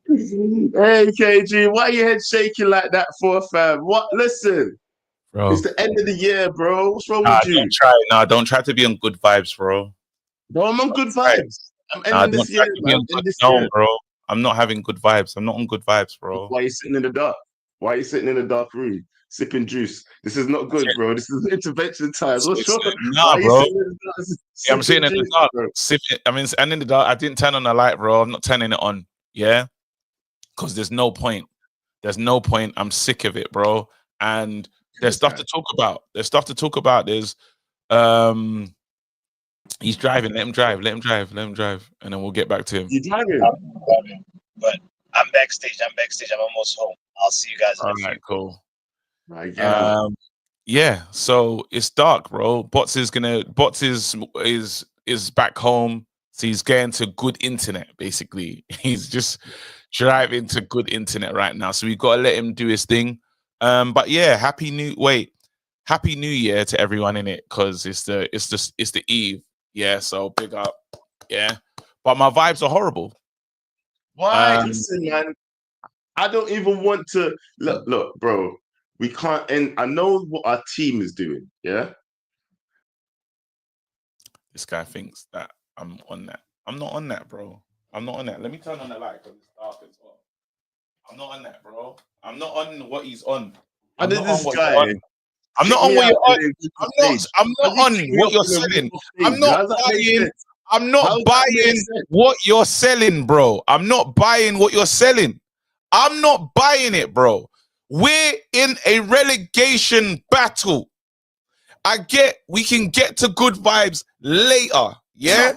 Hey, KG, why your head shaking like that for, fam? What? Listen, it's bro. the end of the year, bro. What's wrong Nah, with you? don't try to be on good vibes, bro. Bro, I'm on good Right. vibes. I'm Nah, ending don't this try year, to be man. on good. End this No, year. bro. I'm not having good vibes. I'm not on good vibes, bro. Why are you sitting in the dark? Why are you sitting in a dark room sipping juice? This is not good, bro. This is intervention times. What's wrong? Why Nah, are you bro. sitting in the dark Yeah, I'm sipping sitting in the juice, dark. bro? And in the dark. I didn't turn on the light, bro. I'm not turning it on. Yeah, because there's no point. There's no point. I'm sick of it, bro. And there's stuff to talk about. There's um he's driving, let him drive, and then we'll get back to him. You driving? I'm driving, but I'm backstage. I'm almost home. I'll see you guys in All a few. right, cool. Right, get out. Yeah, so it's dark, bro. Bots is back home. So he's getting to good internet, basically. He's just driving to good internet right now. So we gotta let him do his thing. But yeah, happy new year to everyone in it, because it's the eve. Yeah, so big up. Yeah. But my vibes are horrible. Why? Listen, man. I don't even want to look, bro. We can't end. I know what our team is doing, yeah. This guy thinks that I'm on that. I'm not on that, bro. I'm not on that. Let me turn on the light because it's dark as well. I'm not on that, bro. I'm not on what he's on. I'm not this on what guy. you're on. I'm not on what you're on. I'm not on what you're selling. I'm not buying. I'm not buying what you're selling, bro. I'm not buying what you're selling. I'm not buying it, bro. We're in a relegation battle. We can get to good vibes later. Yeah?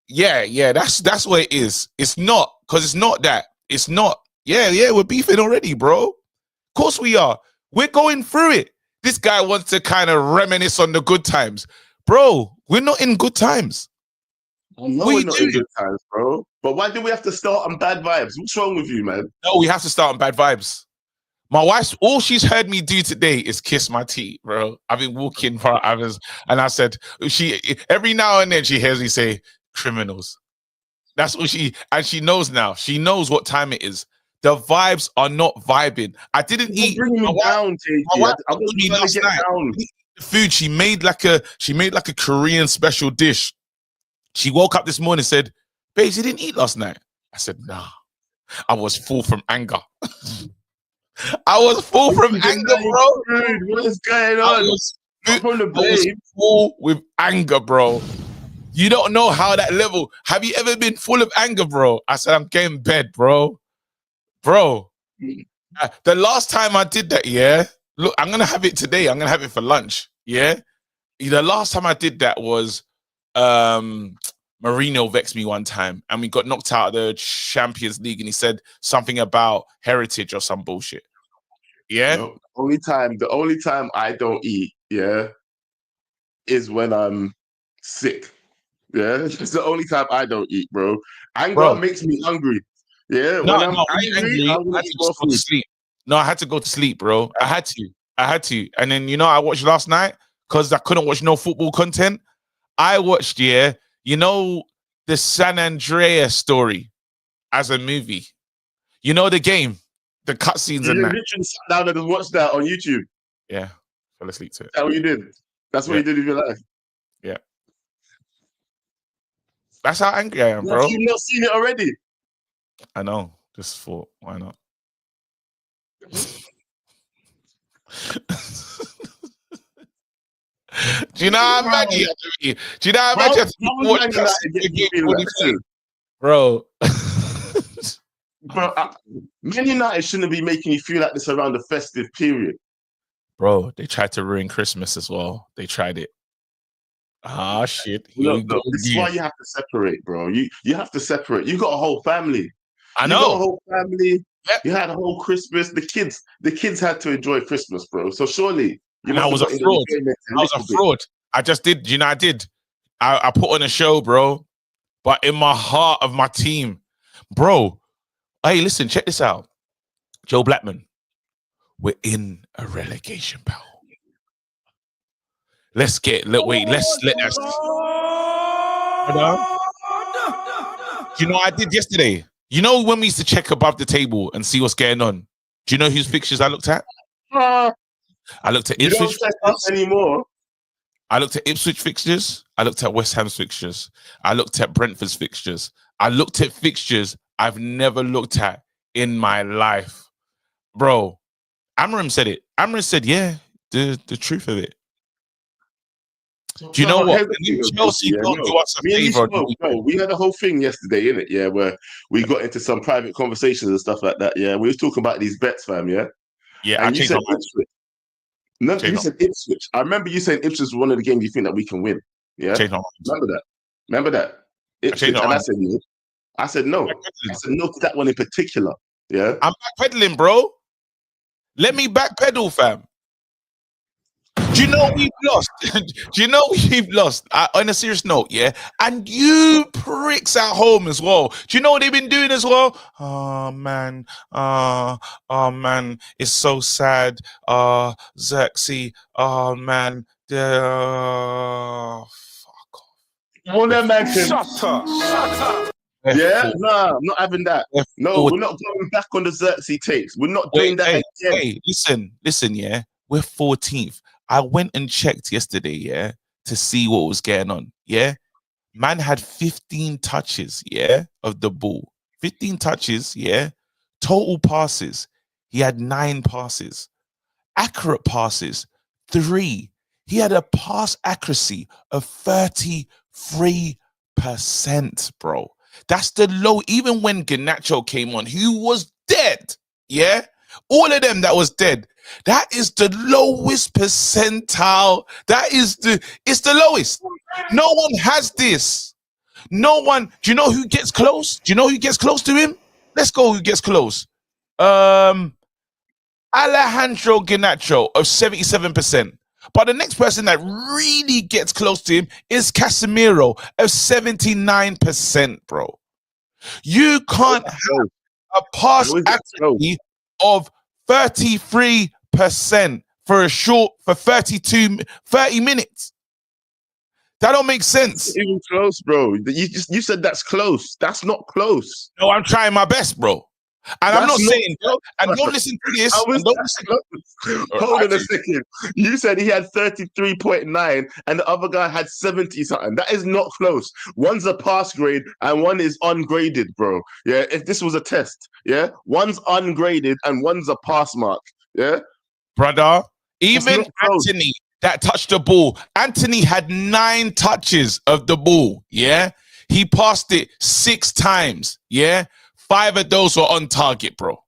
Yeah, that's what it is. It's not, because it's not that. It's not. Yeah, we're beefing already, bro. Of course we are. We're going through it. This guy wants to kind of reminisce on the good times. Bro, we're not in good times. No, we're not in good times, bro. But why do we have to start on bad vibes? What's wrong with you, man? No, we have to start on bad vibes. My wife, all she's heard me do today is kiss my teeth, bro. I've been walking for hours, and I said, every now and then she hears me say, criminals. That's what she knows now. She knows what time it is. The vibes are not vibing. I didn't eat. Bringing me down, my wife told me last night. The food she made like a Korean special dish. She woke up this morning and said, "Babes, you didn't eat last night." I said, "Nah, I was full from anger." I was full from anger, bro. Dude, what is going on? I was full with anger, bro. You don't know how that level. Have you ever been full of anger, bro? I said, I'm getting bed, bro. Bro, the last time I did that, yeah. Look, I'm gonna have it today. I'm gonna have it for lunch. Yeah. The last time I did that was Mourinho vexed me one time, and we got knocked out of the Champions League, and he said something about heritage or some bullshit. Yeah. No, the only time I don't eat, yeah, is when I'm sick. Yeah, it's the only time I don't eat, bro. Anger makes me hungry. Yeah, when I'm angry, I'm gonna eat more food. Sleep. No, I had to go to sleep, bro. I had to. And then I watched last night because I couldn't watch no football content. I watched, the San Andreas story as a movie. You know the game, the cutscenes and that. You literally sat down and watched that on YouTube. Yeah, fell asleep to it. That's what you did. That's what you did with your life. Yeah. That's how angry I am, bro. You've not seen it already. I know. Just thought, why not? Do you know how mad you have to be? Do you know how mad you have to watch bro? Bro, Man United shouldn't be making you feel like this around the festive period. Bro, they tried to ruin Christmas as well. They tried it. Ah, shit. Look, this is why you have to separate, bro. You have to separate. You got a whole family. I know. You got a whole family. Yep. You had a whole Christmas. The kids had to enjoy Christmas, bro. So surely I was a fraud. I was a fraud. I just did. I did. I put on a show, bro. But in my heart of my team, bro. Hey, listen, check this out. Joe Blackman. We're in a relegation battle. Let's let us. you know what I did yesterday? You know when we used to check above the table and see what's going on? Do you know whose fixtures I looked at? I looked at Ipswich. You don't check us anymore. I looked at Ipswich fixtures. I looked at West Ham's fixtures. I looked at Brentford's fixtures. I looked at fixtures I've never looked at in my life. Bro, Amorim said it. Amorim said, yeah, the truth of it. Do you know what? Chelsea don't do us a favor. We had a whole thing yesterday, innit? Yeah, where we got into some private conversations and stuff like that. Yeah, we was talking about these bets, fam. Yeah, yeah. And you said Ipswich. No, you said Ipswich. I remember you saying Ipswich was one of the games you think that we can win. Yeah, remember that. Ipswich, and I said no. I said no. I said no to that one in particular. Yeah, I'm backpedaling, bro. Let me backpedal, fam. Do you know we've lost? Do you know we've lost? On a serious note, yeah? And you pricks at home as well. Do you know what they've been doing as well? Oh, man. Oh, man. It's so sad. Xerxes. Oh, man. Fuck off. Well, then, man. Shut up. Yeah? Nah, I'm not having that. No, we're not going back on the Xerxes takes. We're not doing that again. Hey, listen, yeah? We're 14th. I went and checked yesterday, yeah, to see what was going on, yeah? Man had 15 touches, yeah, of the ball. 15 touches, yeah? Total passes. He had 9 passes. Accurate passes, 3. He had a pass accuracy of 33%, bro. That's the low. Even when Garnacho came on, he was dead, yeah? All of them that was dead. That is the lowest percentile. It's the lowest. No one has this. No one. Do you know who gets close? Do you know who gets close to him? Let's go. Who gets close? Alejandro Garnacho of 77%. But the next person that really gets close to him is Casemiro of 79%, bro. You can't have a pass accuracy of 33% for 30 minutes. That don't make sense. It's even close, bro. You said that's close. That's not close. No, I'm trying my best, bro. And I'm not saying, bro, and don't listen to this. Hold on a second. You said he had 33.9 and the other guy had 70 something. That is not close. One's a pass grade and one is ungraded, bro. Yeah, if this was a test, yeah, one's ungraded and one's a pass mark. Yeah, brother. Even Anthony that touched the ball. Anthony had 9 touches of the ball. Yeah, he passed it 6 times. Yeah. 5 of those were on target, bro.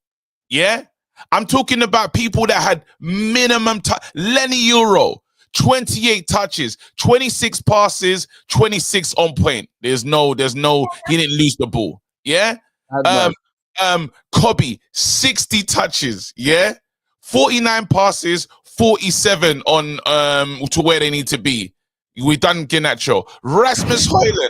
Yeah? I'm talking about people that had minimum Lenny Euro, 28 touches, 26 passes, 26 on point. There's no, he didn't lose the ball. Yeah? Kobe, 60 touches. Yeah? 49 passes, 47 on to where they need to be. We done Garnacho. Rasmus Højlund,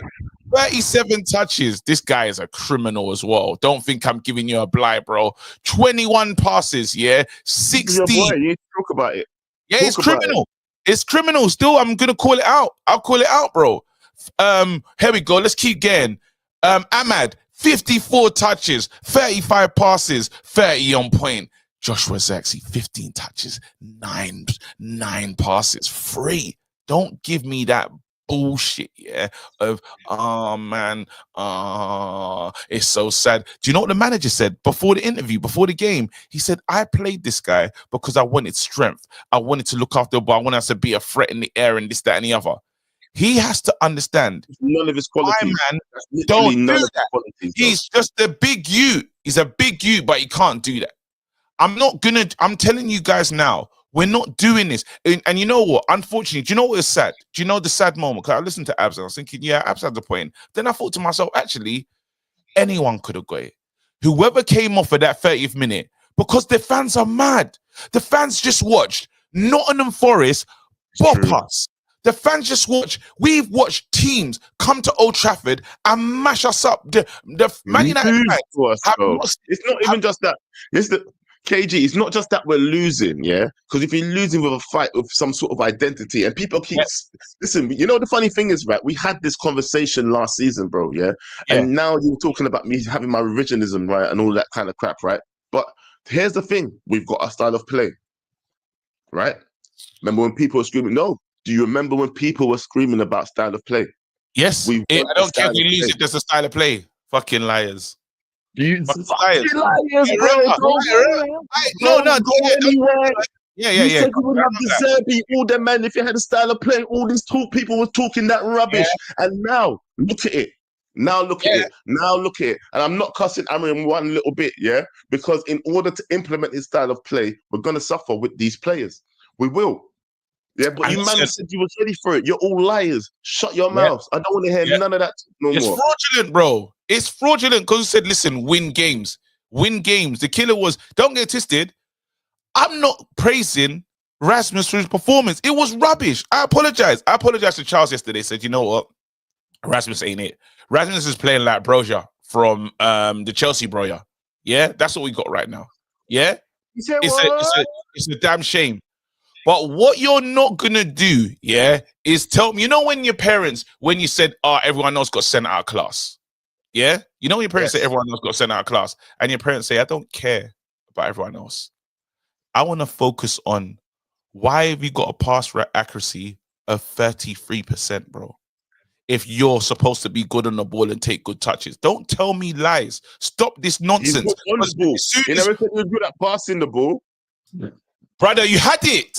37 touches. This guy is a criminal as well. Don't think I'm giving you a blight, bro. 21 passes, yeah. 60. You talk about it. Yeah, it's criminal. It's criminal. Still, I'm gonna call it out. I'll call it out, bro. Here we go. Let's keep going. Ahmad, 54 touches, 35 passes, 30 on point. Joshua Zirkzee, 15 touches, 9 passes, 3. Don't give me that bullshit, yeah, of, oh, man, it's so sad. Do you know what the manager said before the interview, before the game? He said, I played this guy because I wanted strength. I wanted to look after the ball. I wanted us to be a threat in the air and this, that, and the other. He has to understand. None of his qualities. Man, don't do that. He's just a big you. He's a big you, but he can't do that. I'm telling you guys now, we're not doing this. And you know what? Unfortunately, do you know what is sad? Do you know the sad moment? Because I listened to Abs and I was thinking, yeah, Abs had the point. Then I thought to myself, actually, anyone could have got it. Whoever came off at that 30th minute, because the fans are mad. The fans just watched Nottingham Forest bop us. The fans just watch. We've watched teams come to Old Trafford and mash us up. The Man United fans it's not even just that. KG, it's not just that we're losing, yeah? Because if you're losing with a fight with some sort of identity, and people keep listen, you know the funny thing is, right? We had this conversation last season, bro, yeah? And now you're talking about me having my revisionism, right, and all that kind of crap, right? But here's the thing: we've got our style of play, right? Remember when people were screaming? No, do you remember when people were screaming about style of play? Yes, I don't care if you lose it. There's a style of play. Fucking liars. You liars, bro. No. Yeah. You said you would have De Zerbi, all them men, if you had a style of play. All these people were talking that rubbish, and now look at it. Now look at it. Now look at it. And I'm not cussing Amorim one little bit, yeah, because in order to implement his style of play, we're gonna suffer with these players. We will. Yeah, but you man said you was ready for it. You're all liars. Shut your mouths. I don't want to hear none of that no more. It's fraudulent, bro. It's fraudulent because you said, listen, win games. Win games. The killer was, don't get twisted. I'm not praising Rasmus for his performance. It was rubbish. I apologize. I apologized to Charles yesterday. Said, you know what? Rasmus ain't it. Rasmus is playing like Broja from the Chelsea Broja. Yeah, that's what we got right now. Yeah? It's a damn shame. But what you're not gonna do, yeah, is tell me, you know, when your parents, when you said, everyone else got sent out of class. Yeah? You know when your parents say everyone else got sent out of class, and your parents say, I don't care about everyone else. I want to focus on why have you got a pass accuracy of 33%, bro? If you're supposed to be good on the ball and take good touches. Don't tell me lies. Stop this nonsense. On the ball. You never said you're good at passing the ball. Brother, you had it.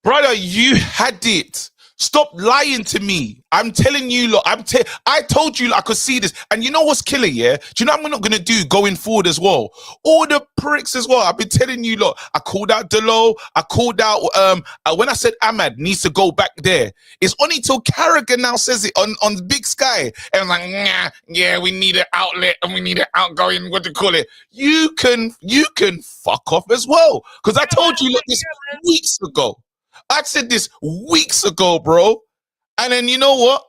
Brother, you had it. Stop lying to me. I'm telling you, look, I told you I could see this. And you know what's killer, yeah? Do you know what I'm not going to do going forward as well? All the pricks as well. I've been telling you, look, I called out Delo. I called out, when I said Ahmad needs to go back there. It's only till Carragher now says it on Big Sky. And I'm like, nah, yeah, we need an outlet and we need an outgoing, what do you call it? You can fuck off as well. Because I told you, look, this weeks ago. I said this weeks ago, bro. And then you know what?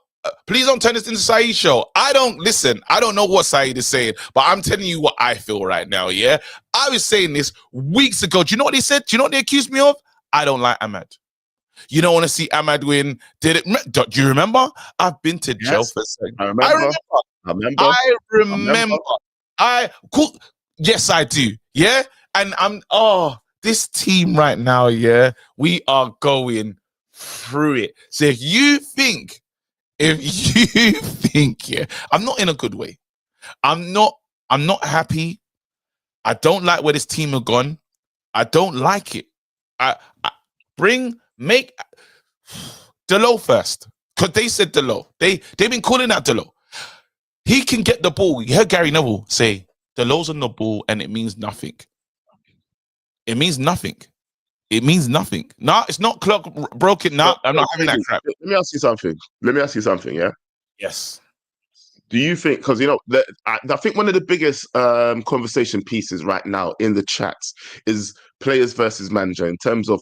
Please don't turn this into Saeed's show. I don't know what Saeed is saying, but I'm telling you what I feel right now, yeah? I was saying this weeks ago. Do you know what they said? Do you know what they accused me of? I don't like Ahmad. You don't want to see Ahmad win. Do you remember? I've been to jail for a second. I remember. Cool. Yes, I do. Yeah? And this team right now, yeah, we are going through it. So if you think, yeah, I'm not in a good way. I'm not happy. I don't like where this team have gone. I don't like it. Make Delo first. Because they said Delo. They've been calling out Delo. He can get the ball. You heard Gary Neville say, Delo's on the ball and it means nothing. It means nothing. It means nothing. No, it's not clock broken. No, I'm not having that crap. Let me ask you something. Yeah. Yes. Do you think? Because you know, I think one of the biggest conversation pieces right now in the chats is players versus manager. In terms of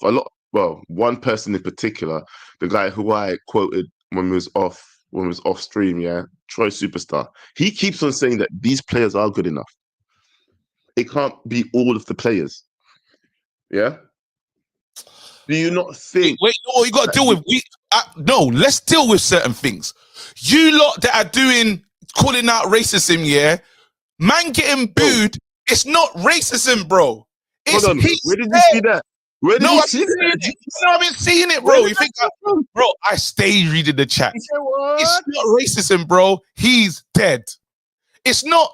one person in particular, the guy who I quoted when we was off stream. Yeah, Troy Superstar. He keeps on saying that these players are good enough. It can't be all of the players. Yeah. Do you not think? Wait, no, you got to deal with. No, let's deal with certain things. You lot that are calling out racism, yeah, man getting booed. It's not racism, bro. Hold on. Where did you see that? Where did you see that? No, I've been seeing it, bro. You think, bro? I stay reading the chat. It's not racism, bro. He's dead. It's not.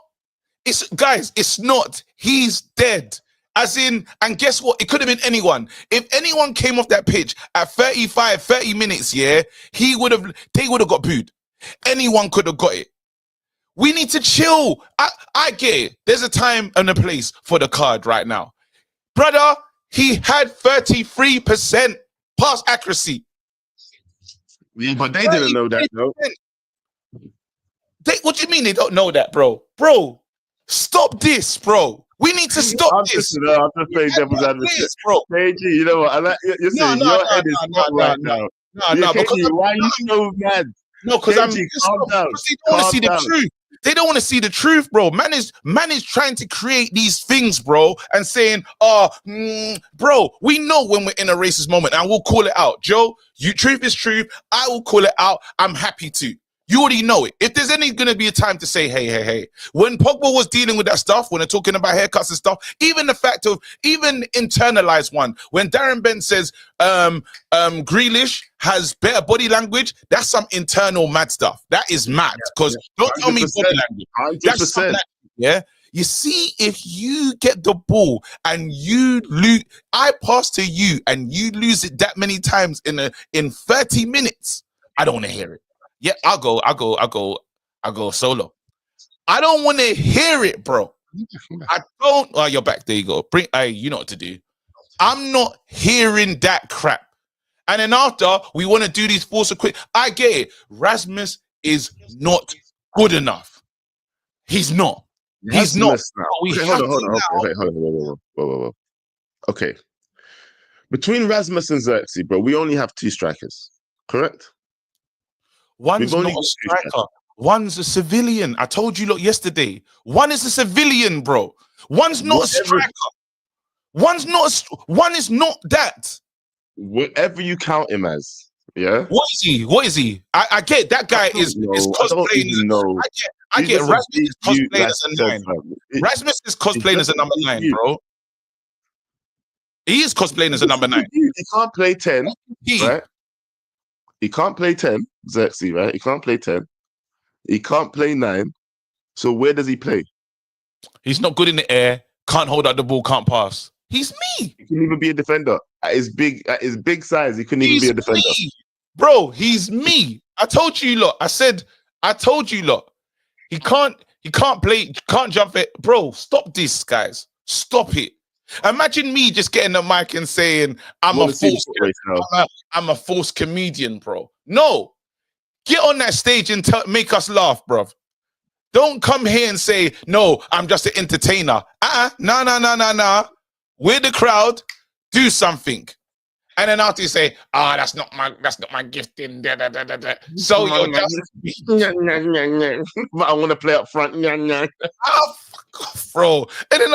It's not. He's dead. As in, and guess what? It could have been anyone. If anyone came off that pitch at 30 minutes, yeah, they would have got booed. Anyone could have got it. We need to chill. I get it. There's a time and a place for the card right now. Brother, he had 33% pass accuracy. Yeah, but they didn't know that, though. What do you mean they don't know that, bro? Bro, stop this, bro. We need to stop this. I'm just playing devil's advocate, bro. KG, you know what? I like you're saying your head is not right now. No, because why are you so mad? No, because I don't want to see the truth. They don't want to see the truth, bro. Man is trying to create these things, bro, and saying, bro, we know when we're in a racist moment, and we'll call it out. Joe, truth is truth. I will call it out. I'm happy to. You already know it. If there's any going to be a time to say, hey, when Pogba was dealing with that stuff, when they're talking about haircuts and stuff, even the fact of, even internalized one, when Darren Bent says Grealish has better body language, that's some internal mad stuff. That is mad. Because don't tell me body language. 100%. That's yeah. You see, if you get the ball and you lose, I pass to you and you lose it that many times in 30 minutes, I don't want to hear it. Yeah, I'll go solo. I don't want to hear it, bro. I don't. Oh, you're back. There you go. You know what to do. I'm not hearing that crap. And then after, we want to do these force quick. I get it. Rasmus is not good enough. He's not. He's not. Okay, hold on. Whoa. Okay. Between Rasmus and Xerxes, bro, we only have 2 strikers. Correct? One's not a striker. One's a civilian. I told you yesterday. One is a civilian, bro. One's not a striker. One is not that. Whatever you count him as, yeah. What is he? I get that guy is cosplaying. I get Rasmus is cosplaying as a 9. Rasmus is cosplaying as a number 9, bro. He is cosplaying as a number 9. He can't play 10, right? He can't play 10, Xerxes, right? He can't play 10. He can't play 9. So where does he play? He's not good in the air. Can't hold out the ball. Can't pass. He's me. He couldn't even be a defender. At his big size, he couldn't even be a defender. Me. Bro, he's me. I told you lot. I told you lot. He can't play. Can't jump it. Bro, stop this, guys. Stop it. Imagine me just getting the mic and saying I'm a false comedian, bro. No, get on that stage and make us laugh, bro. Don't come here and say no. I'm just an entertainer. No. We're the crowd. Do something, and then after you say, that's not my gifting. So you're just but I want to play up front. Bro, and then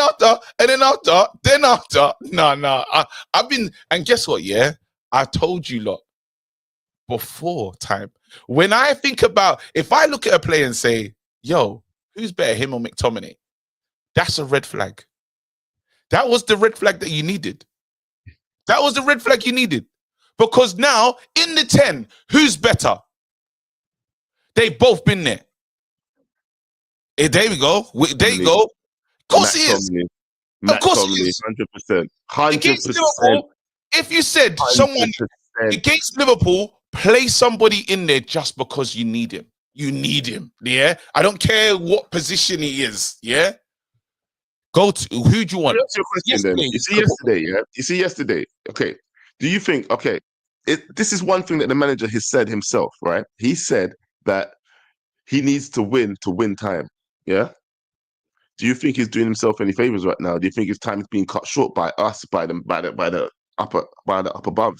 after, no. I've been, and guess what? Yeah, I told you lot before time. When I think about, if I look at a player and say, "Yo, who's better, him or McTominay?" That's a red flag. That was the red flag that you needed. That was the red flag you needed, because now in the 10, who's better? They've both been there. There we go. There you go. Of course he is. Of course he is. 100%. 100%. If you said 100%. Someone against Liverpool, play somebody in there just because you need him. You need him. Yeah. I don't care what position he is. Yeah. Go to who do you want? That's your question, then. You see yesterday. Okay. Do you think? Okay. This is one thing that the manager has said himself, right? He said that he needs to win time. Yeah. Do you think he's doing himself any favors right now? Do you think his time is being cut short by us, by the upper above,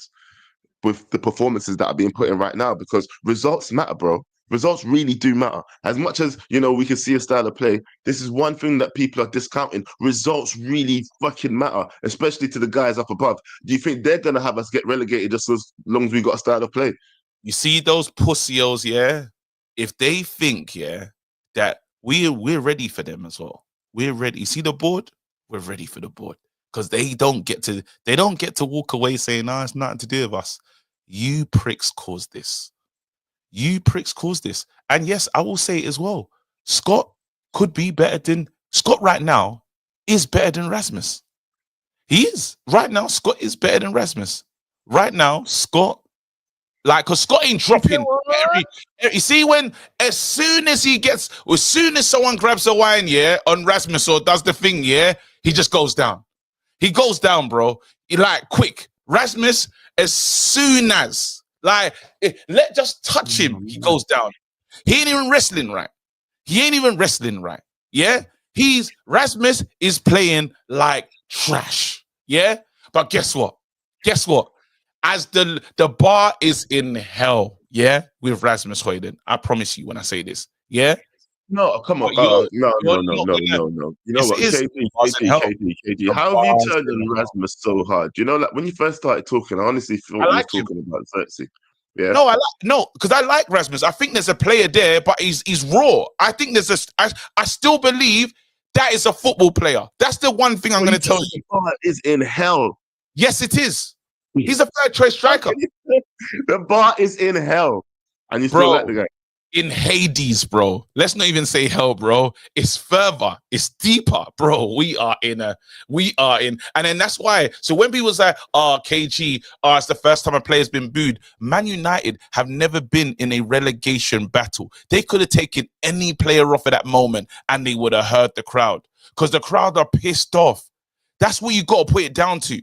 with the performances that are being put in right now? Because results matter, bro. Results really do matter. As much as we can see a style of play. This is one thing that people are discounting. Results really fucking matter, especially to the guys up above. Do you think they're gonna have us get relegated just as long as we got a style of play? You see those pussios, yeah? If they think, that we're ready for them as well. We're ready. You see the board? We're ready for the board. Because they don't get to walk away saying, it's nothing to do with us. You pricks caused this. You pricks caused this. And yes, I will say it as well. Scott right now is better than Rasmus. He is. Right now, Scott is better than Rasmus. Right now, Scott, because Scott ain't dropping. You see, as soon as someone grabs a wine, on Rasmus or does the thing, he just goes down. He goes down, bro. Quick. Rasmus, as soon as, just touch him, he goes down. He ain't even wrestling right. Yeah? Rasmus is playing like trash. Yeah? But guess what? As the bar is in hell, with Rasmus Højlund. I promise you when I say this, No, come on. No. You know what? KG. How have you turned on Rasmus so hard? You know, like when you first started talking, I honestly thought you was talking about Xerxes. Yeah. No, because I like Rasmus. I think there's a player there, but he's raw. I think I still believe that is a football player. That's the one thing I'm going to tell you. The bar is in hell. Yes, it is. He's a third choice striker. The bar is in hell, and you still like the guy. In Hades, bro. Let's not even say hell, bro. It's further. It's deeper, bro. And then that's why. So when people say, KG, it's the first time a player's been booed. Man United have never been in a relegation battle. They could have taken any player off at that moment and they would have hurt the crowd because the crowd are pissed off. That's what you got to put it down to.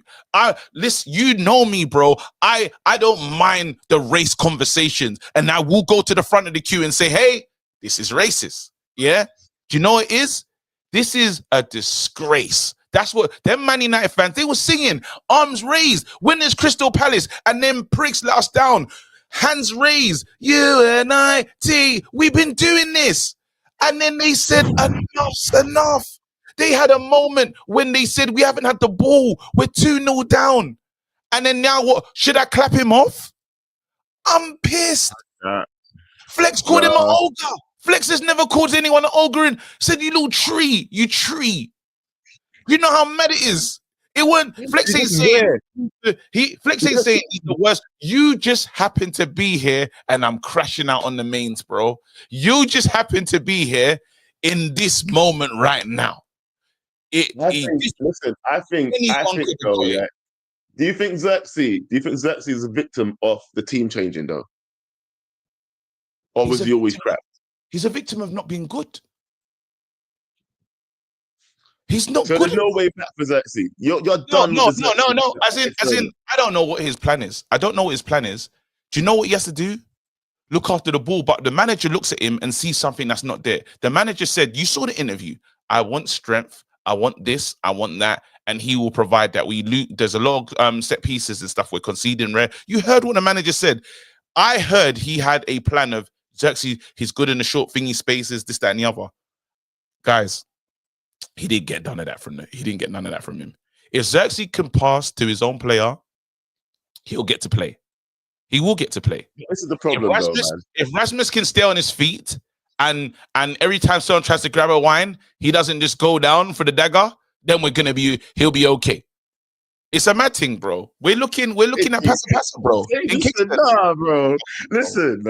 Listen, you know me, bro. I don't mind the race conversations, and I will go to the front of the queue and say, hey, this is racist. Yeah? Do you know what it is? This is a disgrace. That's what them Man United fans, they were singing, arms raised, winners Crystal Palace, and then pricks let us down. Hands raised, UNIT, we've been doing this. And then they said, enough's enough. They had a moment when they said, we haven't had the ball. We're 2-0 down. And then now what? Should I clap him off? I'm pissed. Flex called him an ogre. Flex has never called anyone an ogre and said, you little tree. You tree. You know how mad it is. It weren't. Flex ain't saying, Flex ain't saying he's the worst. You just happen to be here and I'm crashing out on the mains, bro. You just happen to be here in this moment right now. I think though, yeah. Do you think Xerxes is a victim of the team changing though? Or was he always crap? He's a victim of not being good. He's not so good. There's no way back for Xerxes. You're done. No. As in, I don't know what his plan is. Do you know what he has to do? Look after the ball. But the manager looks at him and sees something that's not there. The manager said, you saw the interview. I want strength. I want this, I want that, and he will provide that. There's a lot of set pieces and stuff we're conceding rare. You heard what the manager said. I heard he had a plan of Xerxes, he's good in the short thingy spaces, this, that, and the other. Guys, he didn't get none of that from him. If Xerxes can pass to his own player, he'll get to play. He will get to play. This is the problem, though, man. If Rasmus can stay on his feet, and every time someone tries to grab a wine, he doesn't just go down for the dagger, then he'll be okay. It's a mad thing, bro. We're looking at Passa, bro. Listen,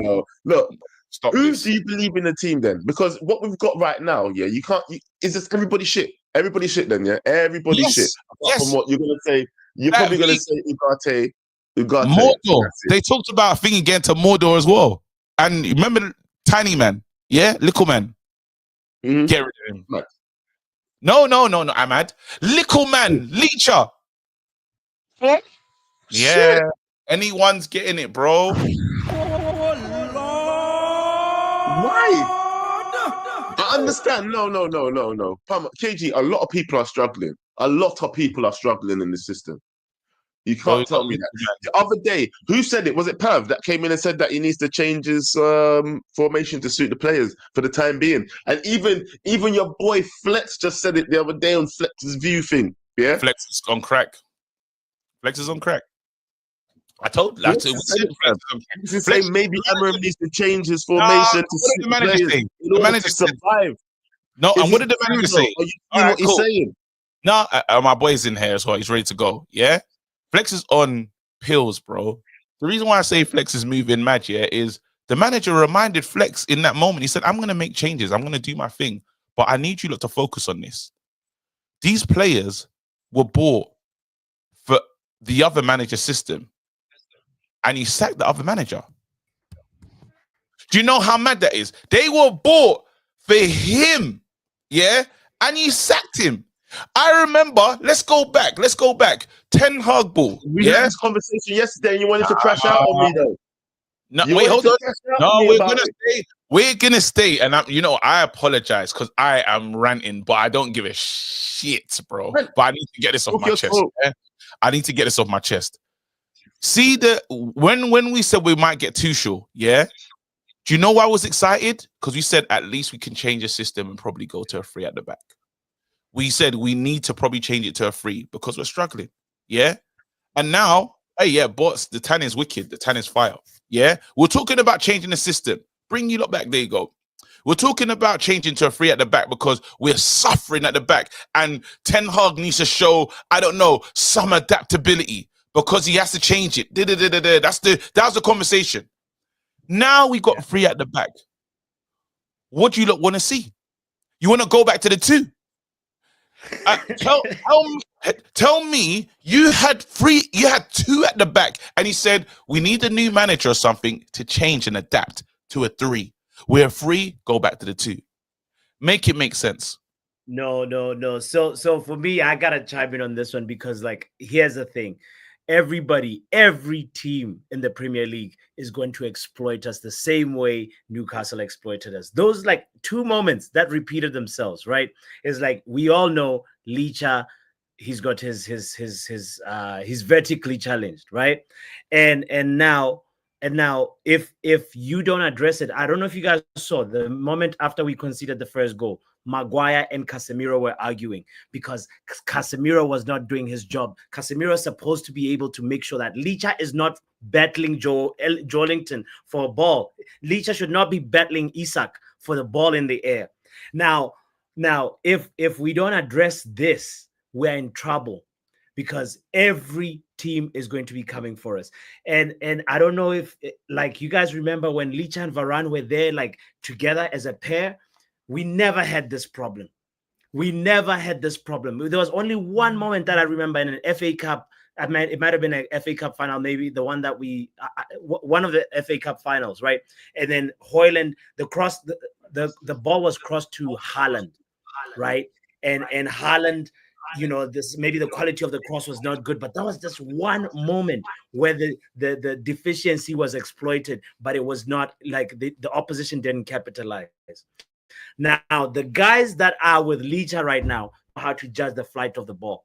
look. Stop. Who do you believe in the team then? Because what we've got right now, yeah, you can't. Is just everybody shit? Everybody shit then, yeah. Everybody shit. Apart from what you're gonna say, you're probably gonna say Ugarte. Mordor. They talked about a thing again to Mordor as well. And remember Tiny Man. Yeah, little man. Mm-hmm. Get rid of him. Right. No, Ahmad. Little man, Leacher. What? Yeah. Shit. Anyone's getting it, bro. Why? I understand. No. KG, a lot of people are struggling. In the system. You can't tell me that. The other day, who said it? Was it Pav that came in and said that he needs to change his formation to suit the players for the time being? And even your boy Flex just said it the other day on Flex's View thing. Yeah, Flex is on crack. I told you. Flex maybe Amorim needs to change his formation to suit the players in order to survive. No, and what did the manager say? Are you hearing what he's saying? No, my boy's in here as well. He's ready to go. Yeah. Flex is on pills, bro. The reason why I say Flex is moving mad, yeah, is the manager reminded Flex in that moment. He said, I'm going to make changes. I'm going to do my thing. But I need you lot to focus on this. These players were bought for the other manager system. And he sacked the other manager. Do you know how mad that is? They were bought for him. Yeah? And he sacked him. I remember, let's go back. Ten Hag ball. We had this conversation yesterday and you wanted to crash out on me though. No, wait, hold on. No, we're gonna stay. And I apologize because I am ranting, but I don't give a shit, bro. But I need to get this off my chest. Yeah? I need to get this off my chest. See when we said we might get Tuchel, yeah? Do you know why I was excited? Because we said at least we can change the system and probably go to a 3 at the back. We said we need to probably change it to a 3 because we're struggling. Yeah. And now, hey, yeah, bots, the tan is wicked. The tan is fire. Yeah. We're talking about changing the system. Bring you lot back. There you go. We're talking about changing to a 3 at the back because we're suffering at the back. And Ten Hag needs to show, I don't know, some adaptability because he has to change it. That was the conversation. Now we got 3 at the back. What do you lot want to see? You want to go back to the 2? Tell me you had 2 at the back, and he said we need a new manager or something to change and adapt to a 3. We're 3, go back to the 2. Make it make sense. No. So for me, I gotta chime in on this one because, like, here's the thing. Every team in the Premier League is going to exploit us the same way Newcastle exploited us. Those like 2 moments that repeated themselves, right? It's like we all know Licha, he's got his vertically challenged, right? And now if you don't address it, I don't know if you guys saw the moment after we conceded the first goal, Maguire and Casemiro were arguing because Casemiro was not doing his job. Casemiro is supposed to be able to make sure that Licha is not battling Joelinton for a ball. Licha should not be battling Isak for the ball in the air. Now, if we don't address this, we're in trouble because every team is going to be coming for us. And I don't know if, like, you guys remember when Licha and Varane were there, like, together as a pair. We never had this problem. There was only one moment that I remember in an FA Cup. It might have been an FA Cup final, maybe the one that one of the FA Cup finals, right? And then Højlund, the ball was crossed to Haaland, right? And Haaland, you know, this maybe the quality of the cross was not good, but that was just one moment where the deficiency was exploited, but it was not like the opposition didn't capitalize. Now, the guys that are with Licha right now know how to judge the flight of the ball.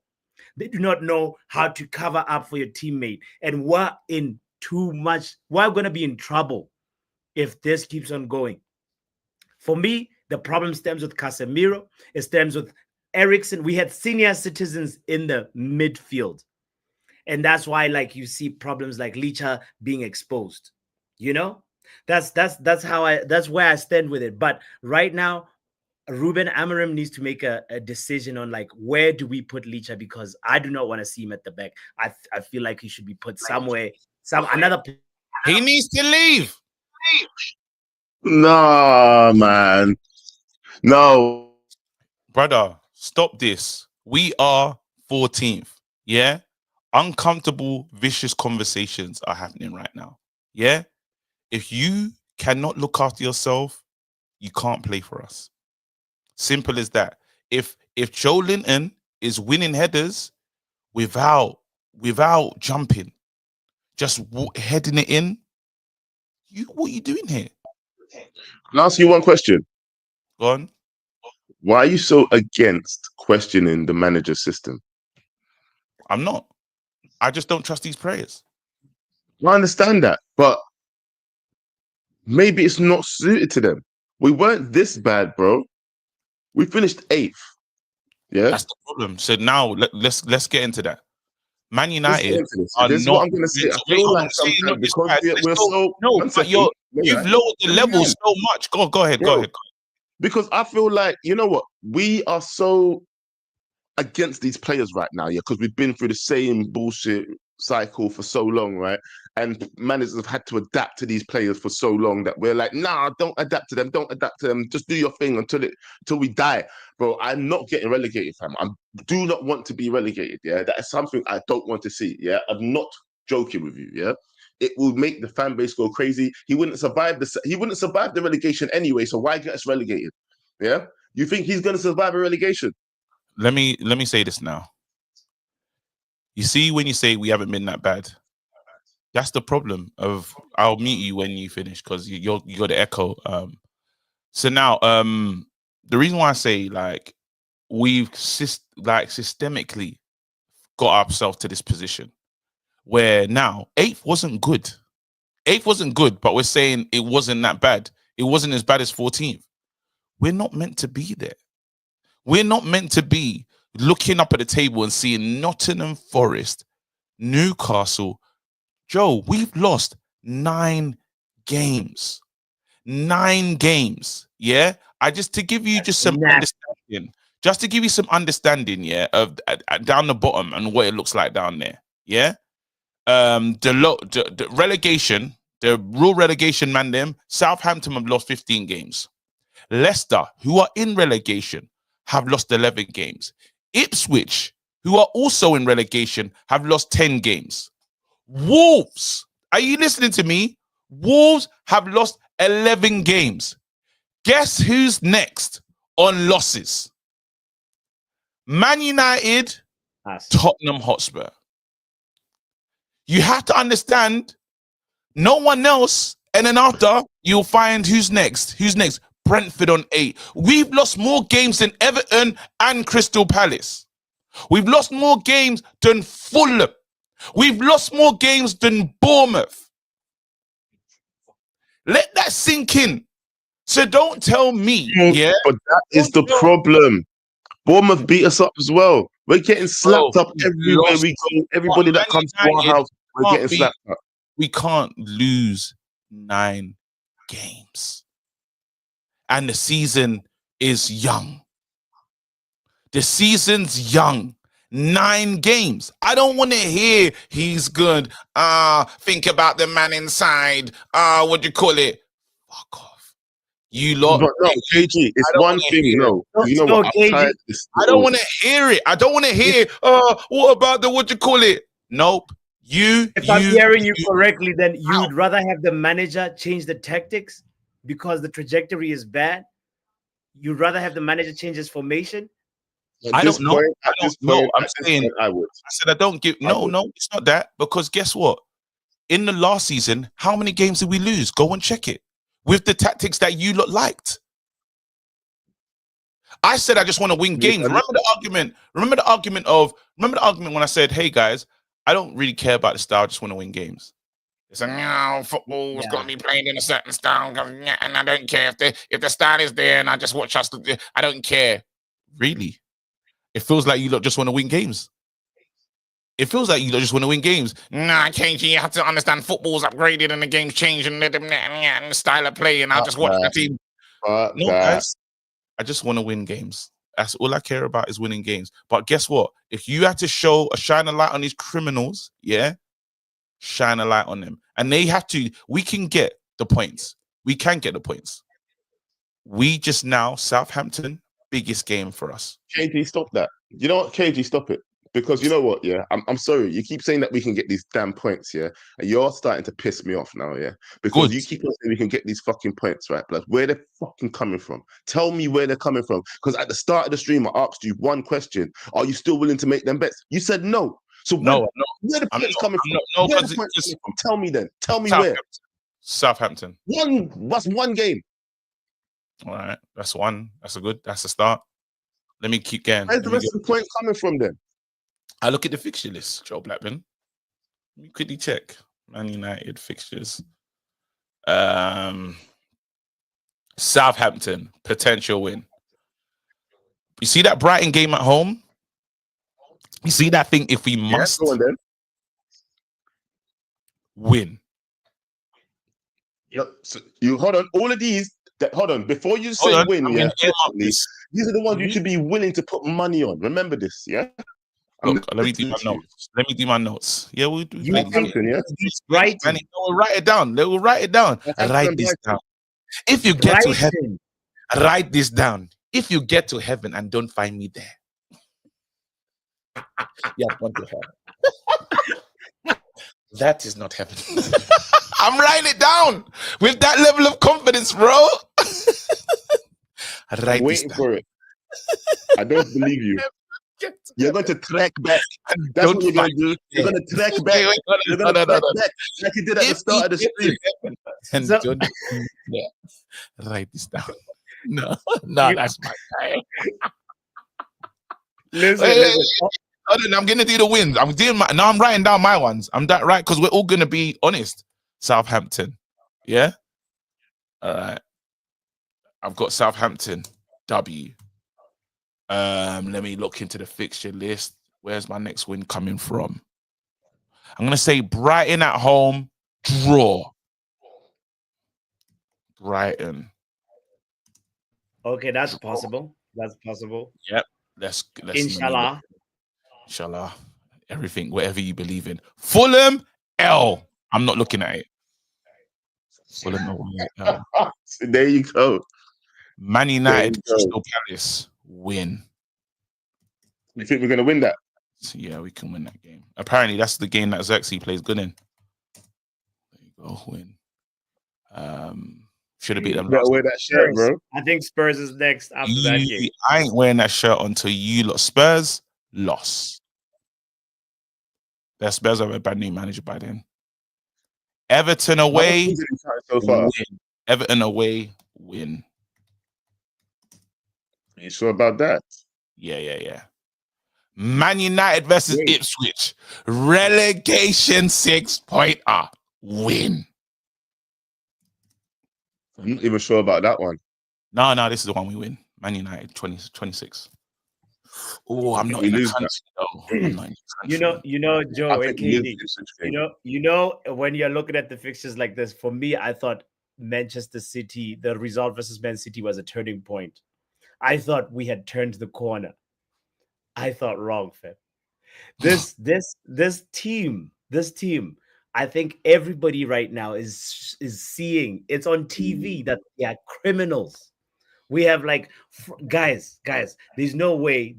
They do not know how to cover up for your teammate. And we're in too much. We're going to be in trouble if this keeps on going. For me, the problem stems with Casemiro. It stems with Eriksen. We had senior citizens in the midfield. And that's why, like, you see problems like Licha being exposed, you know? That's where I stand with it. But right now, Ruben Amorim needs to make a decision on, like, where do we put Licha, because I do not want to see him at the back. I feel like he should be put somewhere, another. He needs to leave. No, man. No. Brother, stop this. We are 14th. Yeah? Uncomfortable, vicious conversations are happening right now. Yeah? If you cannot look after yourself, you can't play for us. Simple as that. If Joelinton is winning headers without jumping, just heading it in, what are you doing here? Can I ask you one question? Go on. Why are you so against questioning the manager system? I'm not. I just don't trust these players. I understand that, but maybe it's not suited to them. We weren't this bad, bro. We finished 8th. Yeah, that's the problem. So now let's get into that. Man United are this is not. What I'm going to say. I feel like sometimes because we're so no, but you've lowered the level so much. Go ahead, bro, go ahead. Because I feel like, you know what, we are so against these players right now, yeah, because we've been through the same bullshit cycle for so long, right? And managers have had to adapt to these players for so long that we're like, nah, don't adapt to them, just do your thing until we die. Bro, I'm not getting relegated, fam. I do not want to be relegated, yeah? That is something I don't want to see, yeah? I'm not joking with you, yeah? It will make the fan base go crazy. He wouldn't survive the relegation anyway, so why get us relegated? Yeah? You think he's going to survive a relegation? Let me say this now. You see, when you say we haven't been that bad, that's the problem of, I'll meet you when you finish because you got the echo. So now, the reason why I say, like, we've systemically got ourselves to this position where now 8th wasn't good. 8th wasn't good, but we're saying it wasn't that bad. It wasn't as bad as 14th. We're not meant to be there. We're not meant to be looking up at the table and seeing Nottingham Forest, Newcastle. Joe, we've lost 9 games. 9 games. Yeah. To give you just some understanding. Just to give you some understanding, yeah, of down the bottom and what it looks like down there. Yeah. The relegation, the rule relegation, man, them Southampton have lost 15 games. Leicester, who are in relegation, have lost 11 games. Ipswich, who are also in relegation, have lost 10 games. Wolves, are you listening to me? Wolves have lost 11 games. Guess who's next on losses? Man United, Tottenham Hotspur. You have to understand, no one else, and then after, you'll find who's next. Who's next? Brentford on 8. We've lost more games than Everton and Crystal Palace. We've lost more games than Fulham. We've lost more games than Bournemouth. Let that sink in. So don't tell me, yeah? But that is the problem. Bournemouth beat us up as well. We're getting slapped up everywhere we go. Everybody that comes to our house, we're getting slapped up. We can't lose 9 games. And the season is young. The season's young. 9 games. I don't want to hear he's good. Think about the man inside. What do you call it? Fuck off. You lot. But no, KG, it's one thing. No, you know what? KG, I don't want to hear it. I don't want to hear. What about the what do you call it? Nope. If I'm hearing you correctly, then you'd rather have the manager change the tactics because the trajectory is bad. You'd rather have the manager change his formation. I don't know. I'm saying I would. I said I don't give. No, it's not that. Because guess what? In the last season, how many games did we lose? Go and check it with the tactics that you lot liked. I said I just want to win games. Remember the argument. Remember the argument when I said, "Hey guys, I don't really care about the style. I just want to win games." It's like, no, football's got to be played in a certain style, and I don't care if the style is there, and I just watch us. I don't care. Really? It feels like you lot just want to win games. It feels like you lot just want to win games. Nah, KG, you have to understand football's upgraded and the game's changed and the style of play, and I'll just watch the team. No, guys, I just want to win games. That's all I care about is winning games. But guess what? If you had to shine a light on these criminals, yeah, shine a light on them. And they have to, we can get the points. We can get the points. We just now, Southampton, biggest game for us. KG, stop that. You know what, KG, stop it. Because you know what, yeah, I'm sorry. You keep saying that we can get these damn points, yeah, and you're starting to piss me off now, yeah. Because you keep on saying we can get these fucking points, right? But where they're fucking coming from? Tell me where they're coming from. Because at the start of the stream, I asked you one question: are you still willing to make them bets? You said no. So where the points coming from? Where the points coming from? Tell me then. Tell me where. Southampton. What's one game? All right, that's one. That's a start. Let me keep going. Where's the rest of the points coming from then? I look at the fixture list, Joe Blackburn. Let me quickly check Man United fixtures. Southampton, potential win. You see that Brighton game at home? You see that thing if we must win. Yep. So you hold on. All of these, hold on. Before you say win, these are the ones you should be willing to put money on. Remember this, yeah? Look, let me do my notes. Yeah, we'll do. Right. And we'll write it down. They will write it down. Write this down. If you get to heaven, write this down. If you get to heaven and don't find me there, you have gone to hell. That is not heaven. I'm writing it down with that level of confidence, bro. I'm waiting for it. I don't believe you. You're going to track back. That's what you're going to do. You're going to track back. You're going to track back like you did at the start of the stream. And write this down. No, that's my guy. Listen. I'm going to do the wins. I'm writing down my ones. I'm that right because we're all going to be honest. Southampton. Yeah. All right. I've got Southampton W. Let me look into the fixture list. Where's my next win coming from? I'm gonna say Brighton at home, draw. Brighton. Okay, that's possible. That's possible. Yep. Let's Inshallah. Inshallah. Everything, whatever you believe in. Fulham L. I'm not looking at it. Fulham L. There you go. Man United, Crystal Palace, win. You think we're gonna win that? So yeah, we can win that game. Apparently, that's the game that Xerxes plays good in. There you go, win. Should have beat them. Better wear that shirt, bro. I think Spurs is next after that game. I ain't wearing that shirt until you lot. Spurs lost. Their Spurs have a brand new manager by then. Everton away, so far. win. Everton away, win. Are you sure about that? Yeah. Man United versus Ipswich. Relegation 6-pointer. Win. I'm not even sure about that one. No, this is the one we win. Man United 26. Oh, I'm not in the country though. I'm not in the country. You know, Joe and KD. You know, when you're looking at the fixtures like this, for me, I thought Manchester City, the result versus Man City was a turning point. I thought we had turned the corner. I thought wrong, fam. This team, I think everybody right now is seeing it's on TV that they are criminals. We have like guys, there's no way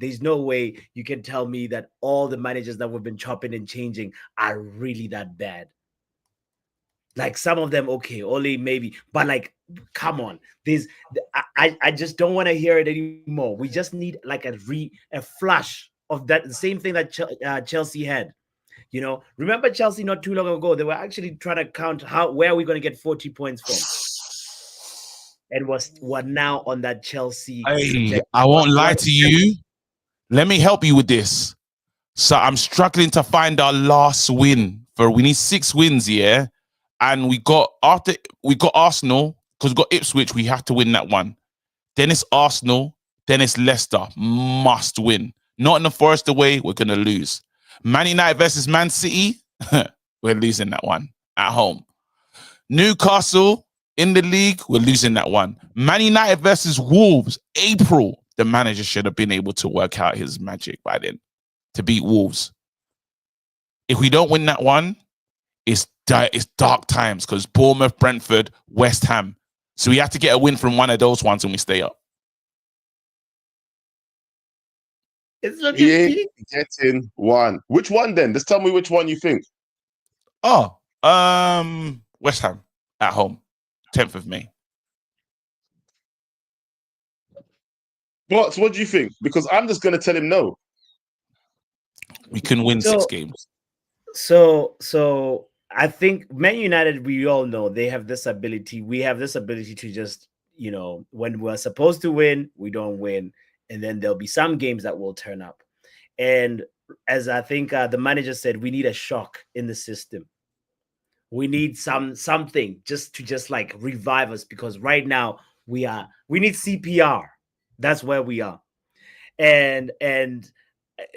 you can tell me that all the managers that we've been chopping and changing are really that bad. Like some of them, okay, only maybe, but like, come on, I just don't want to hear it anymore. We just need like a flash of that, the same thing that Chelsea had. You know, remember Chelsea not too long ago? They were actually trying to count where are we going to get 40 points from, and we're now on that Chelsea. Hey, I won't lie to you. Let me help you with this. So I'm struggling to find our last win. We need 6 wins, yeah. And we got Arsenal, because we got Ipswich, we have to win that one. Then it's Arsenal, then it's Leicester. Must win. Nottingham Forest away, we're gonna lose. Man United versus Man City, we're losing that one at home. Newcastle in the league, we're losing that one. Man United versus Wolves, April. The manager should have been able to work out his magic by then to beat Wolves. If we don't win that one, it's dark times because Bournemouth, Brentford, West Ham. So we have to get a win from one of those ones and we stay up. It's looking getting one. Which one then? Just tell me which one you think. Oh, West Ham at home, 10th of May. What do you think? Because I'm just going to tell him no. We can win 6 games. So I think Man United, we all know they have this ability. We have this ability to just, you know, when we're supposed to win, we don't win. And then there'll be some games that will turn up. And as I think the manager said, we need a shock in the system. We need something just to like revive us, because right now we need CPR. That's where we are. And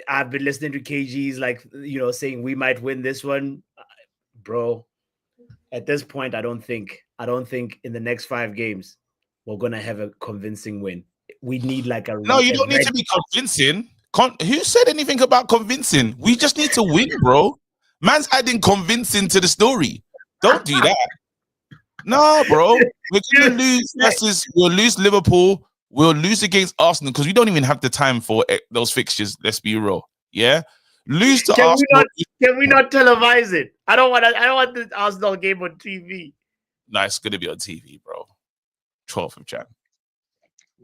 I've been listening to KG's like, you know, saying we might win this one. Bro, at this point, I don't think in the next 5 games we're gonna have a convincing win. We need like a no. You don't need to be convincing. Who said anything about convincing? We just need to win, bro. Man's adding convincing to the story. Don't do that. No, bro. We're gonna lose we'll lose Liverpool. We'll lose against Arsenal because we don't even have the time for those fixtures. Let's be real. Yeah. Lose to Arsenal. Can we not televise it? I don't want the Arsenal game on TV. No, it's gonna be on TV, bro. 12th of Jan.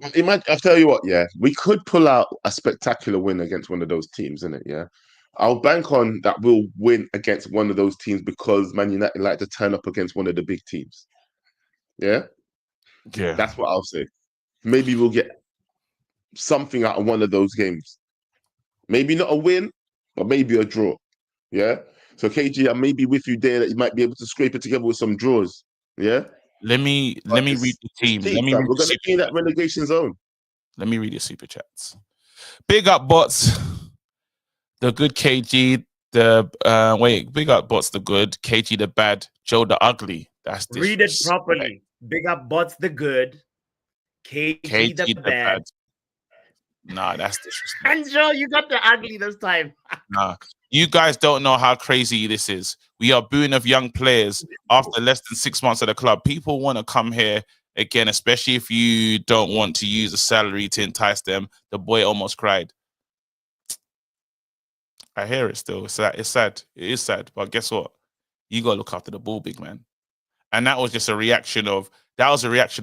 I'll tell you what, yeah. We could pull out a spectacular win against one of those teams, innit? Yeah. I'll bank on that we'll win against one of those teams because Man United like to turn up against one of the big teams. Yeah? Yeah. That's what I'll say. Maybe we'll get something out of one of those games. Maybe not a win, but maybe a draw. Yeah. So KG, I may be with you there that you might be able to scrape it together with some draws. Yeah. Let me read the team. Let me read We're gonna be in that relegation zone. Let me read your super chats. Big up bots. The good KG. Big up bots. The good KG. The bad. Joe the ugly. That's this. Read it properly. Big up bots. The good. KG the bad. Nah, that's disrespect. And Joe, you got the ugly this time. Nah, you guys don't know how crazy this is. We are booing of young players after less than 6 months at the club. People want to come here again, especially if you don't want to use a salary to entice them. The boy almost cried. I hear it still. It's sad. It is sad. But guess what? You got to look after the ball, big man. And that was just a reaction of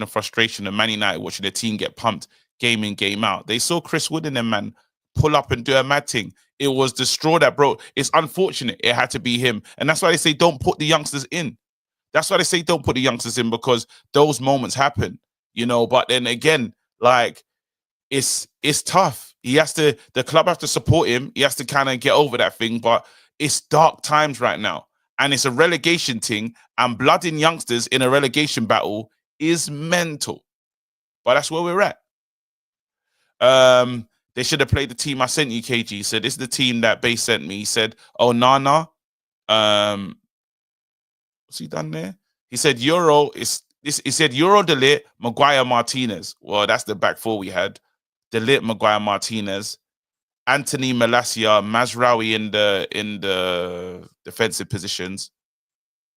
frustration of Man United watching the team get pumped game in, game out. They saw Chris Wood and them, man, pull up and do a mad thing. It was the straw that broke. It's unfortunate it had to be him. And that's why they say don't put the youngsters in. That's why they say don't put the youngsters in, because those moments happen, you know. But then again, like, it's tough. The club has to support him. He has to kind of get over that thing. But it's dark times right now. And it's a relegation thing. And blooding youngsters in a relegation battle is mental. But that's where we're at. They should have played the team I sent you, KG. He said, this is the team that Base sent me. He said, oh, Nana. What's he done there? He said, Euro, he said, Euro, De Ligt, Maguire, Martinez. Well, that's the back four we had. De Ligt, Maguire, Martinez, Anthony, Malacia, Mazraoui in the defensive positions.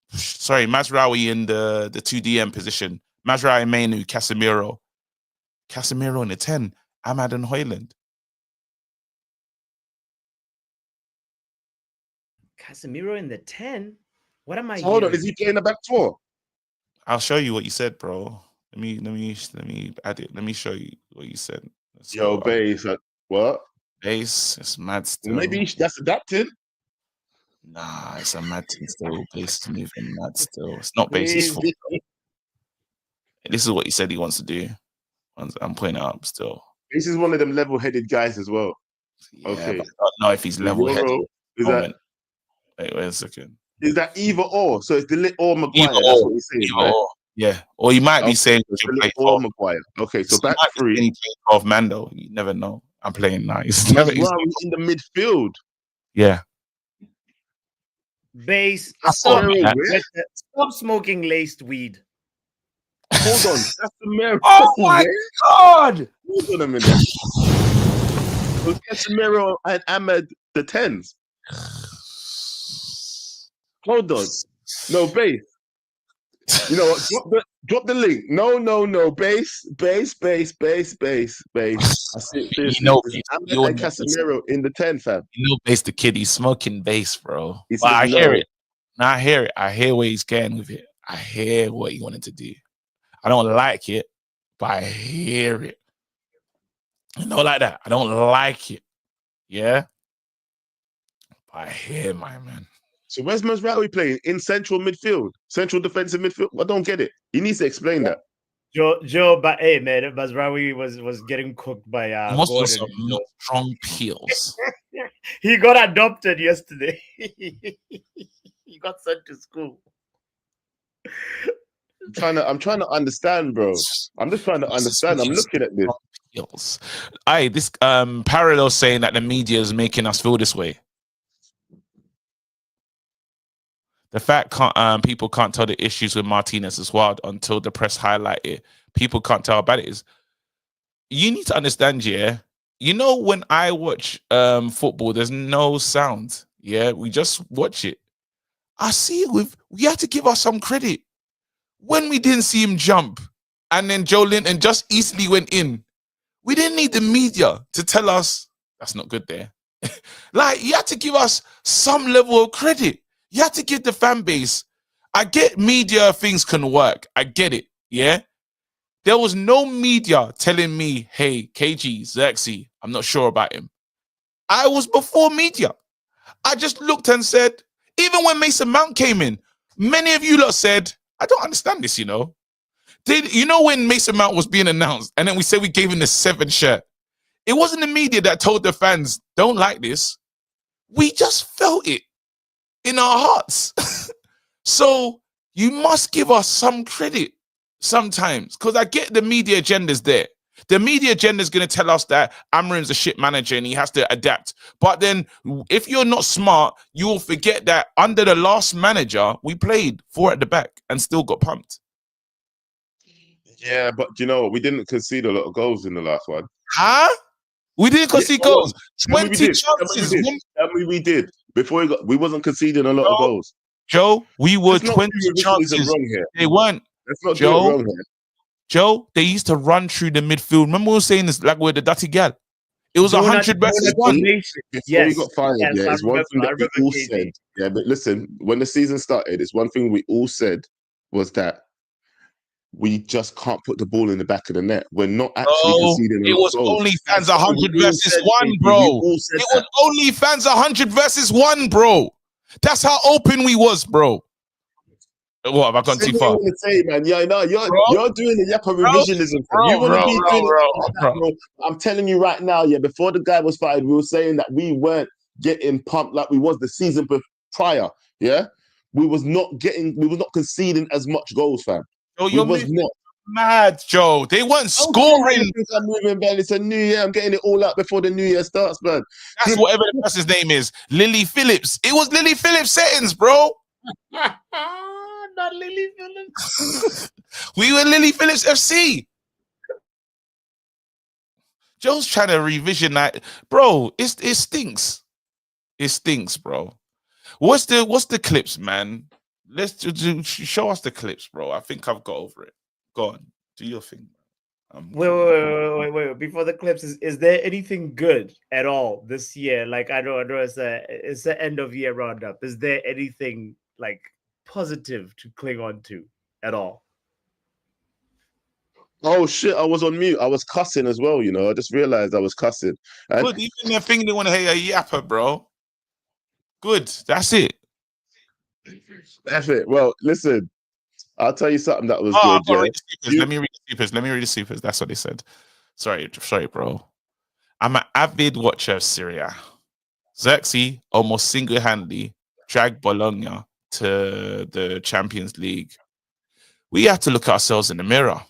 Sorry, Mazraoui in the 2DM position. Mazraoui, Mainu, Casemiro in the 10. Ahmad and Højlund. Casemiro in the 10? What am I Hold on, is he playing the back four? I'll show you what you said, bro. Let me add it. Let me show you what you said. Yo, Base, what? Base, it's mad still. Maybe that's adapted. Nah, it's a mad thing still. Base is moving mad still. It's not Base's fault. This is what he said he wants to do. I'm putting it up still. This is one of them level-headed guys as well. Yeah, okay. But I don't know if he's level-headed. Wait a second. Is that either or? So it's De Ligt or Maguire. That's what he's saying, right? Yeah. Or he might be saying De Ligt or Maguire. Okay, so back three. Of Mando. You never know. I'm playing nice. In the midfield. Yeah. Base. Stop smoking laced weed. Hold on. That's the mirror. Oh my God. Hold on a minute. Was Casemiro and Ahmed the 10s? Hold on. No, Base. You know what? Drop the link. No. Base. I see this. Ahmed and Casemiro in the 10, fam. You know, Base the kid. He's smoking Base, bro. But I hear it. Now I hear it. I hear where he's going with it. I hear what he wanted to do. I don't like it, but I hear it. You know, like that. I don't like it. Yeah? But I hear my man. So where's Mazraoui playing? In central midfield? Central defensive midfield? I don't get it. He needs to explain that. Joe, but hey, man, Mazraoui was getting cooked by Gordon. Some strong peels. He got adopted yesterday. He got sent to school. I'm trying to understand, bro. I'm just trying to understand. I'm looking at this. This parallel saying that the media is making us feel this way. The fact people can't tell the issues with Martinez is wild until the press highlight it. People can't tell how bad it is. You need to understand, yeah. You know, when I watch football, there's no sound. Yeah, we just watch it. I see it we have to give us some credit. When we didn't see him jump and then Joe Linton just easily went in, we didn't need the media to tell us that's not good there. Like, you have to give us some level of credit. You have to give the fan base. I get media things can work. I get it. Yeah. There was no media telling me, hey, KG, Xerxes, I'm not sure about him. I was before media. I just looked and said, even when Mason Mount came in, many of you lot said, I don't understand this, you know. You know when Mason Mount was being announced and then we said we gave him the 7 shirt? It wasn't the media that told the fans, don't like this. We just felt it. in our hearts. So you must give us some credit sometimes, because I get the media agenda's there. The media agenda is going to tell us that Amorim's a shit manager and he has to adapt. But then if you're not smart, you will forget that under the last manager, we played 4 at the back and still got pumped. Yeah, but you know what? We didn't concede a lot of goals in the last one. Huh? We didn't concede goals. 20 chances. Tell me we did. Before we wasn't conceding a lot of goals. Joe, we were 20 chances. They weren't. Let's not do it wrong here. Joe, they used to run through the midfield. Remember we were saying this like we're the dirty gal. It was 100 versus 1. Before you got fired, it's one thing that we all said. Yeah, but listen, when the season started, it's one thing we all said was that we just can't put the ball in the back of the net. We're not actually conceding. It was only fans 100 versus 1, bro. It was only fans 100 versus 1, bro. That's how open we was, bro. What have I gone too far? Say, man. Yeah, no, you're doing the Yappa revisionism. You want to be doing it. I'm telling you right now, yeah, before the guy was fired, we were saying that we weren't getting pumped like we was the season prior. Yeah, we was not conceding as much goals, fam. Oh, you're not mad, Joe. They weren't scoring. I'm moving, man. It's a new year. I'm getting it all out before the new year starts, man. That's whatever the person's name is. Lily Phillips. It was Lily Phillips settings, bro. Not Lily Phillips. We were Lily Phillips FC. Joe's trying to revision that, bro. It stinks. It stinks, bro. What's the clips, man? Let's show us the clips, bro. I think I've got over it. Go on, do your thing. Wait. Before the clips, is there anything good at all this year? Like I know it's the end of year roundup. Is there anything like positive to cling on to at all? Oh shit, I was on mute. I was cussing as well, you know. I just realized I was cussing. Good, even the thing they want to hear a yapper, bro. Good, that's it. That's it. Well, listen, I'll tell you something that was good. Yeah? Let me read the supers. That's what they said. Sorry, bro. I'm an avid watcher of Serie A. Xerxes almost single-handedly dragged Bologna to the Champions League. We have to look at ourselves in the mirror.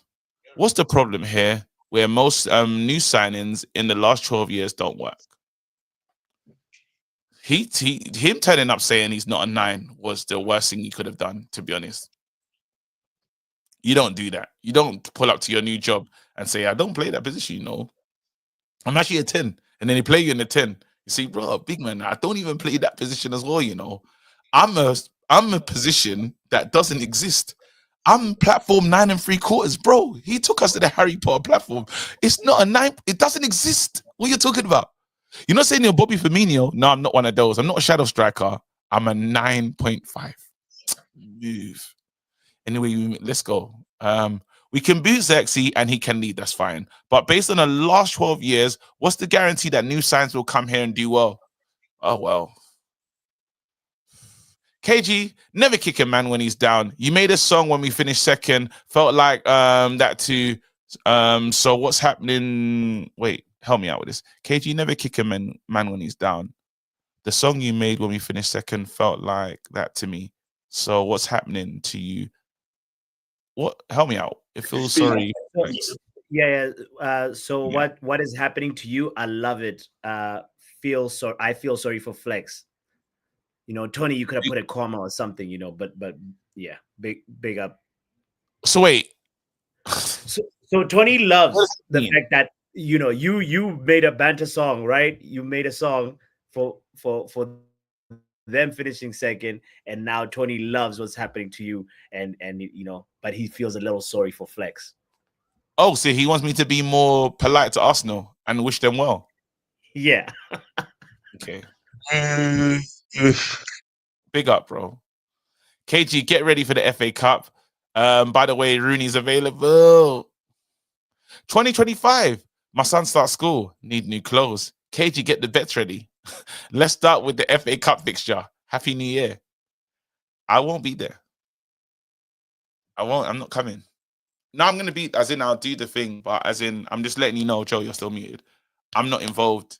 What's the problem here where most new signings in the last 12 years don't work? Him turning up saying he's not a 9 was the worst thing he could have done, to be honest. You don't do that. You don't pull up to your new job and say, I don't play that position, you know. I'm actually a 10. And then they play you in the 10. You see, bro, big man, I don't even play that position as well, you know. I'm a position that doesn't exist. I'm platform 9 3/4, bro. He took us to the Harry Potter platform. It's not a 9. It doesn't exist. What are you talking about? You're not saying you're Bobby Firmino. No, I'm not one of those. I'm not a shadow striker. I'm a 9.5. Move. Anyway, let's go. We can boot Xerxes and he can lead. That's fine. But based on the last 12 years, what's the guarantee that new signs will come here and do well? Oh, well. KG, never kick a man when he's down. You made a song when we finished second. Felt like that too. So what's happening? Wait, help me out with this. KG, never kick a man when he's down. The song you made when we finished second felt like that to me. So what's happening to you? What? Help me out. It feels sorry. What is happening to you? I love it. I feel sorry for Flex. You know, Tony, you could have put a comma or something, you know, but yeah, big up. So wait. So Tony loves the fact that, you know, you made a banter song, right? You made a song for them finishing second, and now Tony loves what's happening to you, and you know, but he feels a little sorry for Flex. Oh, so he wants me to be more polite to Arsenal and wish them well. Yeah. Okay. Big up, bro. KG, get ready for the FA Cup. By the way, Rooney's available. 2025. My son starts school. Need new clothes. KG, get the bets ready. Let's start with the FA Cup fixture. Happy New Year. I won't be there. I'm not coming. No, I'm going to be, as in I'll do the thing, but as in I'm just letting you know, Joe, you're still muted. I'm not involved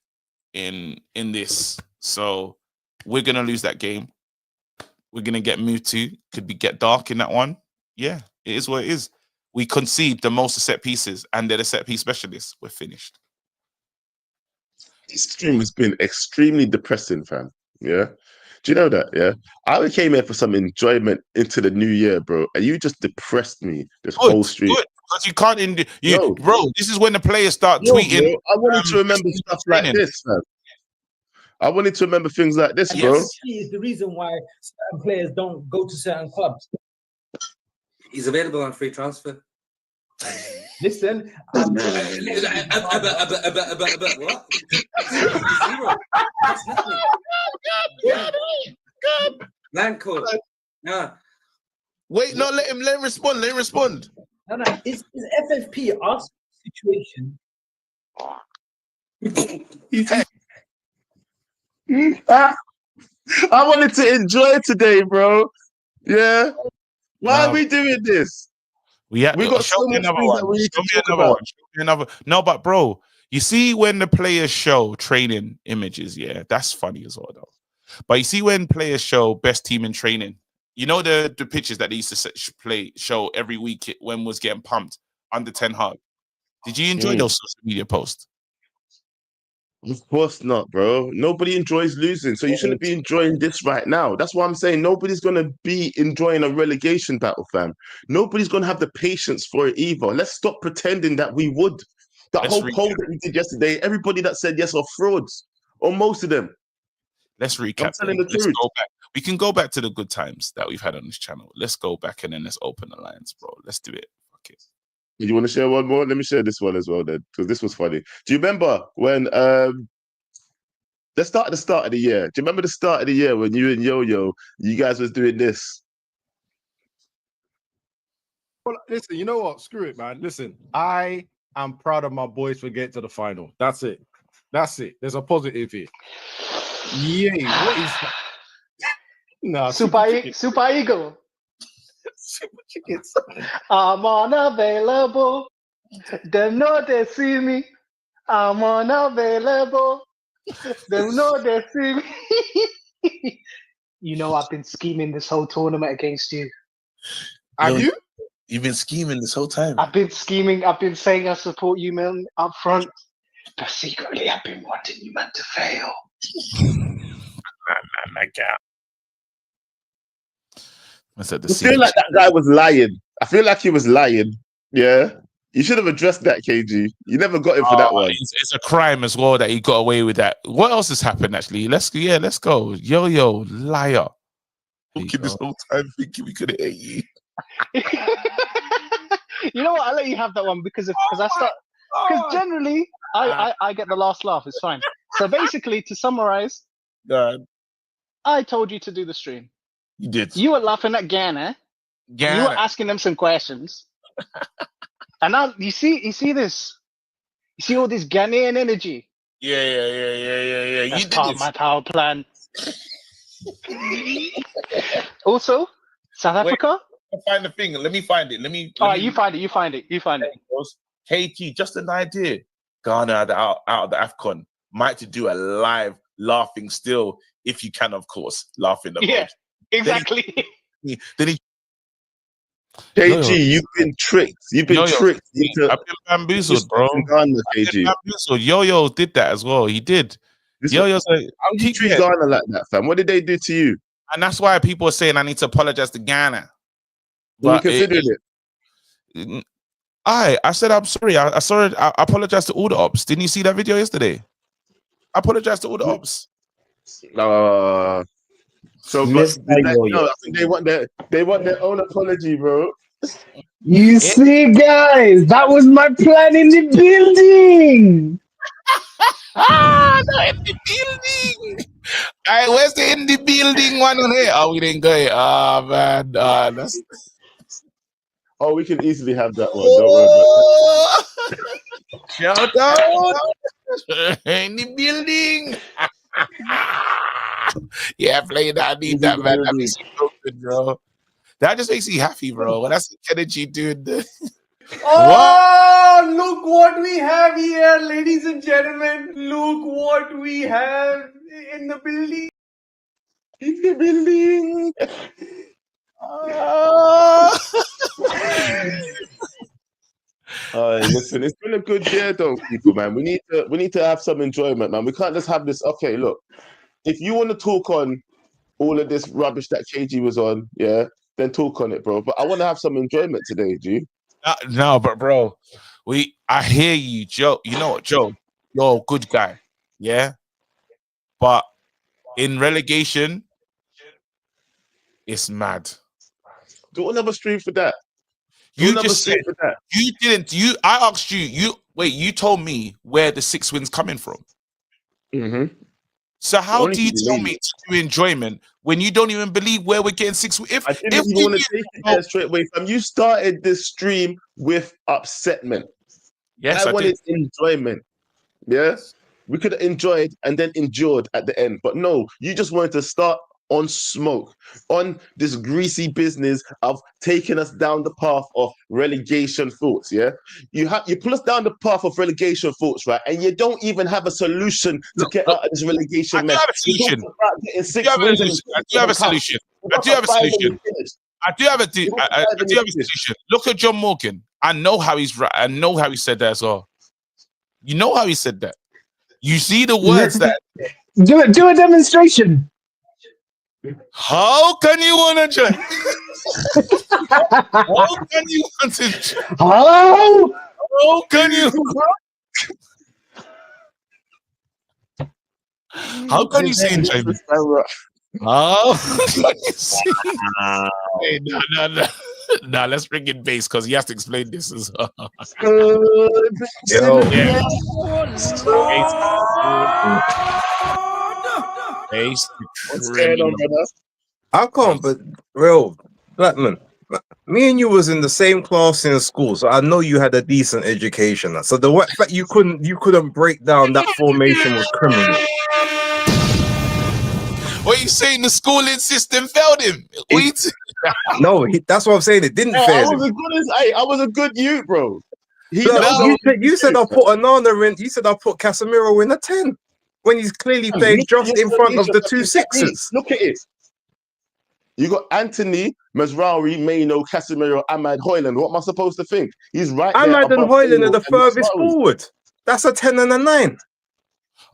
in this. So we're going to lose that game. we're gonna get moved to. Could we get dark in that one? Yeah, it is what it is. We concede the most set pieces, and they're the set piece specialists. We're finished. This stream has been extremely depressing, fam. Yeah. Do you know that? Yeah. I came here for some enjoyment into the new year, bro. And you just depressed me this whole stream. Good. Because you can't bro, this is when the players start tweeting. Bro, I wanted to remember stuff like this, fam. I wanted to remember things like this, bro. Is the reason why certain players don't go to certain clubs. He's available on free transfer. Listen, what? Blanco. Yeah. Wait, no, let him respond. Let him respond. No, is FFP our situation? I wanted to enjoy today, bro. Yeah. Why are we doing this? We got so much another one. That we need to talk about. No, but bro, you see when the players show training images, yeah, that's funny as well, though. But you see when players show best team in training, you know the pictures that they used to show every week when was getting pumped under Ten Hag. Did you enjoy those social media posts? Of course not, bro. Nobody enjoys losing, so you shouldn't be enjoying this right now. That's why I'm saying nobody's going to be enjoying a relegation battle, fam. Nobody's going to have the patience for it either. Let's stop pretending that we would. That whole poll that we did yesterday, everybody that said yes are frauds, or most of them. Let's recap. I'm telling the truth. Go back. We can go back to the good times that we've had on this channel. Let's go back and then let's open the lines, bro. Let's do it. Okay. You want to share one more? Let me share this one as well, then, because this was funny. Do you remember when let's start at the start of the year? Do you remember the start of the year when you and Yo-Yo, you guys was doing this? Well, listen, you know what? Screw it, man. Listen, I am proud of my boys for getting to the final. That's it. That's it. There's a positive here. Yay! What is that? No, Super Eagle. Super Chickens. I'm unavailable. They know they see me. I'm unavailable. They know they see me. You know I've been scheming this whole tournament against you. Have you? You've been scheming this whole time. I've been scheming. I've been saying I support you, man, up front. But secretly, I've been wanting you, man, to fail. I feel like that guy was lying. I feel like he was lying. Yeah. You should have addressed that, KG. You never got him for that one. It's a crime as well that he got away with that. What else has happened, actually? Let's go. Yo, liar. Talking this whole time thinking we could hate you. You know what? I'll let you have that one because generally I get the last laugh. It's fine. So basically, to summarize, I told you to do the stream. You did. You were laughing at Ghana. You were asking them some questions. And now you see this. You see all this Ghanaian energy. Yeah. That's part of my power plan. Also, South Africa. Find the thing. Let me find it. You find it. KT, just an idea. Ghana out of the AFCON might to do a live laughing still, if you can, of course, laughing the most. Exactly. KG, you've been tricked. You've been tricked. I've been bamboozled, bro. Yo-Yo did that as well. He did. Yo-Yo's like, how did you treat Ghana like that, fam? What did they do to you? And that's why people are saying I need to apologize to Ghana. But you considered it. I said I'm sorry. I apologize to all the ops. Didn't you see that video yesterday? I apologize to all the ops. So no, I think they want their own apology, bro. You see, guys, that was my plan in the building. No, in the building. All right, where's the in the building one on here? Oh, we didn't go here. Oh man, that's. Oh, we can easily have that one. Don't worry about that. Shout out in the building. Yeah, play that. I need that, man. That makes me so good, bro. That just makes me happy, bro. When I see energy, dude. Oh, look what we have here, ladies and gentlemen. Look what we have in the building. Listen, it's been a good year, though, people, man. We need to have some enjoyment, man. We can't just have this. Okay, look, if you want to talk on all of this rubbish that KG was on, yeah, then talk on it, bro. But I want to have some enjoyment today, G. No, but bro, I hear you, Joe. You know what, Joe? You're a good guy, yeah. But in relegation, it's mad. Do another stream for that. You just said that. You didn't. I asked you. You told me where the 6 wins coming from. Mm-hmm. So how do you tell me to do enjoyment when you don't even believe where we're getting 6 wins? I didn't even want to take it there straight away. You started this stream with upsetment. Yes, I wanted enjoyment. Yes, we could have enjoyed and then endured at the end, but no, you just wanted to start on smoke, on this greasy business of taking us down the path of relegation thoughts. Yeah, you pull us down the path of relegation thoughts, right? And you don't even have a solution to get out of this relegation mess. I do have a solution. I do have a solution. Look at John Morgan. I know how he's right. I know how he said that as well. You know how he said that. You see the words that do a demonstration. How can you want to join? How can you want to join? Hello? How can you? How can you say enjoyment? How can you say? Hey, no. Nah, let's bring in Base because he has to explain this as well. Base. What's going on, brother? I can't, but real Blackman, me and you was in the same class in school, so I know you had a decent education. So the fact you couldn't break down that formation was criminal. What are you saying? The schooling system failed him? No, that's what I'm saying. It didn't fail him. I was a good youth, bro. You said I put Onana in. You said I put Casemiro in a 10 when he's clearly playing just in front of the 2 6s. Look at it. You got Anthony, Mazraoui, Maino, Casemiro, Ahmad, Højlund. What am I supposed to think? He's right there. Ahmad and Højlund are the furthest forward. That's a 10 and a 9.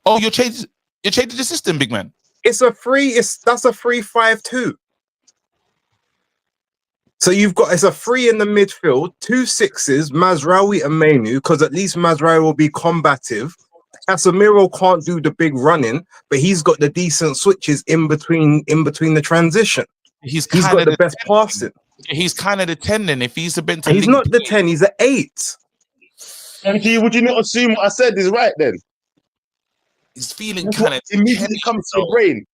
Oh, you're changing the system, big man. That's a 3-5-2. So it's a 3 in the midfield, 2 6s, Mazraoui and Mainu, because at least Mazraoui will be combative. Casemiro can't do the big running, but he's got the decent switches in between the transition. He's got the best passing. He's kind of the 10 then. If he's a bit, he's not the 10. He's an 8. MT, would you not assume what I said is right then? He's feeling kind of immediately comes to the brain.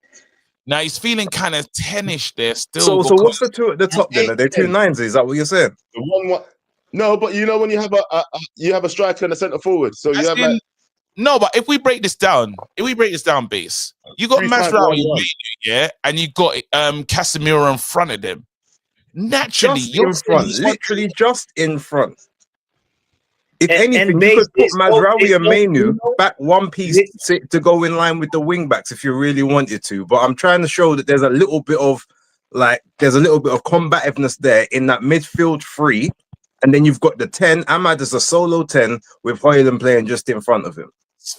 Now he's feeling kind of 10ish there still. So what's the 2 at the top then? Are they 2 9s? Is that what you're saying? The one. No, but you know when you have a striker and a centre forward, so you have no. But if we break this down, Base, you got Mazraoui, yeah, and you got Casemiro in front of them. Naturally, literally just in front. If anything, you could put Mazraoui and Mainu back one piece to go in line with the wing backs if you really wanted to. But I'm trying to show that there's a little bit of combativeness there in that midfield 3, and then you've got the 10. Ahmad is a solo 10 with Højlund playing just in front of him.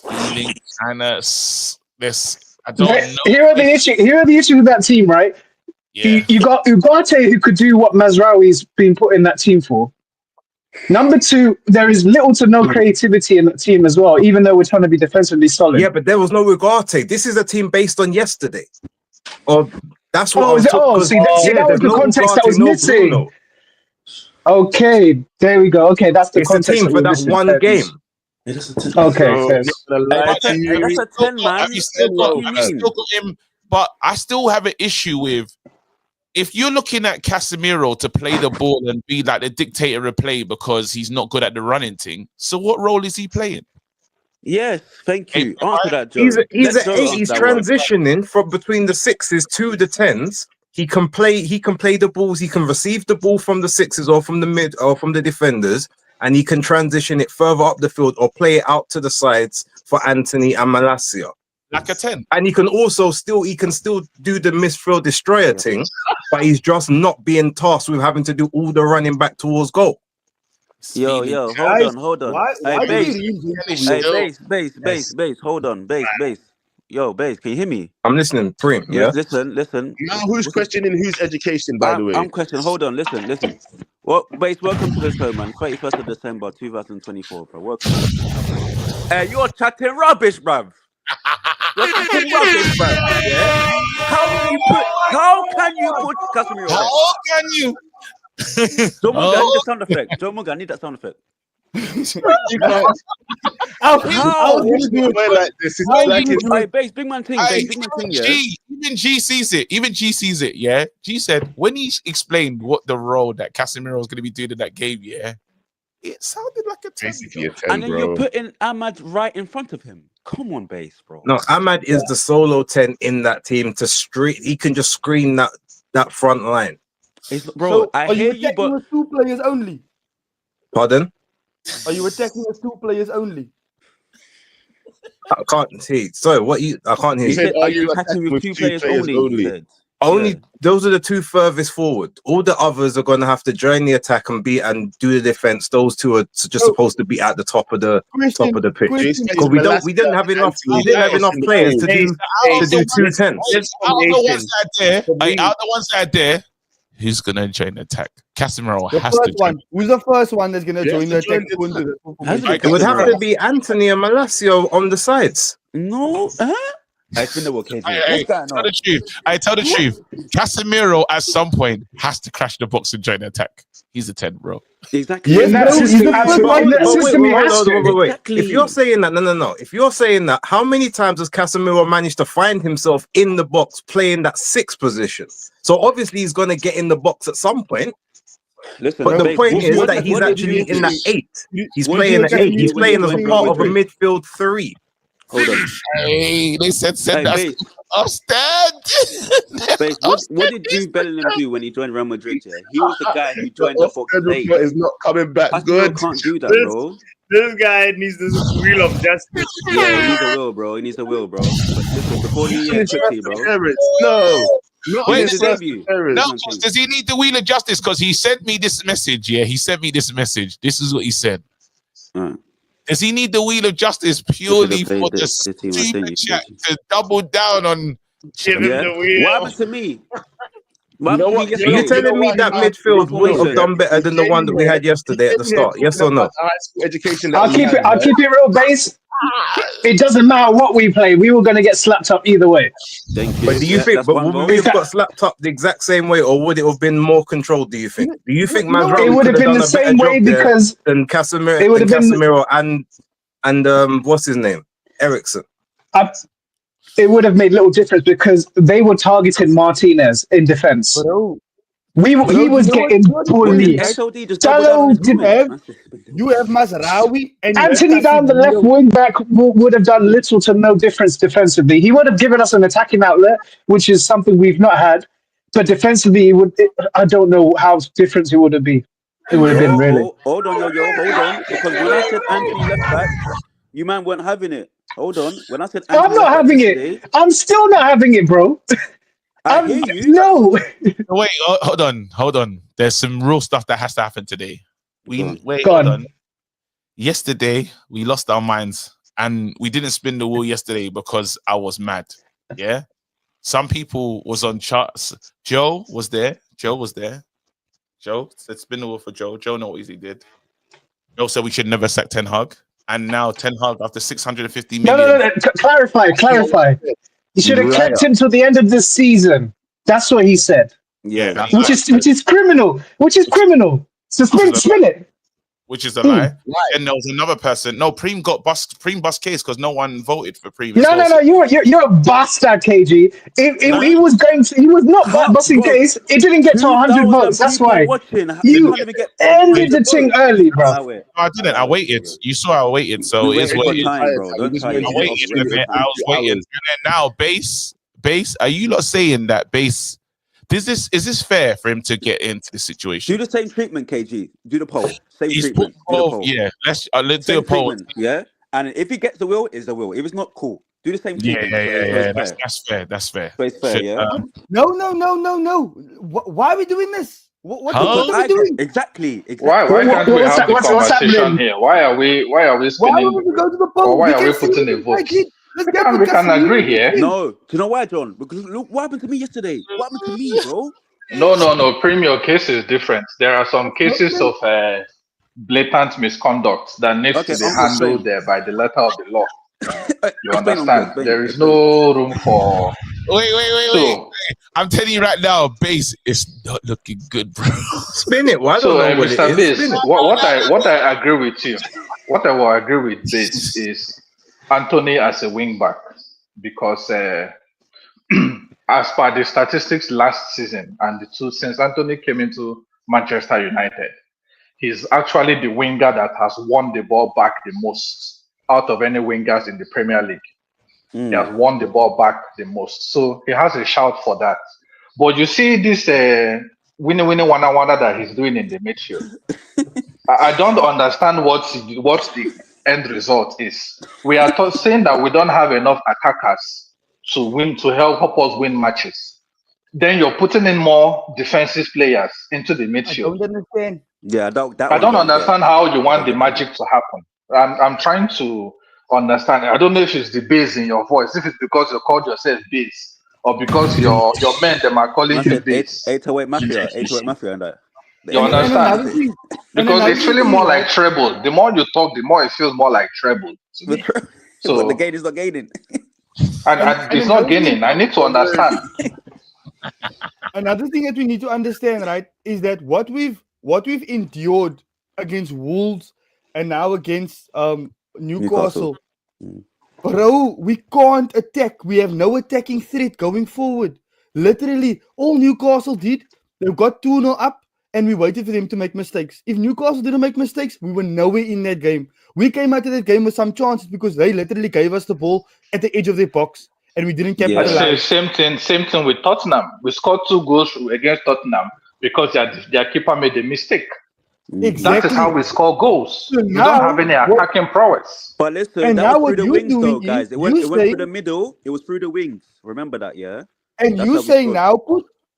Feeling kind of this. I don't know. Here are the issues with that team, right? Yeah. You got Ugarte who could do what Mazraoui's been put in that team for. Number 2, there is little to no creativity in the team as well, even though we're trying to be defensively solid. Yeah, but there was no Ugarte. This is a team based on yesterday. That's what that was the context that was missing. Bruno. Okay, there we go. Okay, that's the context team for that one game. Okay, that's a 10, man. Have you still got him? But I still have an issue with. If you're looking at Casemiro to play the ball and be like the dictator of play because he's not good at the running thing, so what role is he playing? Yes, thank you. Answer that, Joe. He's an 8. He's transitioning from between the 6s to the 10s. He can play the balls. He can receive the ball from the 6s or from the mid or from the defenders, and he can transition it further up the field or play it out to the sides for Anthony and Malacia. like a 10. And he can still do the midfield destroyer thing, but he's just not being tasked with having to do all the running back towards goal. Yo, hold on. Hey, base. Hold on, base. Yo, base, can you hear me? I'm listening, Prim. Yeah. Listen. Now who's questioning whose education, by the way? I'm questioning. Hold on, listen. Well, base, welcome to the show, man. 31st of December, 2024, bro. Welcome. Hey, you're chatting rubbish, bruv. You're chatting rubbish, bruv. Yeah. How can you put Casemiro? How can you? Joe Morgan, I need the sound effect. Joe Morgan, I need that sound effect. You can't. How do you do it like this? It's like Hey, base, big man thing, yeah. Even G sees it. Yeah, G said when he explained what the role that Casemiro was going to be doing in that game, yeah, it sounded like a 10. basically a 10, And then bro. you're putting Ahmad right in front of him. Come on, base, bro. No, Ahmad is the solo 10 in that team he can just screen that front line. Bro, I hear you, but with 2 players only? Pardon? Are you attacking with 2 players only? I can't see. Sorry, I can't hear he you. said, are you attacking with 2 players only? Only those are the 2 furthest forward. All the others are going to have to join the attack and do the defense. Those 2 are just supposed to be at the top of the pitch. Because we didn't have enough players to do 2 10s. Out the ones that are there, who's gonna join the attack? Casemiro has to join. Who's the first one that's gonna join the attack? It would have to be Anthony and Malacio on the sides. No, it's been the occasion. I tell the truth. Casemiro at some point has to crash the box and join the attack. He's a 10, bro. Exactly. Wait. If you're saying that, no. If you're saying that, how many times has Casemiro managed to find himself in the box playing that 6th position? So obviously he's going to get in the box at some point. Listen, but the point is that he's actually in that 8. He's playing at 8. He's playing as a part of a midfield 3. Hold on. Hey, they said that. Base, what did Jude Bellingham do when he joined Real Madrid? Yeah? He was the guy who joined the box late. Is not coming back good. Can't do that, bro. This guy needs this wheel of justice. Yeah, he needs a will, bro. But listen, before he quickly, bro. No. Wait, does he need the wheel of justice? Because he sent me this message. Yeah, he sent me this message. This is what he said. Does he need the wheel of justice purely for the stupid chat to double down on giving the wheel? What happened to me? Are you telling me that midfield would have done better than the one that we had yesterday at the start? Yes or no? Education. I'll keep it real, base. It doesn't matter what we play. We were going to get slapped up either way. Thank you. But do you think? But would we have got slapped up the exact same way, or would it have been more controlled? Do you think? Do you think Mazraoui it would have been the same way because than Casemiro? It would have been Casemiro and what's his name, Ericsson. It would have made little difference because they were targeting Martinez in defense. He was getting bullied. You have Mazraoui and Anthony down the left wing back would have done little to no difference defensively. He would have given us an attacking outlet, which is something we've not had. But defensively, I don't know how different it would have been. It would have been really. Hold on. Because when I said Anthony left back, you man weren't having it. Hold on. When I said Anthony I'm not having it. I'm still not having it, bro. I hear you. No. Wait, hold on. There's some real stuff that has to happen today. Hold on. Yesterday, we lost our minds and we didn't spin the wheel yesterday because I was mad. Yeah. Some people was on charts. Joe was there. Joe said spin the wheel for Joe. Joe know what he did. Joe said we should never sack Ten Hag. And now Ten Hag after 650 million. No. Clarify. You should have kept him till the end of this season. That's what he said. Yeah, which is criminal. So spin it. Which is a lie. And there was another person. No, Preem bust case because no one voted for Preem. No. You're a bastard, KG. He was not busting case. It didn't get to 100 votes. That's why you ended the thing early, bro. No, I didn't. I waited. You saw I waited. So it's what I was waiting. And then now, base. Are you not saying that base? Is this fair for him to get into this situation? Do the same treatment, KG. Do the poll. Same treatment. Yeah, let's do a poll. Yeah, and if he gets the will, is the will. If it's not, cool. Do the same Yeah, thing. yeah. That's fair. That's fair. So it's fair, yeah. No. Why are we doing this? What are we doing? Exactly. Why can't we have the conversation here? Why are we spinning? Why would we go to the poll? Or why are we putting a vote? We can agree here. No, do you know why, John? Because look what happened to me yesterday. What happened to me, bro? No. Premier case is different. There are some cases of blatant misconduct that needs to be handled there by the letter of the law. You understand? There is no room for. Wait. I'm telling you right now, Base is not looking good, bro. Spin it. Why So, don't know Mr. Base, what I agree with you, what I will agree with Base is Anthony as a wing back, because as per the statistics last season and since Anthony came into Manchester United, he's actually the winger that has won the ball back the most out of any wingers in the Premier League. He has won the ball back the most. So he has a shout for that. But you see this winning one-on-one that he's doing in the midfield. I don't understand what the end result is. We are saying that we don't have enough attackers to help us win matches. Then you're putting in more defensive players into the midfield. I don't understand. Yeah, I don't understand how you want the magic to happen. I'm trying to understand. I don't know if it's the bass in your voice, if it's because you called yourself bass, or because your men them are calling you bass. 808 Mafia, and that. You understand? Because it's feeling more like treble. The more you talk, the more it feels more like treble to me. So but the gain is not gaining. and it's not gaining. I need to understand. Another thing that we need to understand, right, is that what we've endured against Wolves and now against Newcastle. Bro, we can't attack. We have no attacking threat going forward. Literally, all Newcastle did, they got 2-0 up and we waited for them to make mistakes. If Newcastle didn't make mistakes, we were nowhere in that game. We came out of that game with some chances because they literally gave us the ball at the edge of their box and we didn't capitalize. Same thing with Tottenham. We scored 2 goals against Tottenham because their keeper made a mistake. Exactly. That is how we score goals. So we don't have any attacking prowess. But listen, that was through the wings, though, guys. It went through the middle. It was through the wings. Remember that, yeah? And you saying now,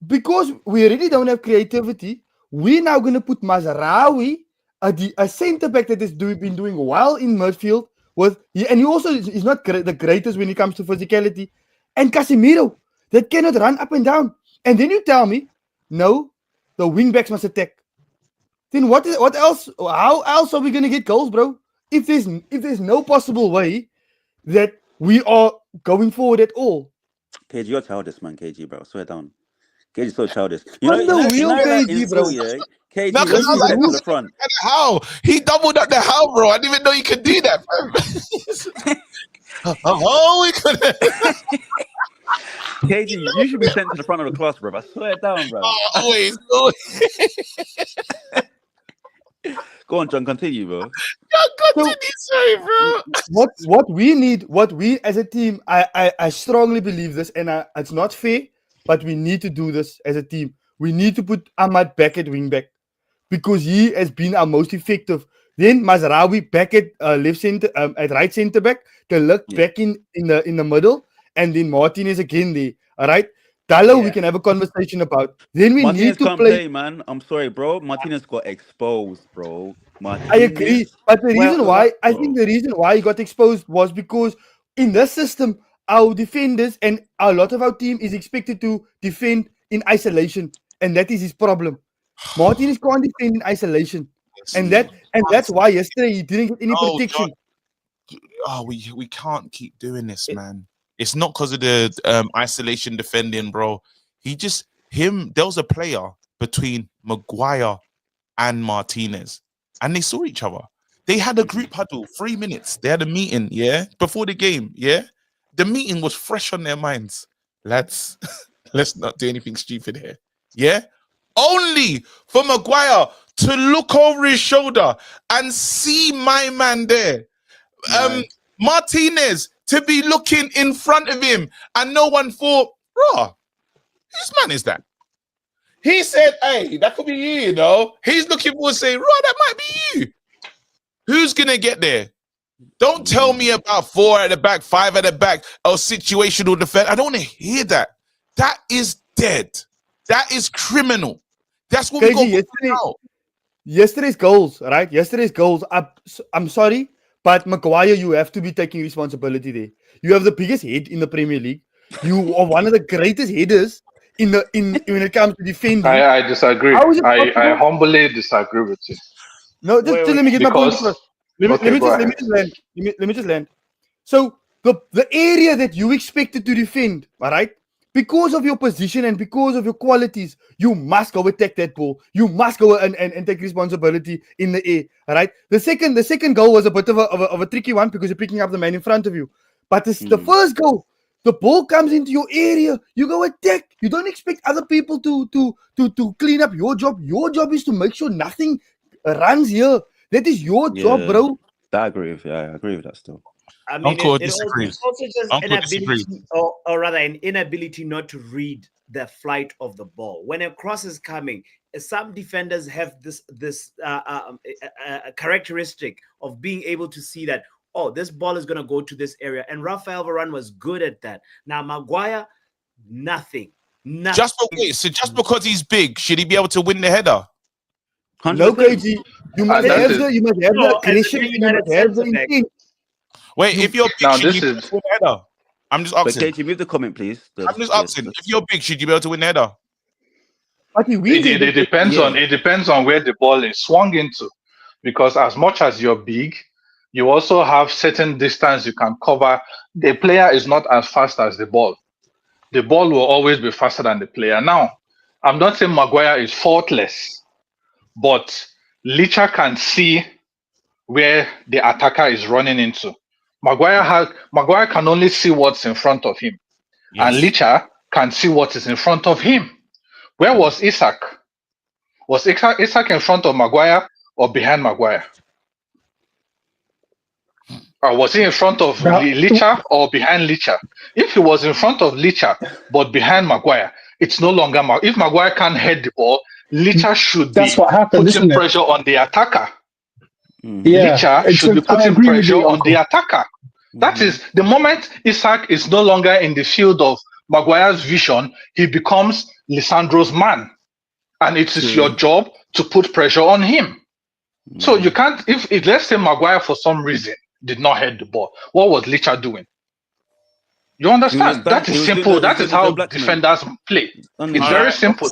because we already don't have creativity, we're now going to put Mazraoui, a centre back that has been doing well in midfield, and he also is not the greatest when it comes to physicality, and Casemiro that cannot run up and down. And then you tell me, no, the wing backs must attack. Then what else? How else are we gonna get goals, bro? If there's no possible way that we are going forward at all. KG, you're childish, man. KG, bro, swear down. KG is so childish. KG, bro. KG, let's get to the front. How he doubled up the how, bro? I didn't even know you could do that, bro. We could. KG, you should be sent to the front of the class, bro. I swear down, bro. Always. Go on, John. Continue, bro. Sorry, bro. What we as a team, I strongly believe this, and it's not fair, but we need to do this as a team. We need to put Ahmad back at wing back because he has been our most effective. Then Mazraoui back at left center, at right center back. The look back in the middle, and then Martinez again there. All right. Dallo, we can have a conversation about. Then we Martinez need to can't play, man. I'm sorry, bro. Martinez got exposed, bro. I agree, but the reason why I think the reason why he got exposed was because in this system, our defenders and a lot of our team is expected to defend in isolation, and that is his problem. Martinez can't defend in isolation, and that's why yesterday he didn't get any protection. We can't keep doing this, man. It's not because of the isolation defending, bro. There was a player between Maguire and Martinez, and they saw each other. They had a group huddle, 3 minutes. They had a meeting, before the game, The meeting was fresh on their minds. Lads, let's not do anything stupid here, Only for Maguire to look over his shoulder and see my man there. Martinez to be looking in front of him and no one thought, bro, whose man is that? He said, hey, that could be you, He's looking forward saying, bro, that might be you. Who's going to get there? Don't tell me about 4 at the back, 5 at the back, or situational defense. I don't want to hear that. That is dead. That is criminal. That's what we got now. Yesterday's goals, right? Yesterday's goals. I'm sorry, but Maguire, you have to be taking responsibility there. You have the biggest head in the Premier League. You are one of the greatest headers in when it comes to defending. I disagree. I humbly disagree with you. No, just let me get my point across. Let me just land. So the area that you expected to defend, all right, because of your position and because of your qualities, you must go attack that ball. You must go and take responsibility in the air. All right. The second goal was a bit of a tricky one because you're picking up the man in front of you. But the first goal, the ball comes into your area, you go attack. You don't expect other people to clean up your job. Your job is to make sure nothing runs here. That is your job, bro. I agree with that still. I mean, Uncle it's also just an ability, or rather an inability not to read the flight of the ball. When a cross is coming, some defenders have this characteristic of being able to see that, oh, this ball is going to go to this area. And Rafael Varane was good at that. Now, Maguire, nothing. Just because he's big, should he be able to win the header? No, KG. You must have the aggression. You must have the intent. Wait, if you're big, should you be able to win the header? I'm just asking. But KG, move the comment, please. I'm just asking. If you're big, should you be able to win the header? It depends on where the ball is swung into, because as much as you're big, you also have certain distance you can cover. The player is not as fast as the ball. The ball will always be faster than the player. Now, I'm not saying Maguire is faultless, but Licha can see where the attacker is running into. Maguire can only see what's in front of him, and Licha can see what is in front of him. Where was Isak? Was Isak in front of Maguire or behind Maguire? Or was he in front of Licha or behind Licha? If he was in front of Licha but behind Maguire, it's no longer if Maguire can't head the ball, Licha should be putting pressure on the attacker. Licha should be putting pressure on the attacker. That is the moment Isak is no longer in the field of Maguire's vision, he becomes Lisandro's man, and it is your job to put pressure on him. So you can't, if let's say Maguire for some reason did not head the ball, what was Licha doing? You understand? That is simple. That is how defenders play. It's very simple.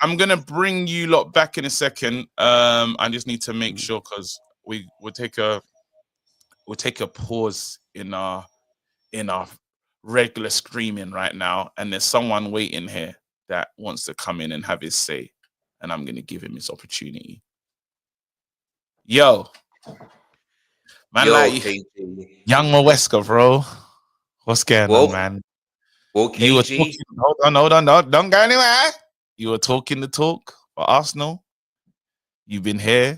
I'm gonna bring you lot back in a second. I just need to make sure, because we'll take a pause in our regular screaming right now, and there's someone waiting here that wants to come in and have his say, and I'm gonna give him his opportunity. Yo, man, young Maweska, bro. What's going on, man? You were talking, hold on, don't go anywhere. You were talking the talk for Arsenal. You've been here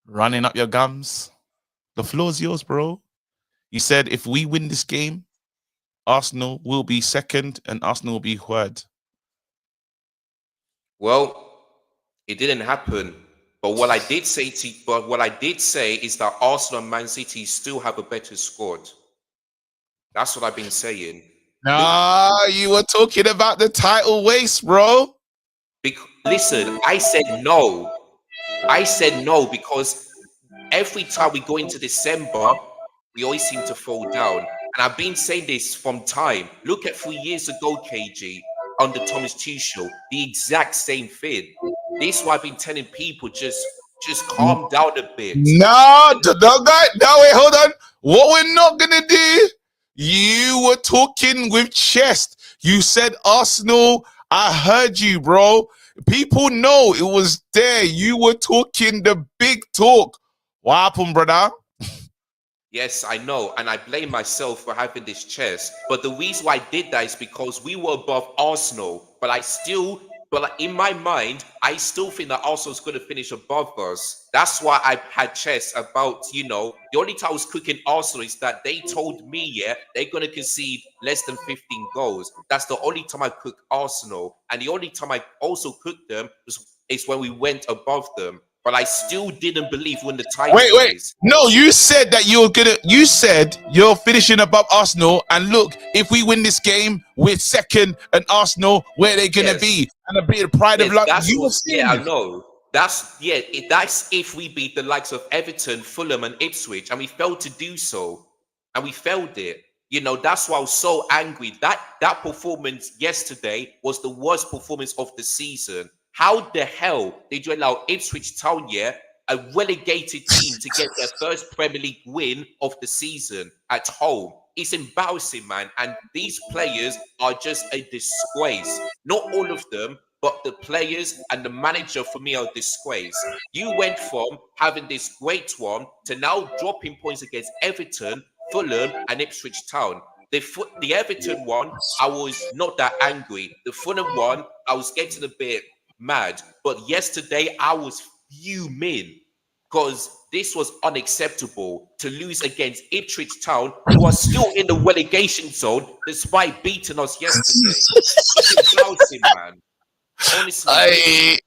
running up your gums. The floor's yours, bro. You said if we win this game, Arsenal will be second and Arsenal will be third. Well, it didn't happen. But what I did say is that Arsenal and Man City still have a better squad. That's what I've been saying. Nah, you were talking about the title race, bro. Listen, I said no. I said no because every time we go into December, we always seem to fall down. And I've been saying this from time. Look at 3 years ago, KG, under Thomas Tuchel, the exact same thing. This is why I've been telling people just calm down a bit. No, wait, hold on. What we're not gonna do? You were talking with chest. You said Arsenal. I heard you, bro. People know it was there. You were talking the big talk. What happened, brother? Yes, I know. And I blame myself for having this chest. But the reason why I did that is because we were above Arsenal. But in my mind, I still think that Arsenal's going to finish above us. That's why I had chess about, the only time I was cooking Arsenal is that they told me, they're going to concede less than 15 goals. That's the only time I cooked Arsenal. And the only time I also cooked them is when we went above them. but I still didn't believe when the title. Wait. No, you said that you said you're finishing above Arsenal, and look, if we win this game, we're second, and Arsenal, where they're gonna be, and a bit of pride of luck. I know. That's if we beat the likes of Everton, Fulham, and Ipswich, and we failed to do so, and we failed it. You know, that's why I was so angry. That performance yesterday was the worst performance of the season. How the hell did you allow Ipswich Town, a relegated team, to get their first Premier League win of the season at home? It's embarrassing, man. And these players are just a disgrace. Not all of them, but the players and the manager, for me, are a disgrace. You went from having this great one to now dropping points against Everton, Fulham, and Ipswich Town. The Everton one, I was not that angry. The Fulham one, I was getting a bit mad. But yesterday, I was fuming because this was unacceptable to lose against Ipswich Town, who are still in the relegation zone despite beating us yesterday. It's embarrassing, man. Honestly,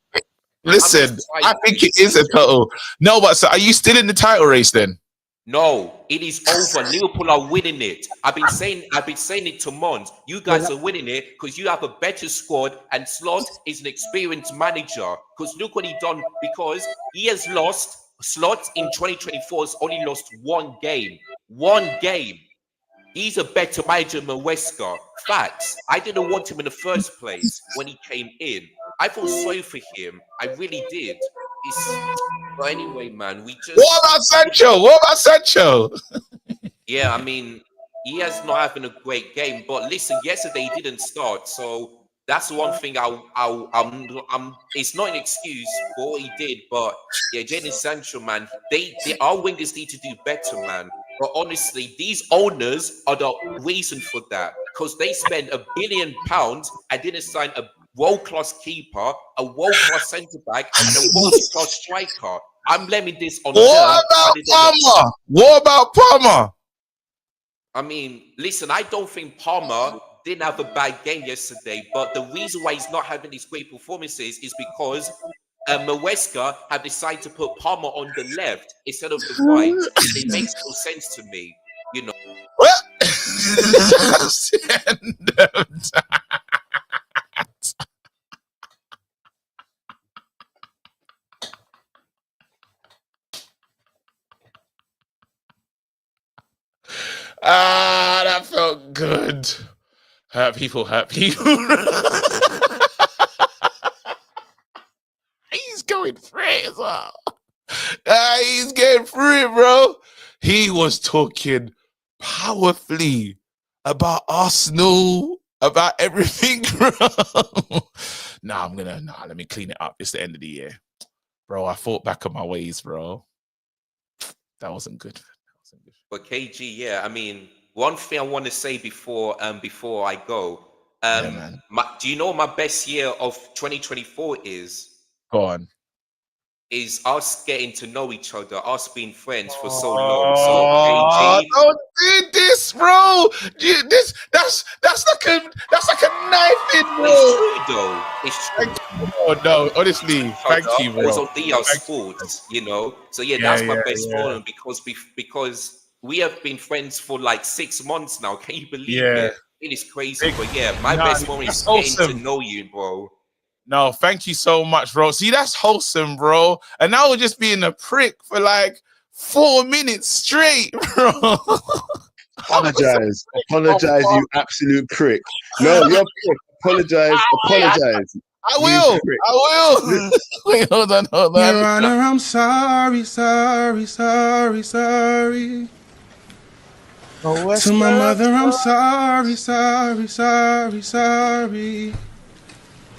listen, I think it is a title. No, but so are you still in the title race then? No, it is over. Liverpool are winning it. I've been saying it to months. You guys are winning it because you have a better squad, and Slot is an experienced manager. Because look what he done. Because he has lost. Slot in 2024 has only lost one game. One game. He's a better manager than Wesker. Facts. I didn't want him in the first place when he came in. I felt sorry for him. I really did. But anyway, man, we just. What about Sancho? Yeah, I mean, he has not having a great game. But listen, yesterday he didn't start, so that's one thing. It's not an excuse for what he did, but yeah, Jadon Sancho, man, our wingers need to do better, man. But honestly, these owners are the reason for that, because they spent £1 billion and didn't sign a world-class keeper, a world-class centre-back, and a world-class striker. I'm blaming this on What about Palmer? I mean, listen, I don't think Palmer didn't have a bad game yesterday, but the reason why he's not having these great performances is because Maresca have decided to put Palmer on the left instead of the right. It makes no sense to me, you know. That felt good. Hurt people. He's going through it as well. He's getting through it, bro. He was talking powerfully about Arsenal, about everything, bro. Let me clean it up. It's the end of the year. Bro, I thought back on my ways, bro. That wasn't good. But KG, yeah, I mean, one thing I want to say before I go, do you know what my best year of 2024 is? Go on. Is us getting to know each other, us being friends for so long. So KG, don't do this, bro. That's like a knife in, bro. It's true, though. It's true. Oh no, honestly, thank you, bro. It was on DR Sports, you know. So yeah, that's my best moment because we have been friends for like 6 months now. Can you believe it? It is crazy, but yeah, my best moment is getting to know you, bro. No, thank you so much, bro. See, that's wholesome, bro. And I was just being a prick for like 4 minutes straight, bro. Apologize, you absolute prick. No, you're a prick. Apologize. I will. Wait, hold on. Your Honor, I'm sorry. To my mother, I'm sorry.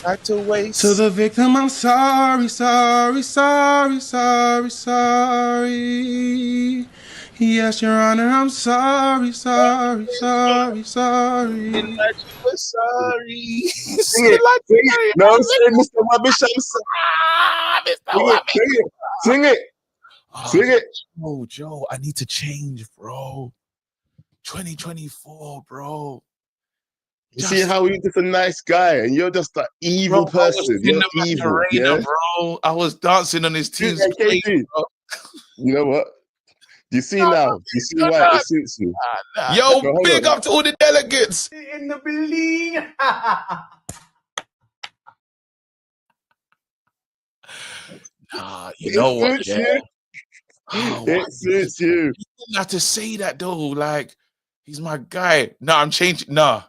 Had to waste. To the victim, I'm sorry. Yes, Your Honor, I'm sorry. Sorry. No, Mr. Wabish, Sing it. Oh, Joe, I need to change, bro. 2024, bro. You see how he's just a nice guy, and you're just an evil person. You're evil, yeah? Bro. I was dancing on his team's plate, bro. You know what? You see now? You see why it suits you? Yo, big up to all the delegates in the building. You know what? Yeah. It suits you. You didn't have to say that though. Like, he's my guy. No, I'm changing. Nah.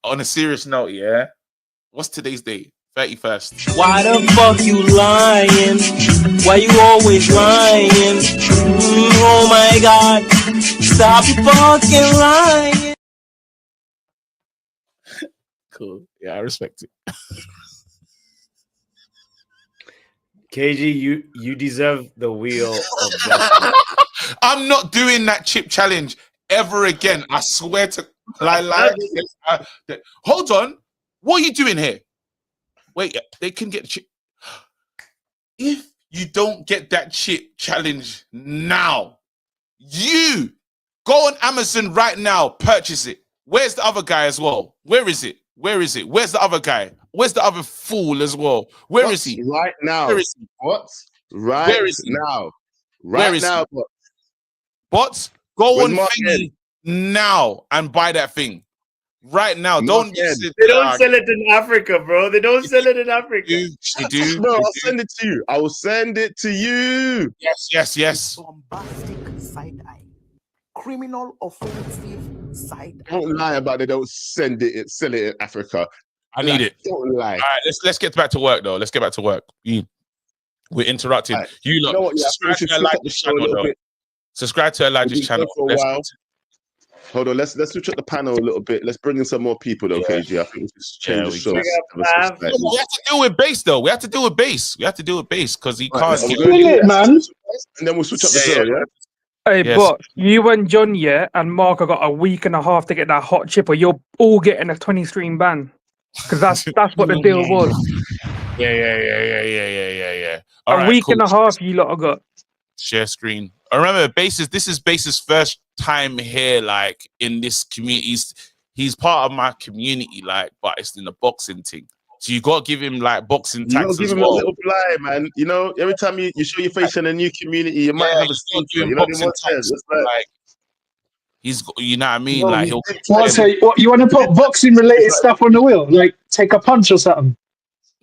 On a serious note, yeah. What's today's date? 31st. Why the fuck you lying? Why you always lying? Oh my God. Stop fucking lying. Cool. Yeah, I respect it. KG, you deserve the wheel of that. I'm not doing that chip challenge ever again. I swear to hold on. What are you doing here? Wait, they can get chip. If you don't get that chip challenge now, you go on Amazon right now, purchase it. Where's the other guy as well? Where is it? Where's the other guy? Where's the other fool as well? Where is he? Right now. Where is he? What? Right Where is he? now. Where Right is now. he? Bots, go Where's on Mark Thingy now and buy that thing. Right now. Mark Don't Ed. They don't sell it in Africa, bro. They don't sell it in Africa. They do. No, I'll send it to you. I will send it to you. Yes. Bombastic side eye. Criminal offensive side eye. Don't lie about they don't sell it in Africa. I need it. Don't lie. All right, let's get back to work though. Let's get back to work. We're interrupting. Right. You You know look, what? Yeah, subscribe we should to switch up the Elijah's show a channel little though. bit. Subscribe to Elijah's We've been channel. for a Let's while. Hold on, let's switch up the panel a little bit. Let's bring in some more people though, KG. I think we just change the show. We have to deal with bass though. We have to deal with bass because he can't. Man. And then we'll switch up the show, yeah? Hey, Yes. but you and John, yeah, and Mark have got a week and a half to get that hot chip, or you're all getting a 20 stream ban. Because that's what the deal was. Yeah. A week and a half you lot have got. Share screen. I remember this is Bass's first time here, like in this community. He's part of my community, like, but it's in the boxing thing. So you gotta give him like boxing You tax gotta give as him well. a little blind, man. You know, every time you show your face in a new community, you might have a stinker. You know what I'm saying? Like, he's, you know what I mean? Like he'll. What you want to put boxing related stuff on the wheel? Like take a punch or something?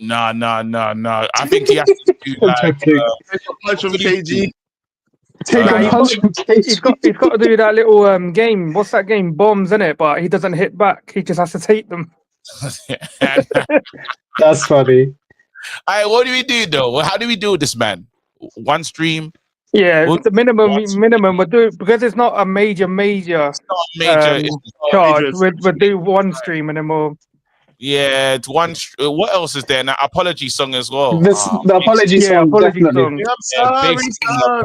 No. I think he has to do like take a punch from KG. Take a punch from KG. He's got to do that little game. What's that game? Bombs, innit? But he doesn't hit back. He just has to take them. That's funny. All right, what do we do though? How do we do this, man? One stream. Yeah, the minimum. We'll do because it's not a major it's not charge. major. We'll do one stream and then we'll. Yeah, it's one. What else is there? An apology song as well. The apology song, apology definitely. song.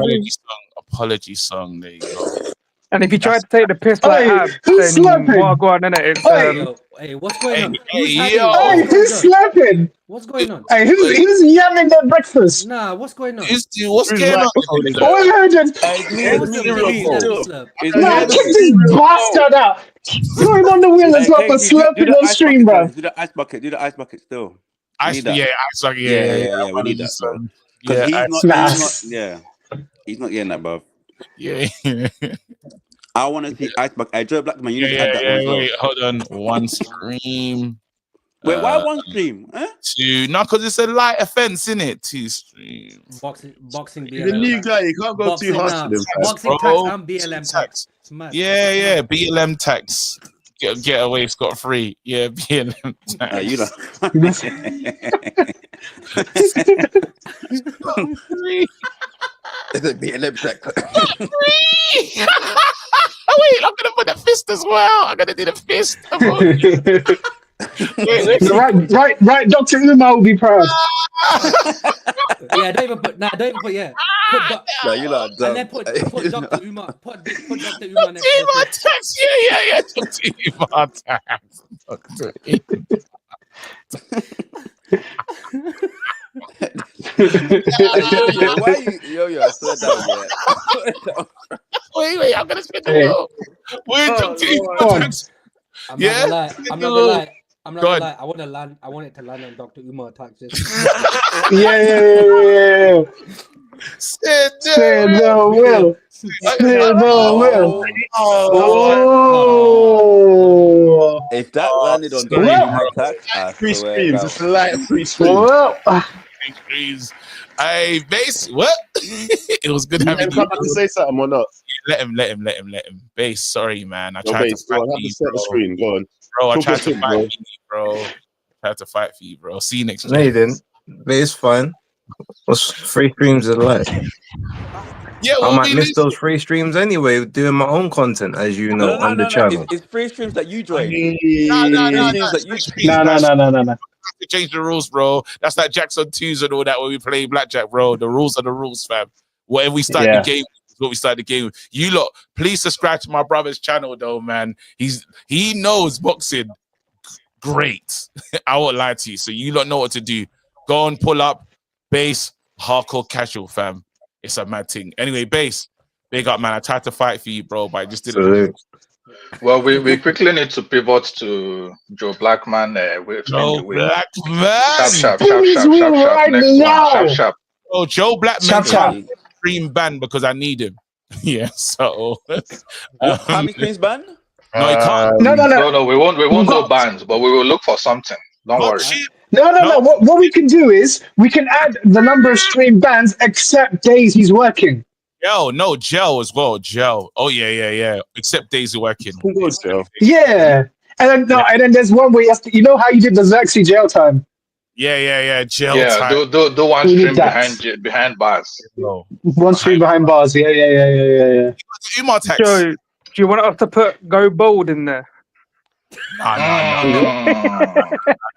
Apology song. There you go. And if you try to take the piss like Ab, who's then slapping? what go on, innit? It's Hey, what's going on? Hey, who's slapping? What's going on? Hey, who's yamming their breakfast? Nah, what's going on? What's going on? All I heard is, nah, kick this bastard out. Throw him on the wheel as well for slurping on stream, bro. Do the ice bucket. Do the ice bucket still. Ice bucket. Yeah. We need that, bro. Yeah, He's not getting that, bro. Yeah. I want to see Ice Bucket. Joe Blackman, you need to have that one as well. Wait, hold on. One stream. Wait, why one stream? Huh? Two. No, because it's a light offense, innit? Two streams. Boxing He's a new guy. You can't go too harsh to him. Boxing tax and BLM tax. Yeah. BLM tax. Get away scot free. Yeah, BLM tax. You know. Is it BLM tax? Oh, wait, I'm gonna put the fist as well. I'm gonna do the fist. Right, Dr. Umar will be proud. Yeah, don't even put No, you're not dumb. and then put Dr. Umar. Put Dr. Umar next to Umar tax. Yeah. Dr. Umar tax. Why you slow down, yeah. Wait, I'm gonna spin the wheel. Wait, Dr. Umar tax. I'm not gonna lie. I'm not gonna lie. I'm not gonna lie. I want to land. I want it to land on Dr. Umar attacks. Yeah. Say no will. Say no will. Oh. If that landed on Dr. Umar attacks, I Free swear screams. down. It's a light free scream. Well, Hey, Base, what? It was good having you. Come back to say something or not? Let him. Base, sorry, man. I No, tried Base, to fight go on, for have you, to set the bro. screen. Go on. Bro, I Talk tried your to shit, fight bro. for you, bro. Tried to fight for you, bro. See you next No, you week. didn't. But it's fine. What's free streams are like? Yeah, I well, might we miss lose. those free streams anyway, doing my own content, as you know, on the channel. It's free streams that you join. No. Free streams that you no. To change the rules, bro. That's like Jackson 2s and all that when we play blackjack, bro. The rules are the rules, fam. Whatever we start the game with is what we start the game with. You lot, please subscribe to my brother's channel, though, man. He knows boxing great. I won't lie to you. So you lot know what to do. Go and pull up Base hardcore casual, fam. It's a mad thing. Anyway, Base, big up, man. I tried to fight for you, bro, but I just didn't. Well, we quickly need to pivot to Joe Blackman. Joe Blackman. Sharp. Please, we Next right one. now. Sharp. Oh, Joe Blackman Sharp. stream ban because I need him. Yeah, so How many screens ban? No, he can't. No. We won't do bans, but we will look for something. Don't worry. No. What we can do is we can add the number of stream bans except days he's working. Gel as well. Gel. Oh yeah. Except days are working. Yeah. And then there's one where he has to, you know how you did the Xerxes jail time? Yeah. Gel Yeah, time. do one We need stream that. behind bars. One stream behind bars. Yeah. Umar tax. Joe, do you want us to put Go Bold in there? No.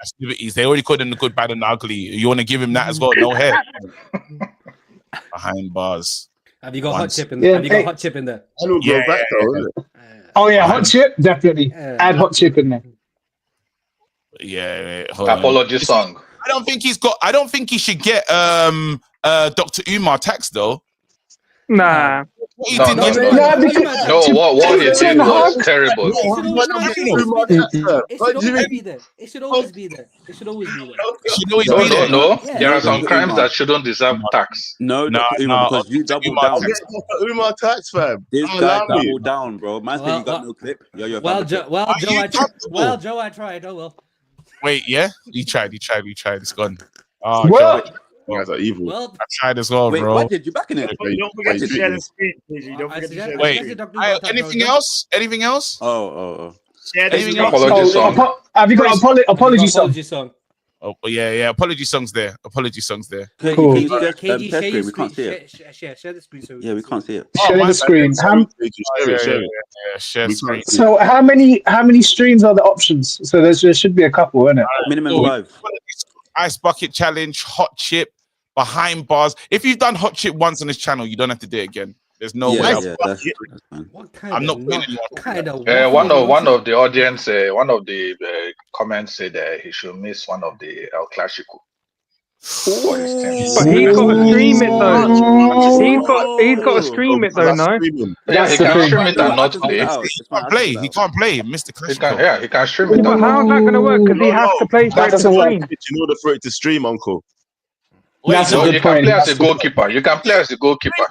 Activities. They already called him the good, bad, and ugly. You want to give him that as well? No hair. Behind bars. Have you got hot chip in there? Have you got hot chip in there? I don't go back though, isn't it? Oh yeah, hot chip definitely. Add hot chip in there. Yeah. Apology song. I don't think he should get Dr. Umar tax though. Nah. What he No, did what he did was terrible. It should always be there. It should always be there. No. There are some crimes that shouldn't deserve tax. No, because you doubled down. Umar tax, fam. This guy doubled down, bro. Man said you got no clip. Joe, I tried. Oh well. Wait, yeah? He tried. It's gone. Oh, What? Joe. You guys are evil. Well, I tried as well, Wait, bro. what did you back in it? Don't forget to share the screen, Gigi. Don't forget to share the Wait, screen. anything else? Oh. Share the Anything screen. else? Have you got apology song? Oh yeah. Apology songs there. Cool. KG, we can't see it. Share the screen. So Yeah, we can't see it. Share the screen. Share screen. So how many streams are the options? So there should be a couple, isn't it? Minimum 5. Ice bucket challenge, hot chip, behind bars. If you've done hot chip once on this channel, you don't have to do it again. There's no way. That's fine. I'm not putting One of the audience, one of the comments said he should miss one of the El Clasico. But he's got to stream it though. He's got to stream it though, no? Yeah, he can stream it and not play. He can't play, Mr. Clasico. He can stream it. Well, how's that going to work? Because he has to play for it to stream. In order for it to stream, Uncle. That's a good you point. can play as a goalkeeper. You can play as a goalkeeper.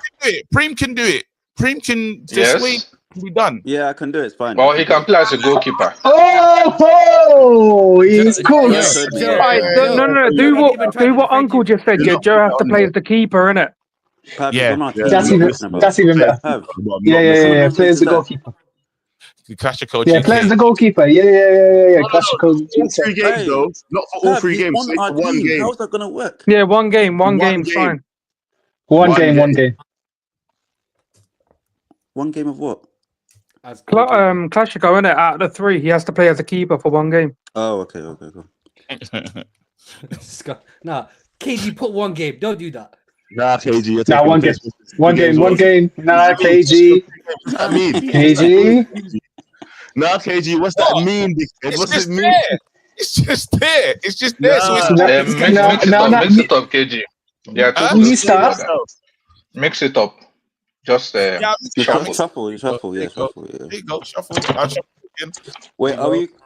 Preem can do it. Preem can just wait. Be done. Yeah, I can do it. It's fine. Well, he can play as a goalkeeper. Oh, he's cool. No. Do what Uncle just said. Yeah, Joe has to play as the keeper, innit? That's even better. Yeah. Play as the goalkeeper. Classical. Yeah, play as the goalkeeper. Yeah. Classical. All 3 games though, not for all 3 games. For one game. How's that gonna work? Yeah, one game, fine. One game. One game of what? Classico, innit? Out of the 3, he has to play as a keeper for one game. Oh, okay, cool. Nah, KG, put one game. Don't do that. Nah, KG. Nah, one game. Nah, KG. What's that mean? KG. Nah, KG. What's that mean? What's it mean? It's just there. It's just there. Mix it up, KG. Yeah, mix it up. Just shuffle. Yeah, shuffle. There you go, shuffle. Wait,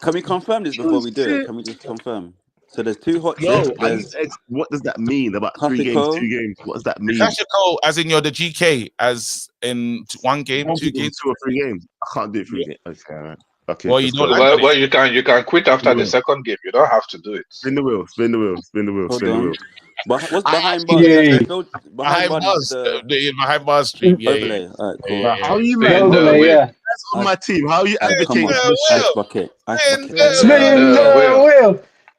can we confirm this before we do it? Can we just confirm? So there's 2 hot No, chips. what does that mean? About 3 games, 2 games? What does that mean? Classico, as in you're the GK, as in 1 game, 2 games, 2 or 3 games. I can't do it 3 games. Okay, all right. Okay. Well, you don't well, you can quit after the second game. You don't have to do it. Spin the wheel. Spin the wheel. Spin the wheel. Hold Spin the on. wheel. But what's behind bars? Behind bars stream. Yeah. Overlay. All right, cool. How are you, man? Overlay, yeah. That's on my team. How are you advocating for the Ice shit? bucket. Spin the wheel.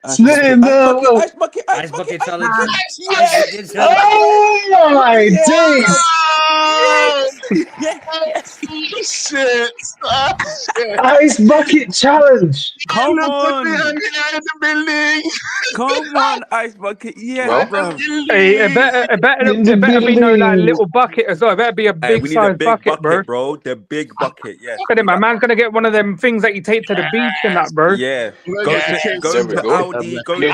Spin the wheel. Ice bucket. Ice bucket challenge. Yes. Oh my days! Shit. Ice bucket challenge. Come on. Building. Come on, ice bucket. Yeah, bro. Hey, it better be no like little bucket as well. It better be a big we need size a big bucket, bro. The big bucket, yes. Look at him, my man's gonna get one of them things that you take to the beach and that, bro. Yeah. Go to Aldi, go to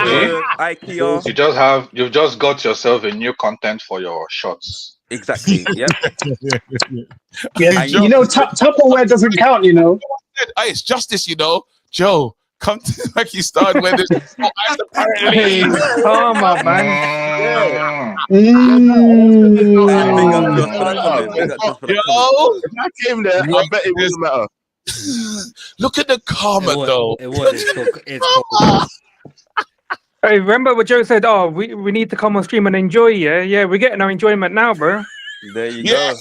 IKEA. You've just got yourself a new content for your shots. Exactly. Yeah. Yeah, you know, Tupperware doesn't count. You know. Hey, it's justice. You know, Joe. Come to Pakistan where there's no ice apparently. Come on, man. Yo, if I came there, I bet it wouldn't matter. Look at the karma, though. It was. It's cold. Hey, remember what Joe said? Oh, we need to come on stream and enjoy. Yeah, we're getting our enjoyment now, bro. There you go.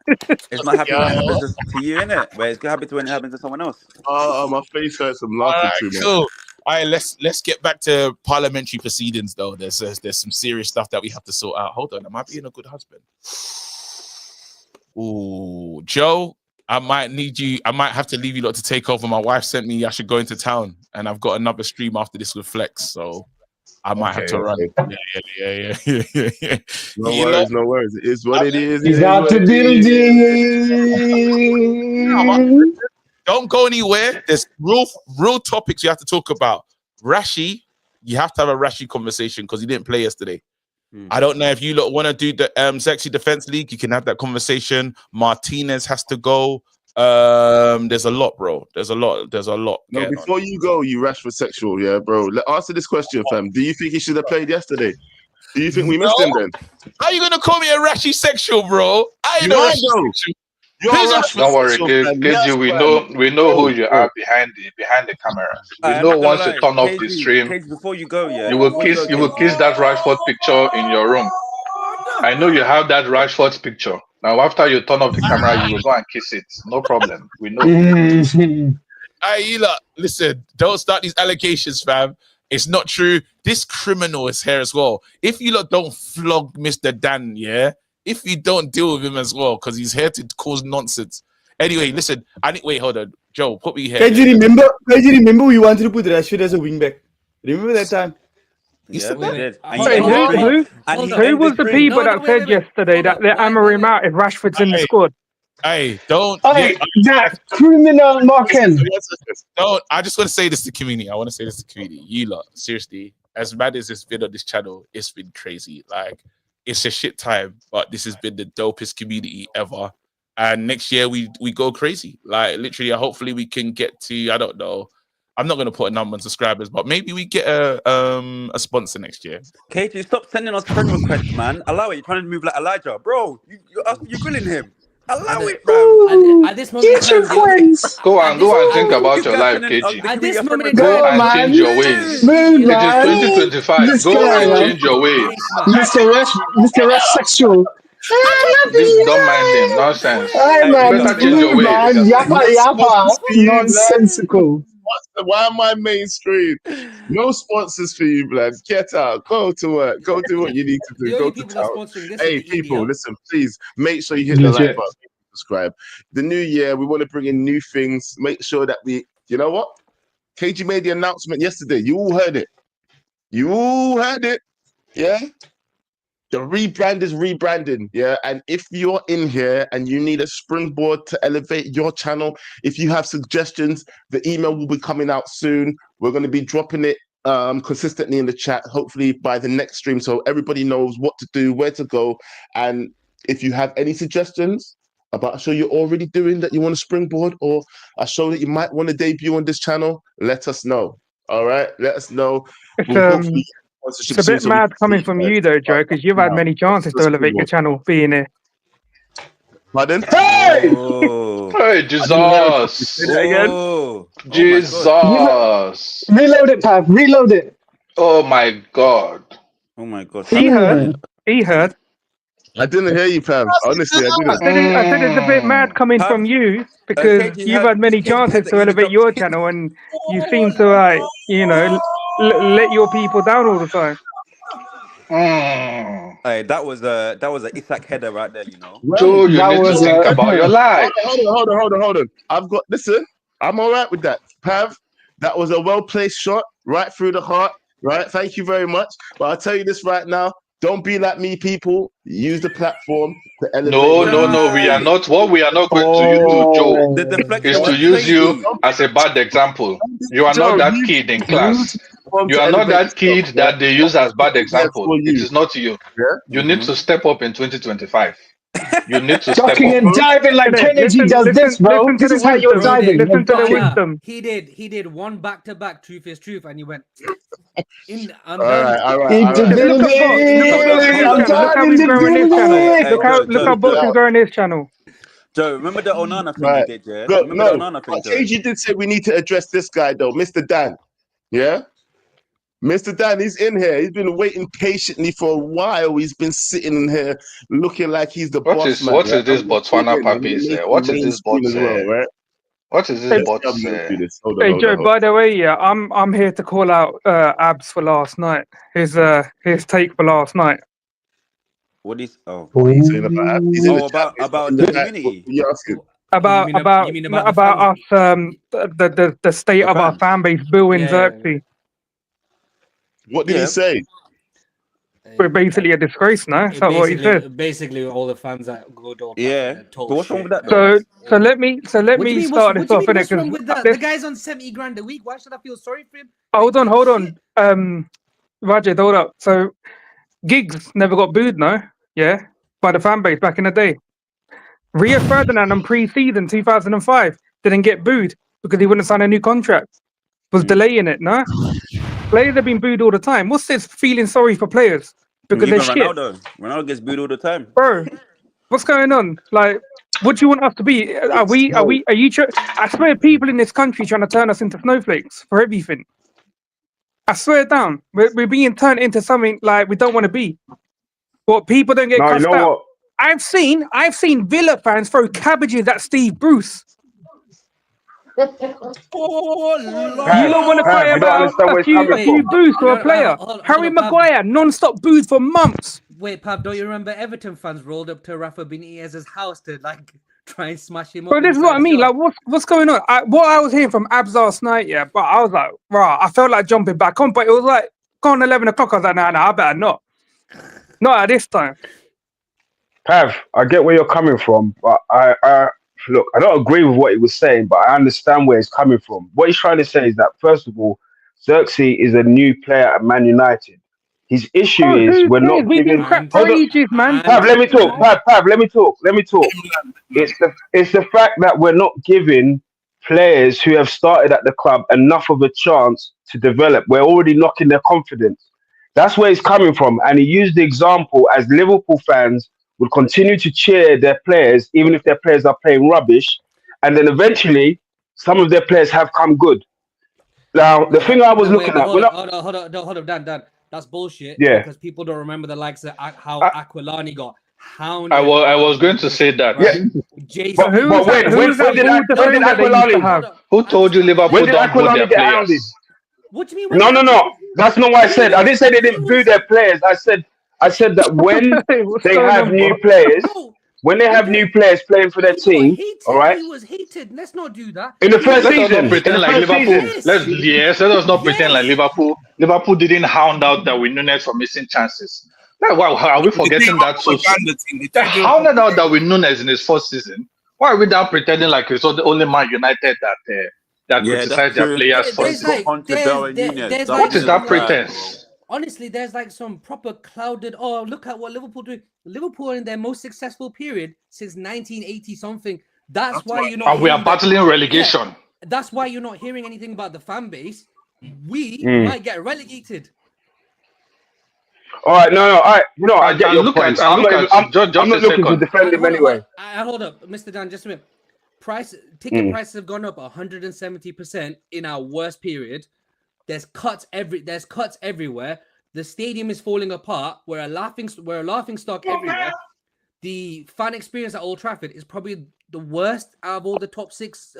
It's not happening when it happens to you, innit? But it's happy when it happens to someone else. Oh, my face hurts. I'm laughing too much. Cool. All right, let's get back to parliamentary proceedings, though. There's some serious stuff that we have to sort out. Hold on, am I being a good husband? Ooh, Joe, I might have to leave you lot to take over. My wife sent me I should go into town, and I've got another stream after this with Flex, so I might have to run. Yeah. No worries. It is what it is. He's out the building. Don't go anywhere. There's real topics you have to talk about. Rashi, you have to have a Rashi conversation because he didn't play yesterday. I don't know if you lot want to do the Sexy Defense League. You can have that conversation. Martinez has to go. There's a lot, bro. There's a lot. No, before you go, you Rashford sexual, yeah, bro. Answer this question, fam. Do you think he should have played yesterday? Do you think we missed him then? How are you gonna call me a Rashi sexual, bro? I ain't a Rashi sexual. Don't worry, KG. We know who you are behind the camera. We know once you turn off the stream, before you go, yeah, you will kiss that Rashford picture in your room. I know you have that Rashford picture. Now, after you turn off the camera, you will go and kiss it. No problem. We know. Hey, listen, don't start these allegations, fam. It's not true. This criminal is here as well. If you lot don't flog Mr. Dan, yeah, if you don't deal with him as well, because he's here to cause nonsense. Anyway, listen, wait, hold on. Joe, put me here. Can you remember we wanted to put Rashford as a wingback? Remember that time? Yeah, we did. Who was the people that said yesterday that they're hammering him out if Rashford's in the squad? Hey, don't. That criminal mocking. Don't. I just want to say this to the community. I want to say this to the community. You lot, seriously, as bad as it's been on this channel, it's been crazy. Like, it's a shit time, but this has been the dopest community ever. And next year we go crazy. Like, literally, hopefully we can get to, I don't know. I'm not going to put a number on subscribers, but maybe we get a sponsor next year. Katie, stop sending us friend requests, man. Allow it. You're trying to move like Elijah. Bro, you're grilling him. Allow it, bro. At this moment, go and think about your life, KG. At this moment, go and change your ways. It is 2025. Go and change your ways. Mr. Rush sexual. Don't mind him. Nonsense. Better change your ways. Yappa. Nonsensical. Why am I main screen? No sponsors for you, blood. Get out. Go to work. Go do what you need to do. Go to town. Hey, people, listen, please make sure you hit the like button, subscribe. The new year, we want to bring in new things. Make sure that you know what? KG made the announcement yesterday. You all heard it. Yeah? The rebrand is rebranding, yeah? And if you're in here and you need a springboard to elevate your channel, if you have suggestions, the email will be coming out soon. We're going to be dropping it consistently in the chat, hopefully by the next stream, so everybody knows what to do, where to go. And if you have any suggestions, about a show you're already doing that you want to springboard, or a show that you might want to debut on this channel, let us know. All right, let us know. It's a bit mad coming from you though, Joe, because you've had many chances to elevate your channel being here. Pardon? Hey! Oh. Hey, Jesus! Oh. Jesus! Reload it, Pav. Reload it. Oh my God! Oh my God! He heard. He heard. I didn't hear you, Pav. Honestly, I didn't. I said it's a bit mad coming from you because you've had many chances to elevate your channel, and you seem to let your people down all the time. Hey, that was a Isak header right there, you know. Joe, you need to think about your life. Hold on. Listen, I'm all right with that. Pav, that was a well-placed shot right through the heart, right? Thank you very much. But I'll tell you this right now. Don't be like me, people. Use the platform to elevate. No. We are not. What we are not going to use, Joe, is to use you as a bad example. You are not that kid in class. You are not that kid that they use as bad example. It is not you. You need to step up in 2025. You need to step up. Ducking and diving like Kennedy does this, bro. This is how you're diving. Listen to the wisdom. He did one back-to-back truth is truth, and he went in. All right. Look how Box is growing this channel. Joe, remember the Onana thing you did, yeah? Remember the Onana thing, Joe? KG did say we need to address this guy, though, Mr. Dan. Yeah? Mr. Dan, he's in here. He's been waiting patiently for a while. He's been sitting in here looking like he's the boss man. What is this Botswana puppies? What is this bot? What is this bot? Hey Joe, by the way, yeah, I'm here to call out Abs for last night. His take for last night. What is what are you saying about Abs? About the community. About us, the state of our fan base booing Xerxes. What did he say? We're basically a disgrace now. That's what he said. Basically, all the fans that go to but what's wrong with that? So let me start this off. What's wrong with that? The guy's on 70 grand a week. Why should I feel sorry for him? Hold on. Rajat, hold up. So Giggs never got booed, no? Yeah, by the fan base back in the day. Rio Ferdinand in pre-season 2005 didn't get booed because he wouldn't sign a new contract. Was delaying it, no? Players have been booed all the time. What's this feeling sorry for players? Because they're shit. Ronaldo gets booed all the time. Bro, what's going on? Like, what do you want us to be? Are you I swear people in this country trying to turn us into snowflakes for everything. I swear down. We're being turned into something like we don't want to be. What people don't get cussed out. What? I've seen Villa fans throw cabbages at Steve Bruce. You don't want to cry about a few boosts to a player. Harry Maguire, non-stop booed for months. Wait, Pav, don't you remember Everton fans rolled up to Rafa Benitez's house to try and smash him up? But this is what I mean. Like, what's going on? What I was hearing from Abs last night, yeah, but I was like, rah, I felt like jumping back on, but it was like gone 11 o'clock. I was like, nah, I better not. Not at this time. Pav, I get where you're coming from, but I look, I don't agree with what he was saying, but I understand where he's coming from. What he's trying to say is that, first of all, Xerxes is a new player at Man United. His issue is we're not giving. Pav, let me talk. Pav, let me talk. It's the fact that we're not giving players who have started at the club enough of a chance to develop. We're already knocking their confidence. That's where he's coming from, and he used the example as Liverpool fans would continue to cheer their players, even if their players are playing rubbish. And then eventually, some of their players have come good. Now, the thing I was looking at... Hold on, Dan. That's bullshit. Yeah. Because people don't remember the likes of how Aquilani got hounded. I was going to say that. Yeah. Jason, but when did Aquilani... Who told you Liverpool don't boo their players? What do you mean? No. That's not what I said. I didn't say they didn't boo their players. I said that when they have new players, when they have new players playing for their team, all right? He was heated. Let's not do that. In the first season, pretend like Liverpool. Let us not pretend like Liverpool. Liverpool didn't hound out Darwin Núñez for missing chances. Wow, are we forgetting that? They hounded out Darwin Núñez in his first season. Why are we now pretending like it's the only Man United that criticize their players for? What is that pretense? honestly, there's like some proper clouded. Oh, look at what Liverpool do. Liverpool in their most successful period since 1980 something. That's why you're not. And we are battling relegation. Yeah, that's why you're not hearing anything about the fan base. We might get relegated. All right, no, all right. You know, I get your point. I'm not looking to defend him anyway. Hold up, Mr. Dan, just a minute. Ticket prices have gone up 170% in our worst period. There's cuts everywhere. The stadium is falling apart. We're a laughing stock everywhere. The fan experience at Old Trafford is probably the worst out of all the top 6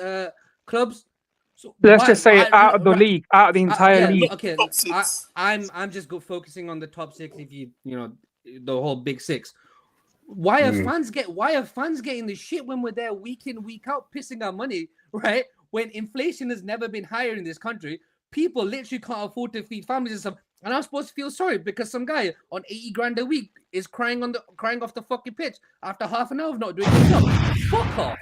clubs. So let's just say out of the league, out of the entire league. Okay, I'm just focusing on the top 6. If you know the whole big 6. Why are fans getting the shit when we're there week in, week out, pissing our money, right? When inflation has never been higher in this country, people literally can't afford to feed families and stuff. And I'm supposed to feel sorry because some guy on 80 grand a week is crying off the fucking pitch after half an hour of not doing his job. Fuck off.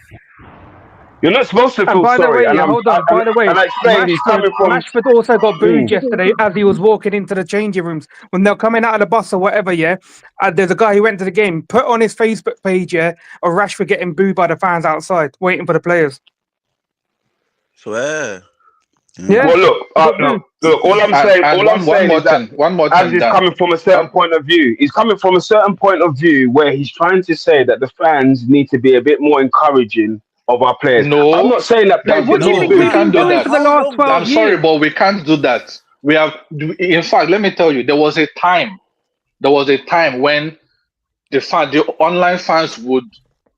You're not supposed to feel by the sorry. way, hold on. By the way, Rashford also got booed yesterday as he was walking into the changing rooms. When they're coming out of the bus or whatever, there's a guy who went to the game, put on his Facebook page, of Rashford getting booed by the fans outside, waiting for the players. Swear. Yeah. Well, look. All I'm saying is that Abs is coming from a certain point of view. He's coming from a certain point of view where he's trying to say that the fans need to be a bit more encouraging of our players. No, I'm not saying that. we can't do that. I'm sorry, but we can't do that. We have, in fact, let me tell you, there was a time when the online fans would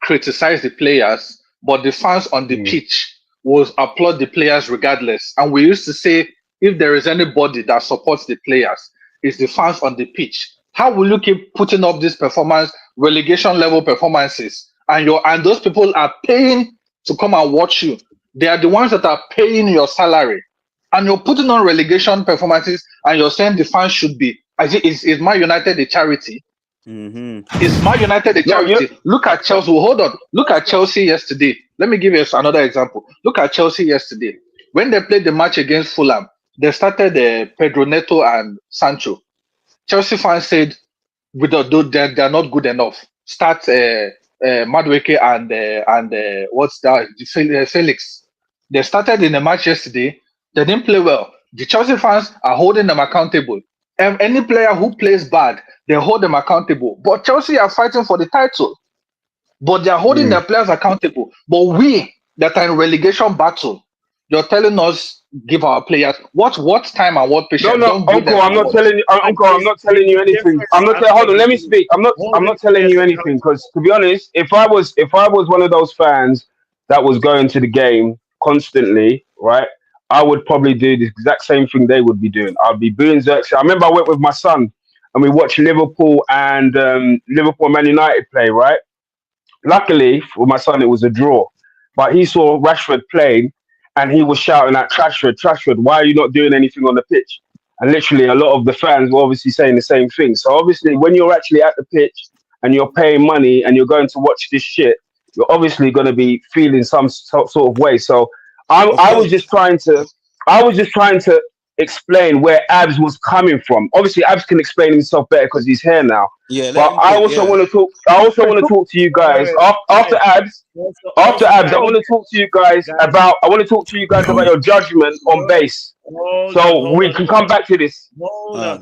criticize the players, but the fans on the pitch would applaud the players regardless. And we used to say, if there is anybody that supports the players, it's the fans on the pitch. How will you keep putting up this relegation level performances, and those people are paying to come and watch you? They are the ones that are paying your salary, and you're putting on relegation performances, and you're saying the fans should be. Is Man United a charity? Is Man United a charity? Look at Chelsea. Hold on. Look at Chelsea yesterday. Let me give you another example. Look at Chelsea yesterday. When they played the match against Fulham, they started Pedro Neto and Sancho. Chelsea fans said, they're not good enough. Start Madueke and what's that? Felix. They started in the match yesterday. They didn't play well. The Chelsea fans are holding them accountable. Any player who plays bad, they hold them accountable. But Chelsea are fighting for the title. But they are holding their players accountable. But we that are in relegation battle, you're telling us give our players what time and what patience. No, Uncle, I'm not telling you. Uncle, I'm not telling you anything. Hold on, let me speak. I'm not telling you anything because, to be honest, if I was one of those fans that was going to the game constantly, right, I would probably do the exact same thing they would be doing. I'd be booing Xerxes. I remember I went with my son and we watched Liverpool and Man United play, right? Luckily for my son, it was a draw, but he saw Rashford playing and he was shouting at Rashford, why are you not doing anything on the pitch? And literally a lot of the fans were obviously saying the same thing. So obviously when you're actually at the pitch and you're paying money and you're going to watch this shit, you're obviously going to be feeling some sort of way. So I was just trying to explain where Abs was coming from. Obviously, Abs can explain himself better because he's here now. Yeah, but I also want to talk. I also want to talk to you guys after Abs. After Abs, I want to talk to you guys about. I want to talk to you guys about your judgment on base. So we can come back to this.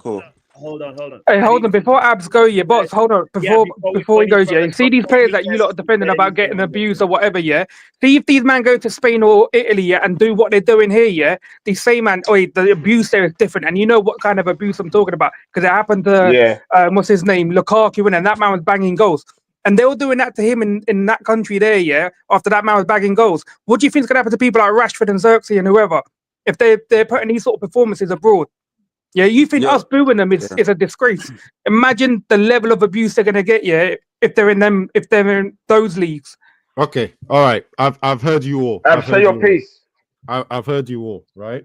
Cool. Hold on. Hey, hold on. Before Abs go, boss, hold on. Before he goes, see these players that you lot are defending about getting abused or whatever, See if these men go to Spain or Italy, and do what they're doing here, These same man, the abuse there is different, and you know what kind of abuse I'm talking about because it happened to what's his name, Lukaku, and that man was banging goals. And they were doing that to him in that country there, after that man was bagging goals. What do you think is going to happen to people like Rashford and Xerxes and whoever if they're putting these sort of performances abroad? Yeah, you think us booing them is a disgrace? Imagine the level of abuse they're gonna get, if they're in those leagues. Okay, all right. I've heard you all. Say your piece. I've heard you all, right?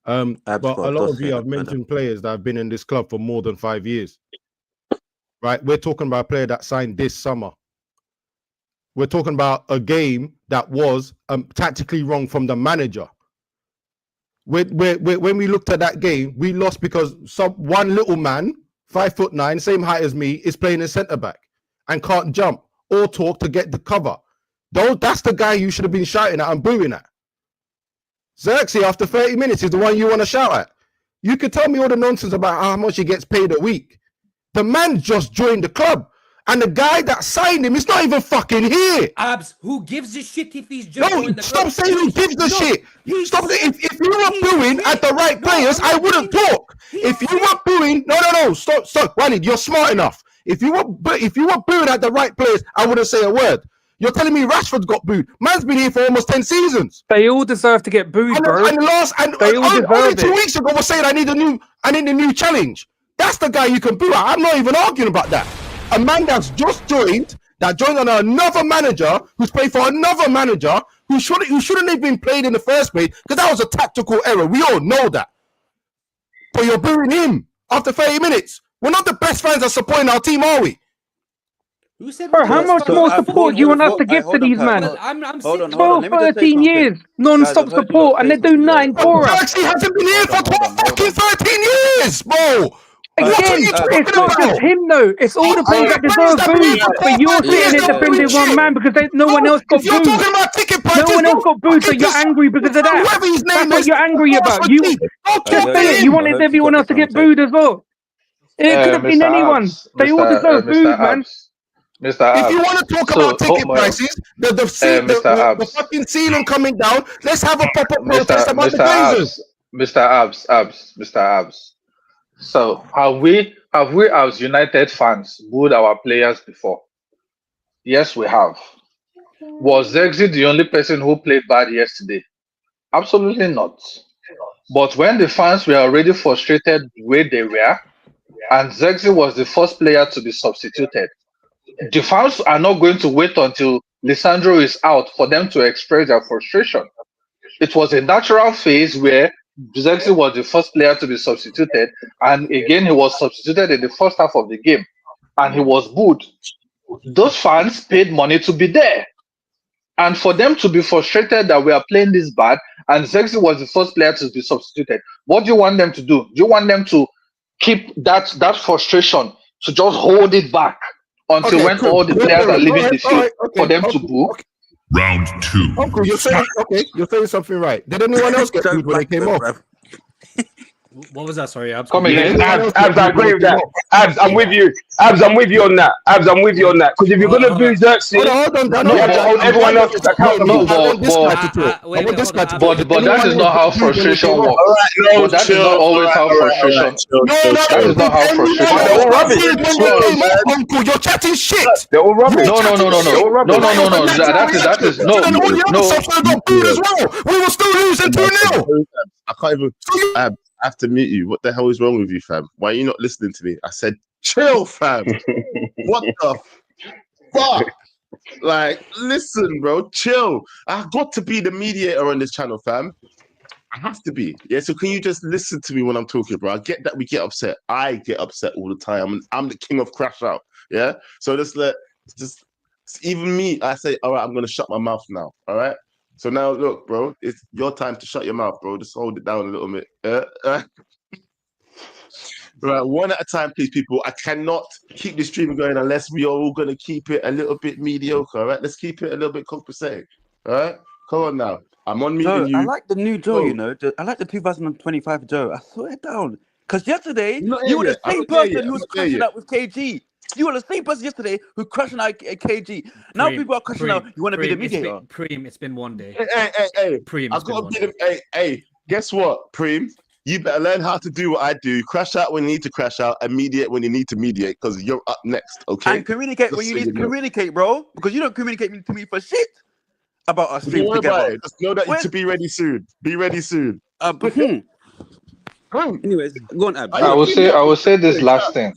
But a lot of you have mentioned players that have been in this club for more than 5 years. Right? We're talking about a player that signed this summer. We're talking about a game that was tactically wrong from the manager. when we looked at that game, we lost because one little man, 5'9", same height as me, is playing a centre back and can't jump or talk to get the cover. That's the guy you should have been shouting at and booing at. Xerxes, after 30 minutes, is the one you want to shout at. You could tell me all the nonsense about how much he gets paid a week. The man just joined the club. And the guy that signed him is not even fucking here. Abs, who gives a shit if he's just No, stop saying who gives a shit. Stop saying if you were booing at the right players, I wouldn't talk. If you were booing, no, stop, Walid, you're smart enough. If you were booing at the right players, I wouldn't say a word. You're telling me Rashford got booed. Man's been here for almost 10 seasons. They all deserve to get booed, bro. And only 2 weeks ago was saying I need a new challenge. That's the guy you can boo at. I'm not even arguing about that. A man that's just joined, that joined on another manager, who's played for another manager, who shouldn't have been played in the first place, because that was a tactical error. We all know that. But you're booing him after 30 minutes. We're not the best fans that supporting our team, are we? Who said? Bro, how much more support do you want us to give to these men? I'm 12, 13 years, non-stop support, and they do 9 for us. He hasn't been here for 12 fucking 13 years, bro. Again, it's not just him though. It's all the players that deserve booed. But you're sitting there defending one man because no one else got booed. No one else got booed, so you're angry because of that. That's what you're angry about. You wanted everyone else to get booed as well. It could have been anyone. They all deserve booed, man. If you want to talk about ticket prices, the fucking ceiling coming down, let's have a pop-up protest about the Glazers. Mr. Abs. So have we as United fans booed our players before? Yes, we have. Was Zexi the only person who played bad yesterday? Absolutely not. But when the fans were already frustrated the way they were, and Zexi was the first player to be substituted, the fans are not going to wait until Lisandro is out for them to express their frustration. It was a natural phase where Zexi was the first player to be substituted, and again he was substituted in the first half of the game, and he was booed. Those fans paid money to be there, and for them to be frustrated that we are playing this bad, and Zexi was the first player to be substituted, what do you want them to do? Do you want them to keep that frustration, to just hold it back until all the players are leaving the field for them to boo? Round 2. Uncle, you're saying something right. Did anyone else get booed when they came off? What was that? Sorry, Abs. Come again. Abs, I agree with that. Abs, I'm with you. Abs, I'm with you on that. Abs, I'm with you on that. Because if you're gonna boo Xerxes, everyone else is accountable. But that is not how frustration works. But that is not always how frustration. That is not how frustration works. They're all rubbish. Uncle, you're chatting shit. They're all rubbish. No. That is no. We were still losing 2-0. I can't even. I have to mute you. What the hell is wrong with you, fam? Why are you not listening to me? I said, chill, fam. What the fuck? Like, listen, bro, chill. I've got to be the mediator on this channel, fam. I have to be. Yeah, so can you just listen to me when I'm talking, bro? I get that we get upset. I get upset all the time. I'm the king of crash out. Yeah? So just even me, I say, all right, I'm going to shut my mouth now. All right? So now, look, bro, it's your time to shut your mouth, bro. Just hold it down a little bit. Right, one at a time, please, people. I cannot keep this stream going unless we are all going to keep it a little bit mediocre, all right? Let's keep it a little bit compensating, all right? Come on now. I'm on meeting you. I like the new Joe, you know. I like the 2025 Joe. I swear it down. Because yesterday, you were the same person who was crashing out with KG. You were the same person yesterday who crashing out KG. Now people are crashing out. You want to be the mediator? Preem, it's been one day. Hey. Preem, I've got to be the. Hey, guess what, Preem? You better learn how to do what I do. Crash out when you need to crash out, and mediate when you need to mediate, because you're up next, okay? And communicate when you need to communicate, bro. Because you don't communicate to me for shit about our streams together. Just know that to be ready soon. Be ready soon. Anyways, go on, Ab. I will say this last thing.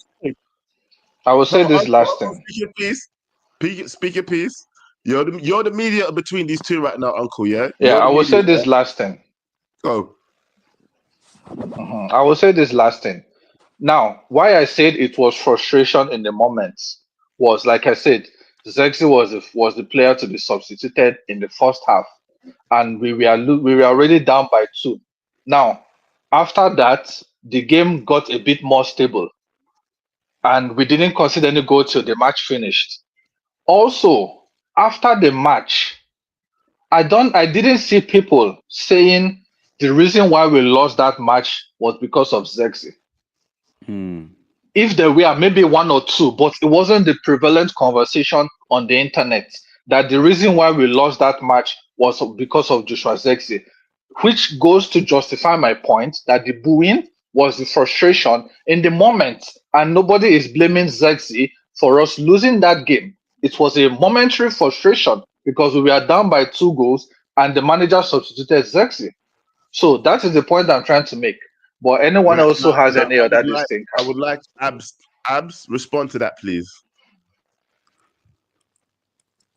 Speak your piece. Speak your piece. You're the mediator between these two right now, Uncle. Yeah. Yeah, I will say this last thing. Go. I will say this last thing. Now, why I said it was frustration in the moment was, like I said, Zexi was the player to be substituted in the first half, and we were already down by 2. Now, after that, the game got a bit more stable, and we didn't concede any goal till the match finished. Also, after the match, I didn't see people saying the reason why we lost that match was because of Zexi. If there were maybe one or two, but it wasn't the prevalent conversation on the internet that the reason why we lost that match was because of Joshua Zexi, which goes to justify my point that the booing was the frustration in the moment, and nobody is blaming Zexi for us losing that game. It was a momentary frustration because we were down by 2 goals and the manager substituted Zexi. So that is the point I'm trying to make. But anyone else who has any other thing, I would like Abs respond to that, please.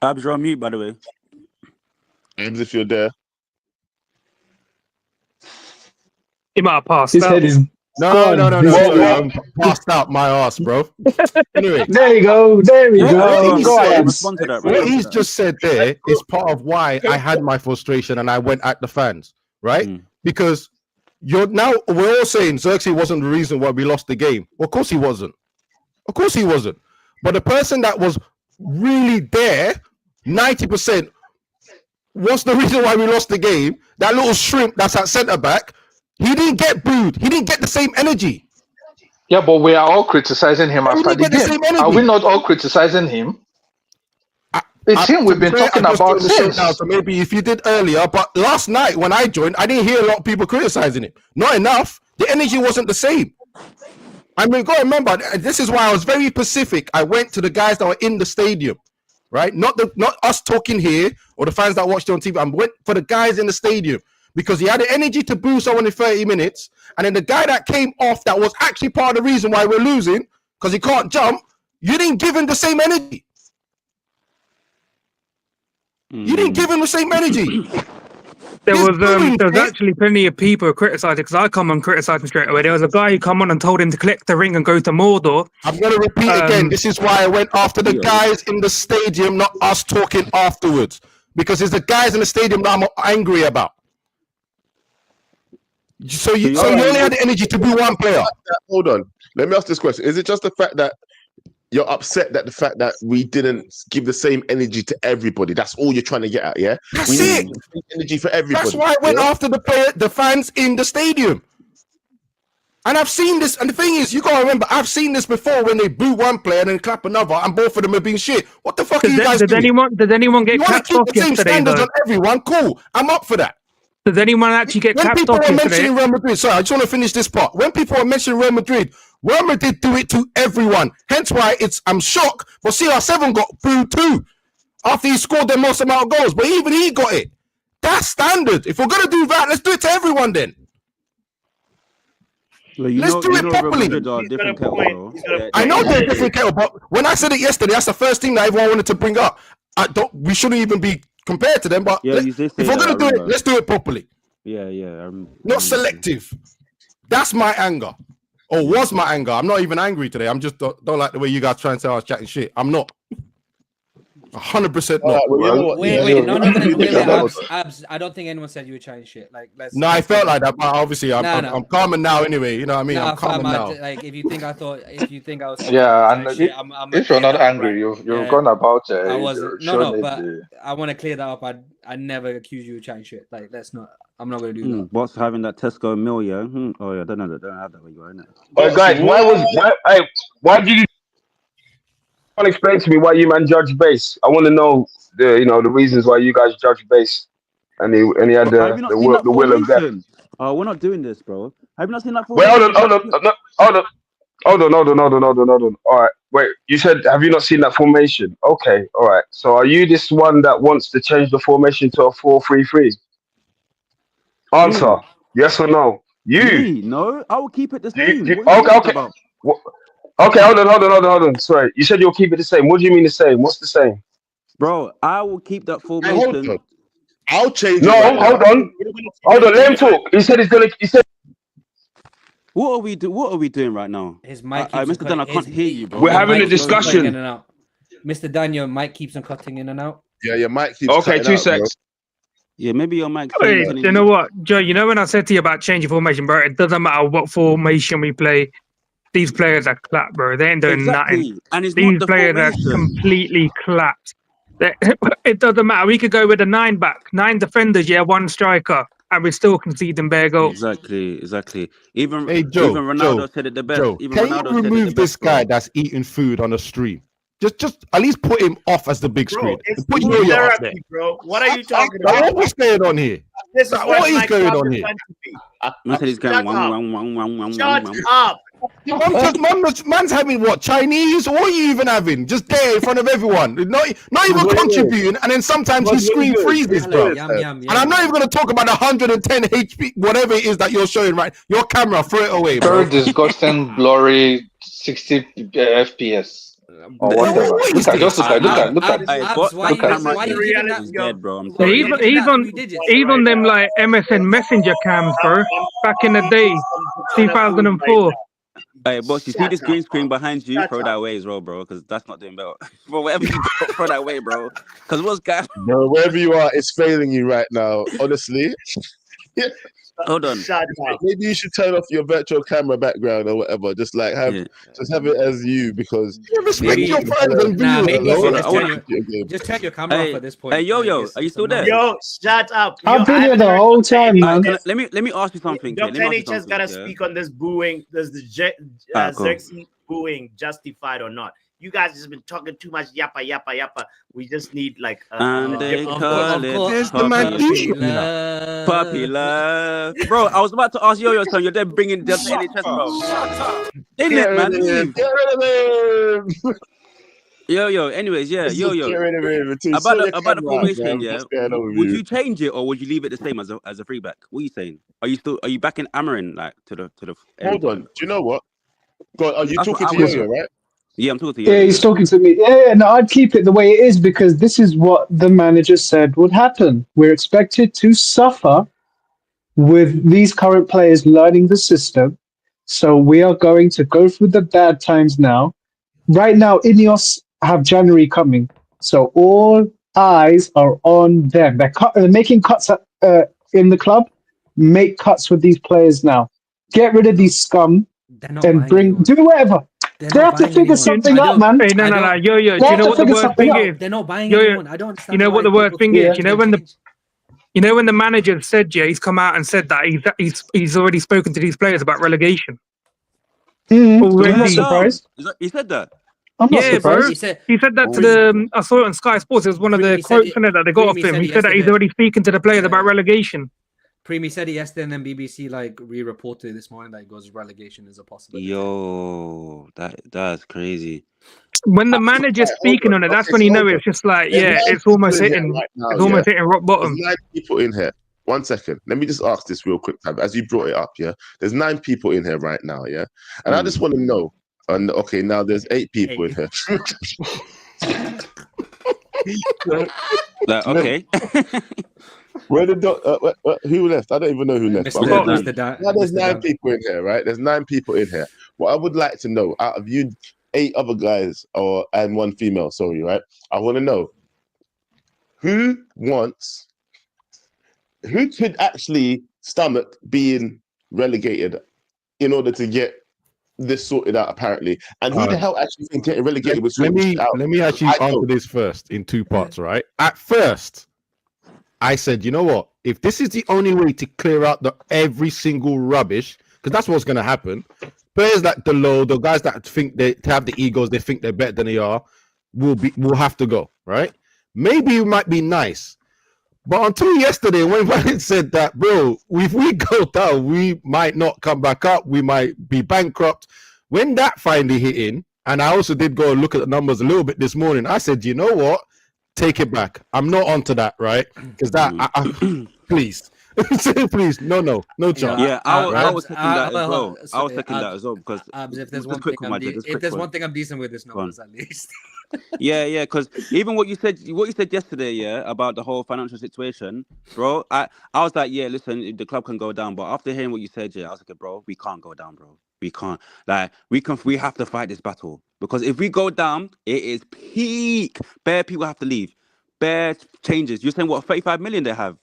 Abs, you're on mute, by the way. Abs, if you're there. He might have passed His out. head is no. I'm passed out my ass, bro. Anyway, there you go. There we go. What he's just said there is part of why I had my frustration and I went at the fans, right? Because we're all saying Xerxes wasn't the reason why we lost the game. Well, of course he wasn't. Of course he wasn't. But the person that was really there, 90%, was the reason why we lost the game. That little shrimp that's at centre back, he didn't get booed. He didn't get the same energy. Yeah, but we are all criticizing him after the game. Are we not all criticizing him? It's him we've been talking about since. Now, so maybe if you did earlier, but last night when I joined, I didn't hear a lot of people criticizing him. Not enough. The energy wasn't the same. I mean, go remember, this is why I was very specific. I went to the guys that were in the stadium, right? Not us talking here or the fans that watched it on TV. I went for the guys in the stadium because he had the energy to boo someone in 30 minutes. And then the guy that came off that was actually part of the reason why we're losing, because he can't jump, you didn't give him the same energy. You didn't give him the same energy. There was actually plenty of people criticizing because I come on criticizing straight away. There was a guy who come on and told him to collect the ring and go to Mordor. I'm going to repeat again. This is why I went after the guys in the stadium, not us talking afterwards. Because it's the guys in the stadium that I'm angry about. So you only had the energy to be one player. Hold on. Let me ask this question. Is it just the fact that you're upset that the fact that we didn't give the same energy to everybody? That's all you're trying to get at, yeah? That's we it. Need the same energy for everybody. That's why I went after the fans in the stadium. And I've seen this, and the thing is, you gotta remember, I've seen this before when they boo one player and then clap another, and both of them have been shit. What the fuck are you guys doing? Did anyone get clapped off yesterday? You want to keep the same standards on everyone? Cool. I'm up for that. Does anyone actually get clapped off yesterday? Mentioning Real Madrid, sorry, I just want to finish this part. When people are mentioning Real Madrid do it to everyone. Hence why I'm shocked. But CR7 got booed too after he scored the most amount of goals. But even he got it. That's standard. If we're gonna do that, let's do it to everyone then. Well, let's do it properly. I know they're different kettle, but when I said it yesterday, that's the first thing that everyone wanted to bring up. We shouldn't even be compared to them, but if we're gonna do it, let's do it properly. Yeah. Not selective. That's my anger. Or was my anger. I'm not even angry today. I'm just don't like the way you guys try and say I was chatting shit. I'm not. 100% not. Wait, no, Abs, I don't think anyone said you were chatting shit. No, I felt like that, but obviously I'm calmer now anyway. You know what I mean? I'm calmer now. Like if you think I was yeah, and shit, if you're not angry, you've gone about I wasn't. No, but I want to clear that up. I never accuse you of chatting shit. Like that's not. I'm not going to do that. What's having that Tesco meal, yeah? Oh, yeah, I don't have that way, innit? Oh, guys, why did you can't explain to me why you man judge base? I want to know the reasons why you guys judge base, and he had the will of death. Oh, we're not doing this, bro. Have you not seen that? Wait, hold on. All right, wait. You said have you not seen that formation? Okay, all right. So are you this one that wants to change the formation to a 4-3-3? Answer yes or no. No, I will keep it the same. Okay. Okay, hold on. Sorry, you said you'll keep it the same. What do you mean the same? What's the same? Bro, I will keep that formation. I'll change. No, hold on. Let him talk. He said he's gonna. He said. What are we doing right now? His mic. Mr. Dan, I can't hear you, bro. We're having a discussion. Mr. Daniel, mic keeps on cutting in and out. Yeah, your mic keeps. Okay, 2 seconds. Yeah, maybe your mic. Wait, you know what, Joe? You know when I said to you about changing formation, bro? It doesn't matter what formation we play. These players are clapped, bro. They ain't doing nothing. And it's These not the players are formation. completely clapped. It doesn't matter. We could go with a 9 back, 9 defenders, yeah, 1 striker, and we still conceding bare goals. Exactly. Even Joe, even Ronaldo said it the best. Joe, Even can Ronaldo you said it the remove best, this bro. guy that's eating food on the stream? Just at least put him off as the big screen. It's Put food your ass there. therapy, bro. What are you talking Like, about? what's going on here? This is Like, what what is my going club on is here? meant to be. Man said he's going Shut wang, up. wang, wang, wang, wang, Shut wang, wang. up. Man's having what, Chinese? What are you even having? Just there in front of everyone, not even contributing, and then sometimes his screen freezes, bro. And I'm not even going to talk about 110 HP, whatever it is that you're showing, right? Your camera, throw it away, bro. Very disgusting, blurry, 60 FPS. Or whatever. Look at He's dead, bro. Even them like MSN Messenger cams, bro. Back in the day, 2004. Hey, boss, you see this green screen behind you? Throw that away as well, bro, because that's not doing better. Bro, whatever you do, throw that away, bro. Because what's going on? Bro, wherever you are, it's failing you right now, honestly. Hold on. Maybe you should turn off your virtual camera background or whatever. Just like just have it as you, because respect your friends and viewers. Just check your camera off at this point. Hey, yo, are you still there? Yo, shut up. I've been here the whole time, man. Let me ask you something. Dr. NHS gotta speak on this booing. Does the Xerxes booing justified or not? You guys just been talking too much yappa. We just need like and they call it puppy love. Bro, I was about to ask Yo-Yo, son, you're there bringing the NHS, bro. Isn't it, man? Get rid of him. Yo, anyways, yeah, Yo-Yo. Get rid of him. About the formation, man. yeah. What's going on with Would you? you change it or would you leave it the same as a free back? What are you saying? Are you back in Amarin like to the Hold on. Do you know what? God, are you That's talking what to I was- Yo-Yo, right? Yeah, I'm talking to you. Yeah, he's talking to me. Yeah, no, I'd keep it the way it is because this is what the manager said would happen. We're expected to suffer with these current players learning the system. So we are going to go through the bad times now. Right now, Ineos have January coming. So all eyes are on them. They're making cuts in the club. Make cuts with these players now. Get rid of these scum and do whatever. They have to figure something out, man. Hey, no, Yo-Yo, do you know what the worst thing is? They're not buying Yo-Yo, anyone. I don't understand. you know what the worst thing is? You know when the manager said, yeah, he's come out and said that he's already spoken to these players about relegation. I'm not surprised. He said that. I'm not Yeah, bro. surprised. He said that to the. I saw it on Sky Sports. It was one of the quotes in it that they got off him. He said that he's already speaking to the players about relegation. Premi said it yesterday, and then BBC like re-reported it this morning that it goes relegation is a possibility. Yo, that's crazy. When the manager's speaking on it, that's when you know it's just like, yeah, it's almost hitting. It's almost hitting rock bottom. There's 9 people in here. 1 second. Let me just ask this real quick, Tab, as you brought it up, yeah? There's 9 people in here right now, yeah? And I just want to know, and okay, now there's 8 people in here. Okay. Where did who left? I don't even know who left. Now there's 9 people in here, right? There's 9 people in here. What I would like to know, out of you 8 other guys and 1 female, sorry, right? I want to know who could actually stomach being relegated in order to get this sorted out, apparently, and who the hell actually think getting relegated was Let me actually answer this first in 2 parts, right? At first, I said, you know what? If this is the only way to clear out every single rubbish, because that's what's going to happen, players like Delo, the guys that think they have the egos, they think they're better than they are, will have to go, right? Maybe it might be nice. But until yesterday, when Ryan said that, bro, if we go down, we might not come back up. We might be bankrupt. When that finally hit in, and I also did go and look at the numbers a little bit this morning, I said, you know what? Take it back. I'm not onto that, right? Because that, please. Please, no chance. Yeah, I was second that as well. I was second that as well because if there's one thing I'm decent with, it's numbers at least. yeah, because even what you said yesterday, yeah, about the whole financial situation, bro. I was like, yeah, listen, the club can go down, but after hearing what you said, yeah, I was like, bro, we can't go down, bro. We can't. Like, we have to fight this battle because if we go down, it is peak. Bare people have to leave. Bare changes. You're saying what 35 million they have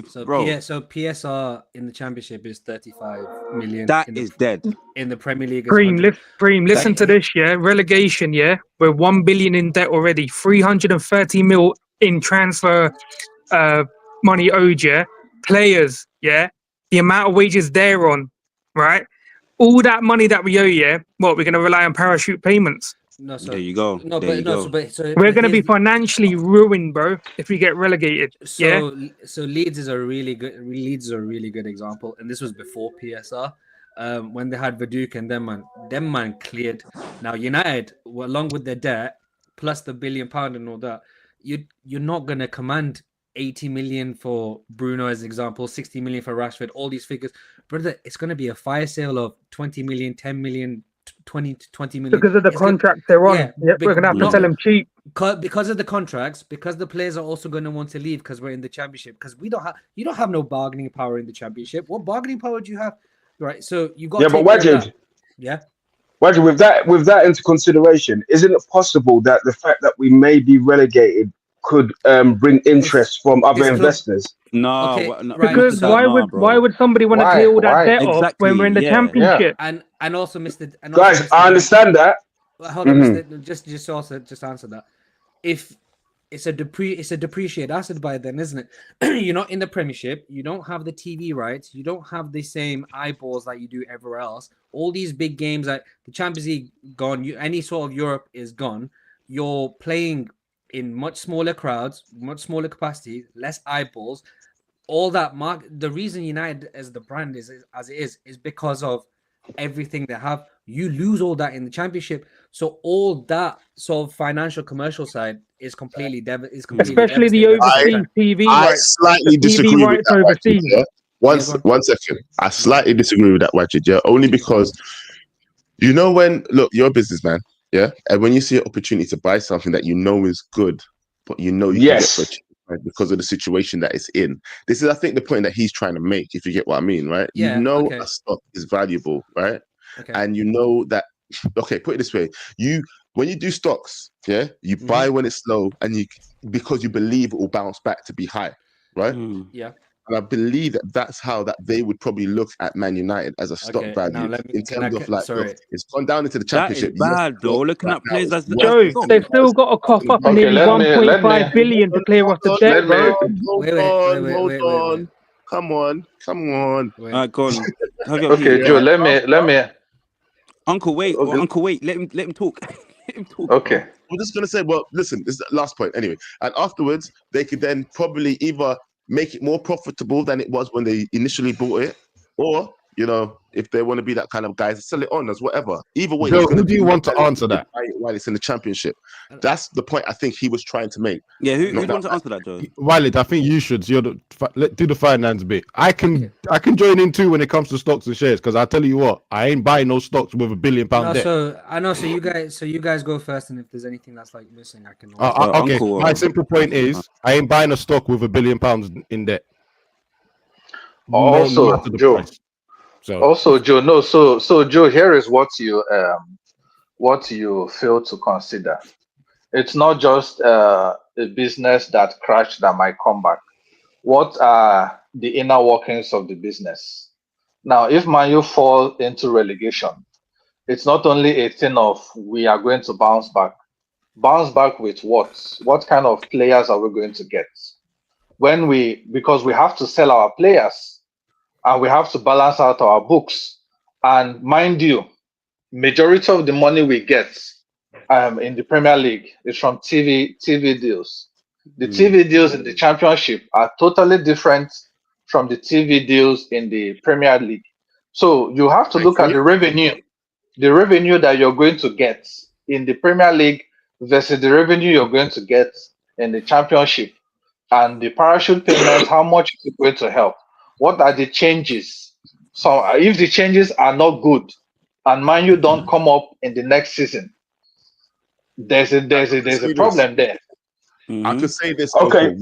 So, bro, so PSR in the Championship is 35 million. that is dead. In the Premier League, is Preem, 100. listen to this, yeah. Relegation, yeah. We're 1 billion in debt already. 330 mil in transfer money owed, yeah. Players, yeah. The amount of wages they're on, right? All that money that we owe, yeah. What, we're going to rely on parachute payments? No, so There you go. No, There but you no, go. so, but so We're but going to be here's- financially ruined, bro, if we get relegated. Yeah. So Leeds is a really good example, and this was before PSR, when they had Viduka and them man cleared. Now United, along with their debt plus the £1 billion and all that, you're not gonna command 80 million for Bruno as example, 60 million for Rashford, all these figures, brother. It's gonna be a fire sale of 20 million, 10 million. 20 to 20 million Because of the contract they're on. Yep, we're going to have to sell them cheap. Because of the contracts, because the players are also going to want to leave because we're in the Championship. Because you don't have no bargaining power in the Championship. What bargaining power do you have? Right. So you got. Yeah, but Wajid. Yeah. Wajid, with that into consideration, isn't it possible that the fact that we may be relegated could bring interest from other investors? No, Okay, Because why would somebody want to clear all that debt off when we're in the Championship? And also, Mr. And Guys, also, Mr. I understand that. Hold on, Mr. Just answer that. If it's a depreciated asset by then, isn't it? You're not in the Premiership. You don't have the TV rights. You don't have the same eyeballs that you do everywhere else. All these big games, like the Champions League, gone. Any sort of Europe is gone. You're playing in much smaller crowds, much smaller capacity, less eyeballs. All that the reason United as the brand is as it is because of everything they have. You lose all that in the Championship, so all that sort of financial commercial side is completely especially the overseas TV. I rights. slightly The TV disagree with rights that. overseas. Wajid, yeah? One second. I slightly disagree with that, Wajid, yeah, only because you know when you're a businessman, yeah, and when you see an opportunity to buy something that you know is good, but you know you can get for a cheap price because of the situation that it's in. This is, I think, the point that he's trying to make. If you get what I mean, right? Yeah, you know, okay. a stock is valuable, right? Okay. And you know that. Okay, put it this way: when you do stocks, yeah, you buy when it's low, and because you believe it will bounce back to be high, right? Yeah. And I believe that that's how that they would probably look at Man United as a stock value in terms of like, look, it's gone down into the Championship. That is bad, though. Looking at players as Joe, they've still got to cough up nearly 1.5 billion to clear off the debt, bro. Hold on. Come on. All right, go on. Okay, Joe. Let me. Uncle, wait. Okay. Uncle, wait. Let him talk. Let him talk. Okay. I'm just gonna say, well, listen, this is the last point anyway. And afterwards, they could then probably either make it more profitable than it was when they initially bought it, or if they want to be that kind of guy, sell it on as whatever. Either way, Joe, who do you want to answer that? While it's in the Championship, that's the point I think he was trying to make. Yeah, who wants to answer that, Joe? Walid, I think you should. You're do the finance bit. I can join in too when it comes to stocks and shares, because I tell you what, I ain't buying no stocks with £1 billion debt. So I know. So you guys go first, and if there's anything that's like missing, I can. Okay. My simple point is, I ain't buying a stock with £1 billion in debt. Also, Joe. Price. So. Also, Joe, no. So Joe, here is what you fail to consider. It's not just a business that crashed that might come back. What are the inner workings of the business? Now, if Man U fall into relegation, it's not only a thing of we are going to bounce back. Bounce back with what? What kind of players are we going to get? Because we have to sell our players. And we have to balance out our books. And mind you, majority of the money we get in the Premier League is from TV deals. The TV deals in the Championship are totally different from the TV deals in the Premier League. So you have to look at the revenue that you're going to get in the Premier League versus the revenue you're going to get in the Championship. And the parachute payments, how much is it going to help? What are the changes? So if the changes are not good and Man U don't come up in the next season, there's a problem there. I could say this. Okay.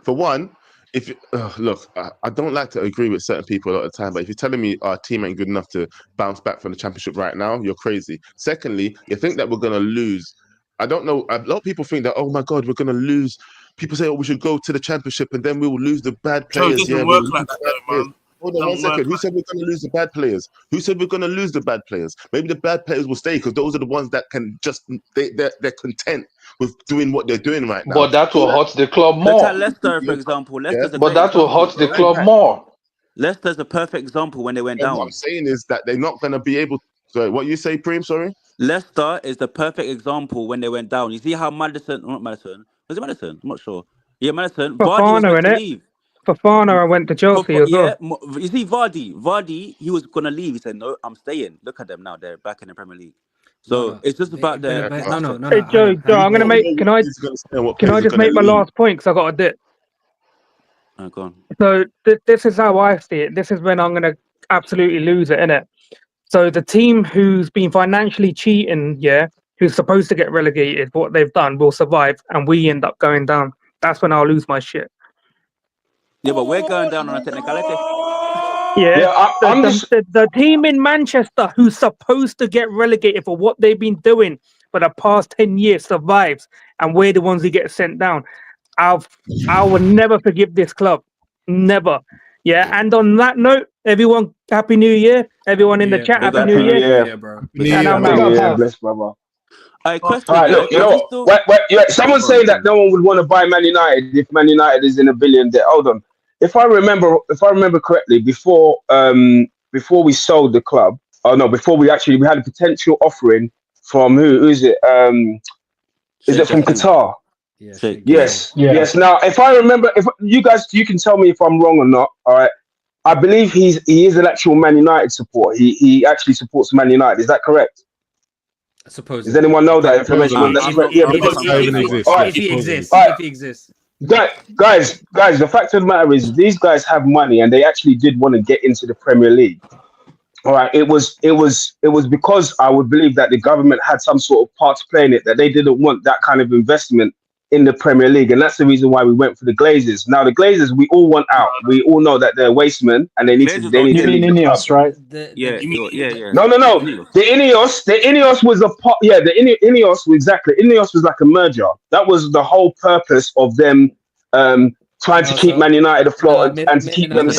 For one, if look, I don't like to agree with certain people a lot of the time, but if you're telling me our team ain't good enough to bounce back from the Championship right now, you're crazy. Secondly, you think that we're gonna lose. I don't know. A lot of people think that, oh my God, we're gonna lose people say, "Oh, we should go to the championship, and then we will lose the bad Bro, it players." doesn't Yeah, work we'll like lose that, the bad though, players. man. Hold on one second. Who said we're going to lose the bad players? Who said we're going to lose the bad players? Maybe the bad players will stay because those are the ones that can just they're content with doing what they're doing right now. But that will hurt the club Look more. at Leicester, for example. Leicester's a But great that will example. hurt the club more. Leicester's a perfect example when they went And down. what I'm saying is that they're not going to be able. Sorry, what you say, Preem? Sorry. Leicester is the perfect example when they went down. You see how not Madison. Was it Madison? I'm not sure. Yeah, Madison. Vardy was Fofana, meant to innit? leave. Fofana, I went to Chelsea as well. You see Vardy. Vardy, he was gonna leave. He said, "No, I'm staying." Look at them now; they're back in the Premier League. So it's just about the. No. Hey, Joe, I'm gonna make. Can I just make my last point? Because I got a dip. Oh, go on. So this is how I see it. This is when I'm going to absolutely lose it, innit? So the team who's been financially cheating, who's supposed to get relegated, what they've done will survive, and we end up going down. That's when I'll lose my shit. Yeah, but we're going down on a technicality. The team in Manchester who's supposed to get relegated for what they've been doing for the past 10 years survives, and we're the ones who get sent down. I will never forgive this club. Never. Yeah. And on that note, everyone, Happy New Year. Everyone in the chat, Happy New Year. Yeah, bro. Bless, brother. Question. All right, look, you know, someone's saying that no one would want to buy Man United if Man United is in $1 billion debt. Hold on. If I remember correctly, before we sold the club, before we had a potential offering from who is it? Is it from Qatar? Yes. Now, if I remember, if you can tell me if I'm wrong or not. All right. I believe he is an actual Man United support. He actually supports Man United. Is that correct? I suppose. Does anyone know that information? If he exists. Guys, the fact of the matter is these guys have money and they actually did want to get into the Premier League. All right, it was because I would believe that the government had some sort of part to play in it, that they didn't want that kind of investment in the Premier League, and that's the reason why we went for the Glazers. Now the Glazers, we all want out. We all know that they're wastemen and they need to leave Ineos, right? Yeah. No. The Ineos was a part. Yeah, the Ineos exactly. Ineos was like a merger. That was the whole purpose of them trying to keep Man United afloat and to keep them.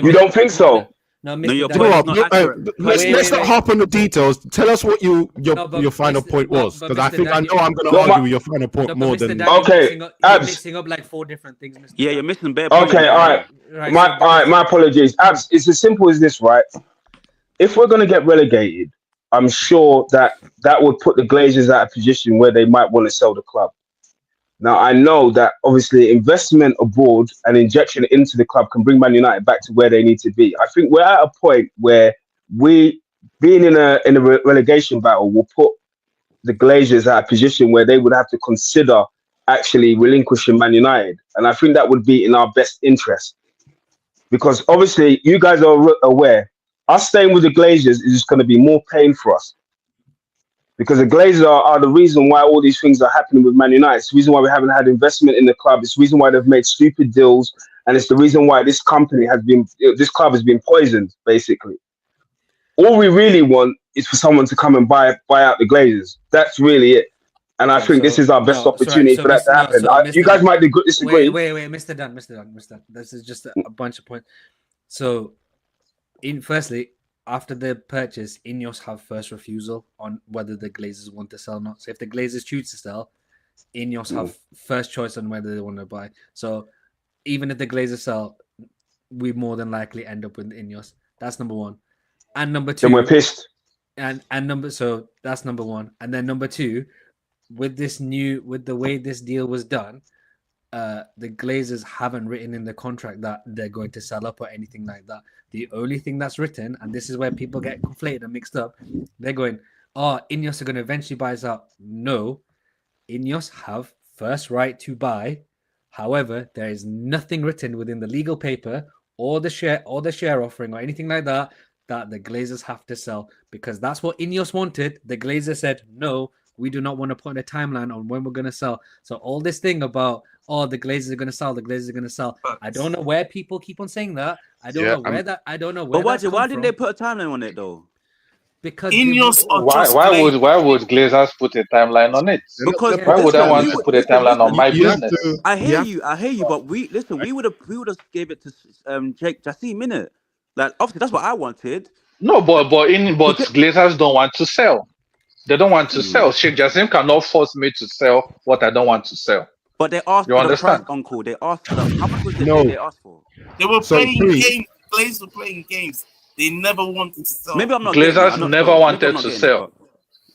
You don't think so? Let's not hop on the details. Tell us what your final point was, because I think I know I'm going to argue with your final point more than. Okay, You're mixing up like 4 different things. Mr. Yeah, you're missing bare. Okay, all right. My apologies, Abs. It's as simple as this, right? If we're going to get relegated, I'm sure that would put the Glazers at a position where they might want to sell the club. Now, I know that obviously investment abroad and injection into the club can bring Man United back to where they need to be. I think we're at a point where we, being in a relegation battle, will put the Glazers at a position where they would have to consider actually relinquishing Man United. And I think that would be in our best interest. Because obviously, you guys are aware, us staying with the Glazers is just going to be more pain for us. Because the Glazers are the reason why all these things are happening with Man United. It's the reason why we haven't had investment in the club. It's the reason why they've made stupid deals. And it's the reason why this club has been poisoned, basically. All we really want is for someone to come and buy out the Glazers. That's really it. And I think this is our best opportunity for that to happen. You guys might disagree. Wait, Mr. Dunn. This is just a bunch of points. So, firstly, after the purchase, Ineos have first refusal on whether the Glazers want to sell or not. So if the Glazers choose to sell, Ineos have first choice on whether they want to buy. So even if the Glazers sell, we more than likely end up with Ineos. That's number one. And number two, then we're pissed. So that's number one. And then number two, with the way this deal was done, the Glazers haven't written in the contract that they're going to sell up or anything like that. The only thing that's written, and this is where people get conflated and mixed up, they're going, Ineos are going to eventually buy us out. No, Ineos have first right to buy. However, there is nothing written within the legal paper or the share offering or anything like that the Glazers have to sell, because that's what Ineos wanted. The Glazers said, no, we do not want to put a timeline on when we're going to sell. So all this thing about, the Glazers are going to sell, I don't know where people keep on saying that. I don't know where But why didn't they put a timeline on it though? because Ineos or Why would Glazers put a timeline on it? Because why would I want to put a timeline on my business? I hear you, but we would have gave it to Jake Jassim, innit? Like obviously that's what I wanted. No, but Glazers don't want to sell. They don't want to sell. Sheikh Jassim cannot force me to sell what I don't want to sell. But they asked You for understand? the price, Uncle. They asked for how much was it No. they asked for? They were So playing three. games. Glazers were playing games. They never wanted to sell. Maybe I'm not Glazers never wanted to sell.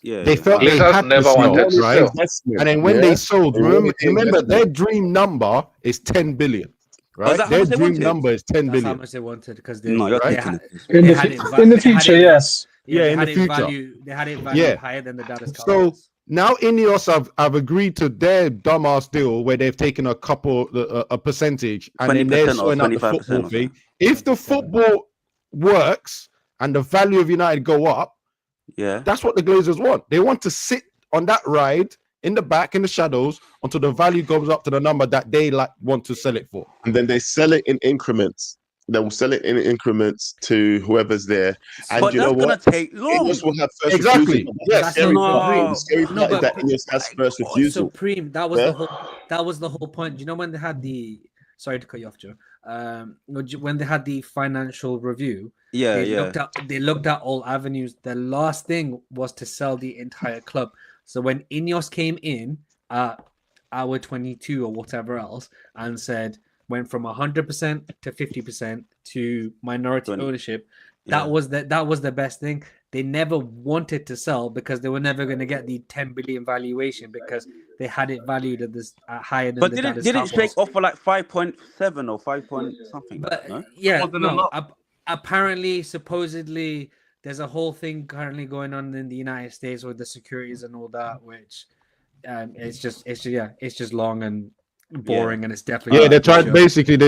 Yeah, They felt they Glazers had never to wanted sell, to right? sell. And then when they sold, They remember, wanted remember their investment. dream number is 10 billion, right? that how Their much they dream wanted? number is 10 That's how billion. much they wanted because they, No, you're they, taking had, it. In they the, had it in the future, yes. Yeah, in they the had it future. They had it valued Yeah. higher than the Dallas So Cowboys. now Ineos have agreed to their dumbass deal where they've taken a percentage and then they're 20% or sorting out the 25% football or fee. If the football works and the value of United go up, yeah, that's what the Glazers want. They want to sit on that ride in the back in the shadows until the value goes up to the number that they want to sell it for. And then they sell it in increments. They will sell it in increments to whoever's there. And But you know that's gonna what? take long. Ineos will have first Exactly. refusal. Yes. The scary part, the scary No, part is but that Ineos has first refusal. Supreme. That was Yeah? the whole point. You know when they had the sorry to cut you off, Joe. When they had the financial review, Yeah, they looked at all avenues. The last thing was to sell the entire club. So when Ineos came in at hour 22 or whatever else and said went from 100% to 50% to minority ownership, that was the best thing. They never wanted to sell because they were never going to get the 10 billion valuation because they had it valued at this higher than But the didn't Dallas didn't Cowboys. Shake offer like 5.7 or 5 point something? But No? yeah, no. Apparently, supposedly, there's a whole thing currently going on in the United States with the securities and all that, which it's just long and boring, and it's definitely They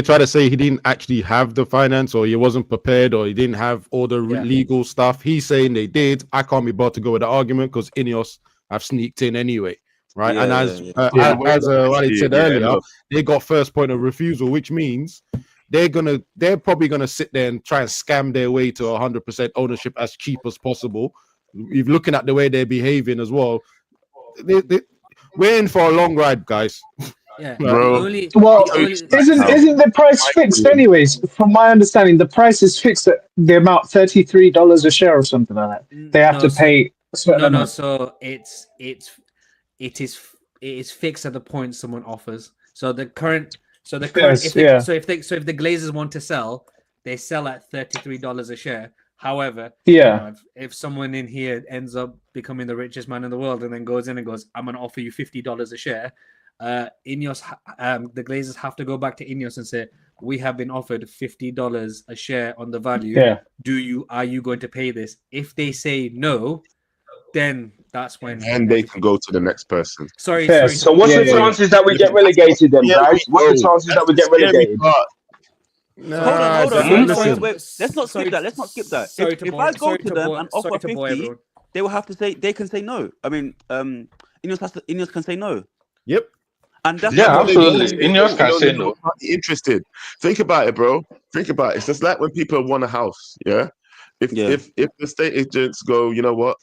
try to say he didn't actually have the finance, or he wasn't prepared, or he didn't have all the legal stuff. He's saying they did. I can't be bothered to go with the argument because Ineos have sneaked in anyway, right? And as Walid said earlier, they got first point of refusal, which means they're probably gonna sit there and try and scam their way to 100% ownership as cheap as possible. If looking at the way they're behaving as well, we're in for a long ride, guys. Yeah, bro. Isn't the price fixed anyways? From my understanding, the price is fixed at the amount $33 a share or something like that. They have to pay a certain amount. So it is fixed at the point someone offers. So the current if the Glazers want to sell, they sell at $33 a share. However, if someone in here ends up becoming the richest man in the world and then goes in and goes, I'm going to offer you $50 a share, Ineos, the Glazers have to go back to Ineos and say, we have been offered $50 a share on the value. Yeah. Are you going to pay this? If they say no, then that's when they can go to the next person. Sorry. So what's the chances that we get relegated then, guys? What's the chances that we get relegated? Hold on. Wait. Let's not skip that. Let's not skip that. If I go to them and offer 50, they will have to say they can say no. I mean, Ineos can say no. Yep. And that's absolutely. Ineos can say no. Interested. Think about it, bro. Think about it. It's just like when people want a house. Yeah. If the estate agents go, you know what?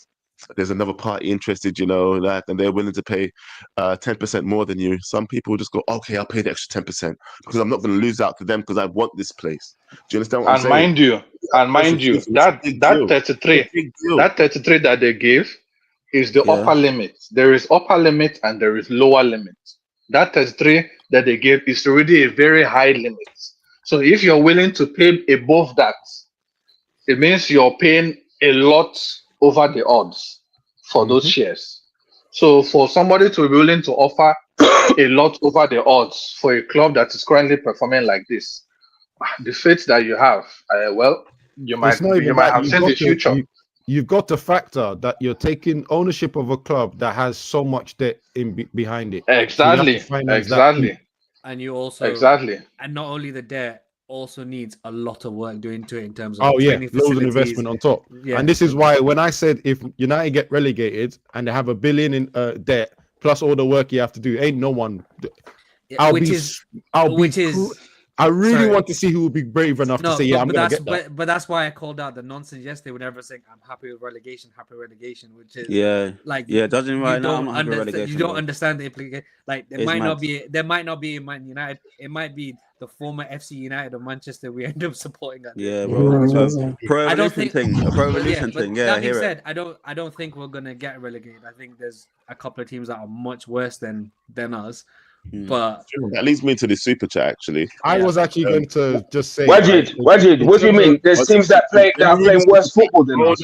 There's another party interested, and they're willing to pay 10% more than you. Some people just go, okay, I'll pay the extra 10% because I'm not going to lose out to them because I want this place. Do you understand what I'm saying? Mind you, that 33 that they give is the upper limit. There is upper limit and there is lower limit. That 33 that they give is already a very high limit. So if you're willing to pay above that, it means you're paying a lot over the odds for those shares. So for somebody to be willing to offer a lot over the odds for a club that is currently performing like this, the faith that you have, you might have seen the future. You've got to factor that you're taking ownership of a club that has so much debt behind it. Exactly. And you also and not only the debt, also needs a lot of work doing to it in terms of loads of investment on top. And this is why when I said if United get relegated and they have $1 billion in debt plus all the work you have to do, ain't no one. I really want to see who will be brave enough to say, "Yeah, I'm going to get that." But that's why I called out the nonsense yesterday. Whenever saying, "I'm happy with relegation," which is judging right now, I'm not happy with relegation. You don't understand the implication. Like there might not be in Man United. It might be the former FC United of Manchester. We end up supporting that. Yeah, bro. So, pro-evolution thing. Yeah, that being said, I don't think we're gonna get relegated. I think there's a couple of teams that are much worse than us. But that leads me to the super chat. Actually, I was actually going to just say, Wajid, what do you mean? There's teams that are playing worse football than us.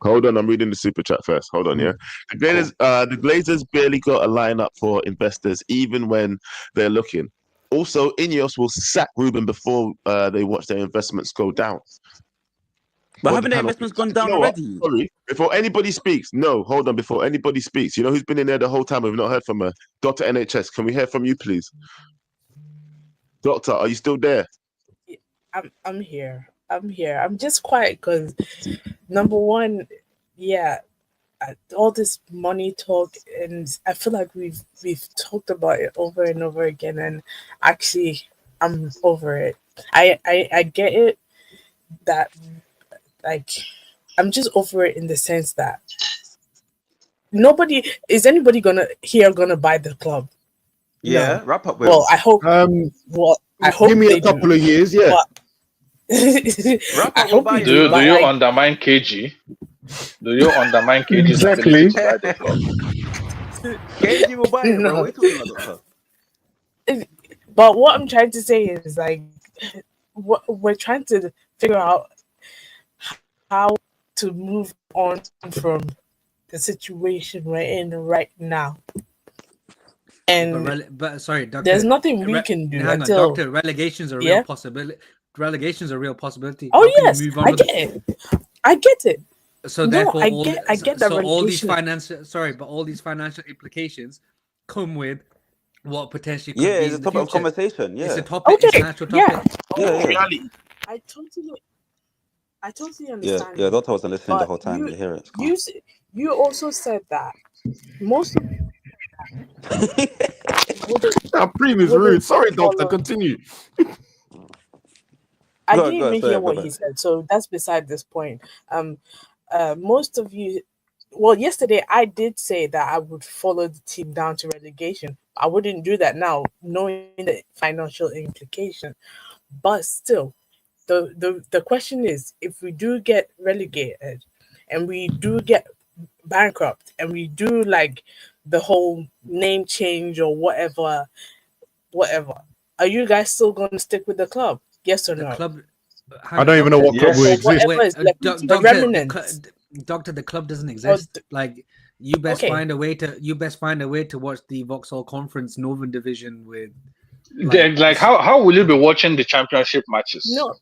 Hold on, I'm reading the super chat first. Hold on, yeah. The Glazers barely got a lineup for investors, even when they're looking. Also, Ineos will sack Ruben before they watch their investments go down. But haven't their investments gone down already? Sorry, before anybody speaks. No, hold on. Before anybody speaks, you know who's been in there the whole time? We've not heard from her. Dr. NHS, can we hear from you, please? Doctor, are you still there? I'm here. I'm just quiet because number one, all this money talk, and I feel like we've talked about it over and over again, and actually, I'm over it. I get it that. Like, I'm just over it in the sense that anybody gonna buy the club? Yeah, no. Wrap up with. Well, I hope. I hope give me a couple of years. Yeah. I hope do you undermine KG? Do you undermine KG? Exactly. KG will buy it, bro. What are you talking about? But what I'm trying to say is like, we're trying to figure out how to move on from the situation we're in right now. And sorry, Doctor, there's nothing we can do until Doctor, relegation's a real possibility. Relegation's a real possibility. Oh yes, I get it. So therefore, I get that. So all these financial implications come with what potentially could be it's a topic of conversation. Yeah, it's a topic. Okay. It's an actual topic. Yeah. I totally understand. Yeah. Doctor wasn't listening the whole time. You hear it. You also said that most of that previous rude. Sorry, Doctor. Continue. I didn't even hear what he said, so that's beside this point. Most of you, well, yesterday I did say that I would follow the team down to relegation. I wouldn't do that now, knowing the financial implication. But still, the question is, if we do get relegated and we do get bankrupt and we do like the whole name change or whatever, are you guys still going to stick with the club? Yes or no? I don't even know what club will exist. Doctor, the club doesn't exist. Like you best find a way to watch the Vauxhall Conference Northern Division with. Like how will you be watching the championship matches? No.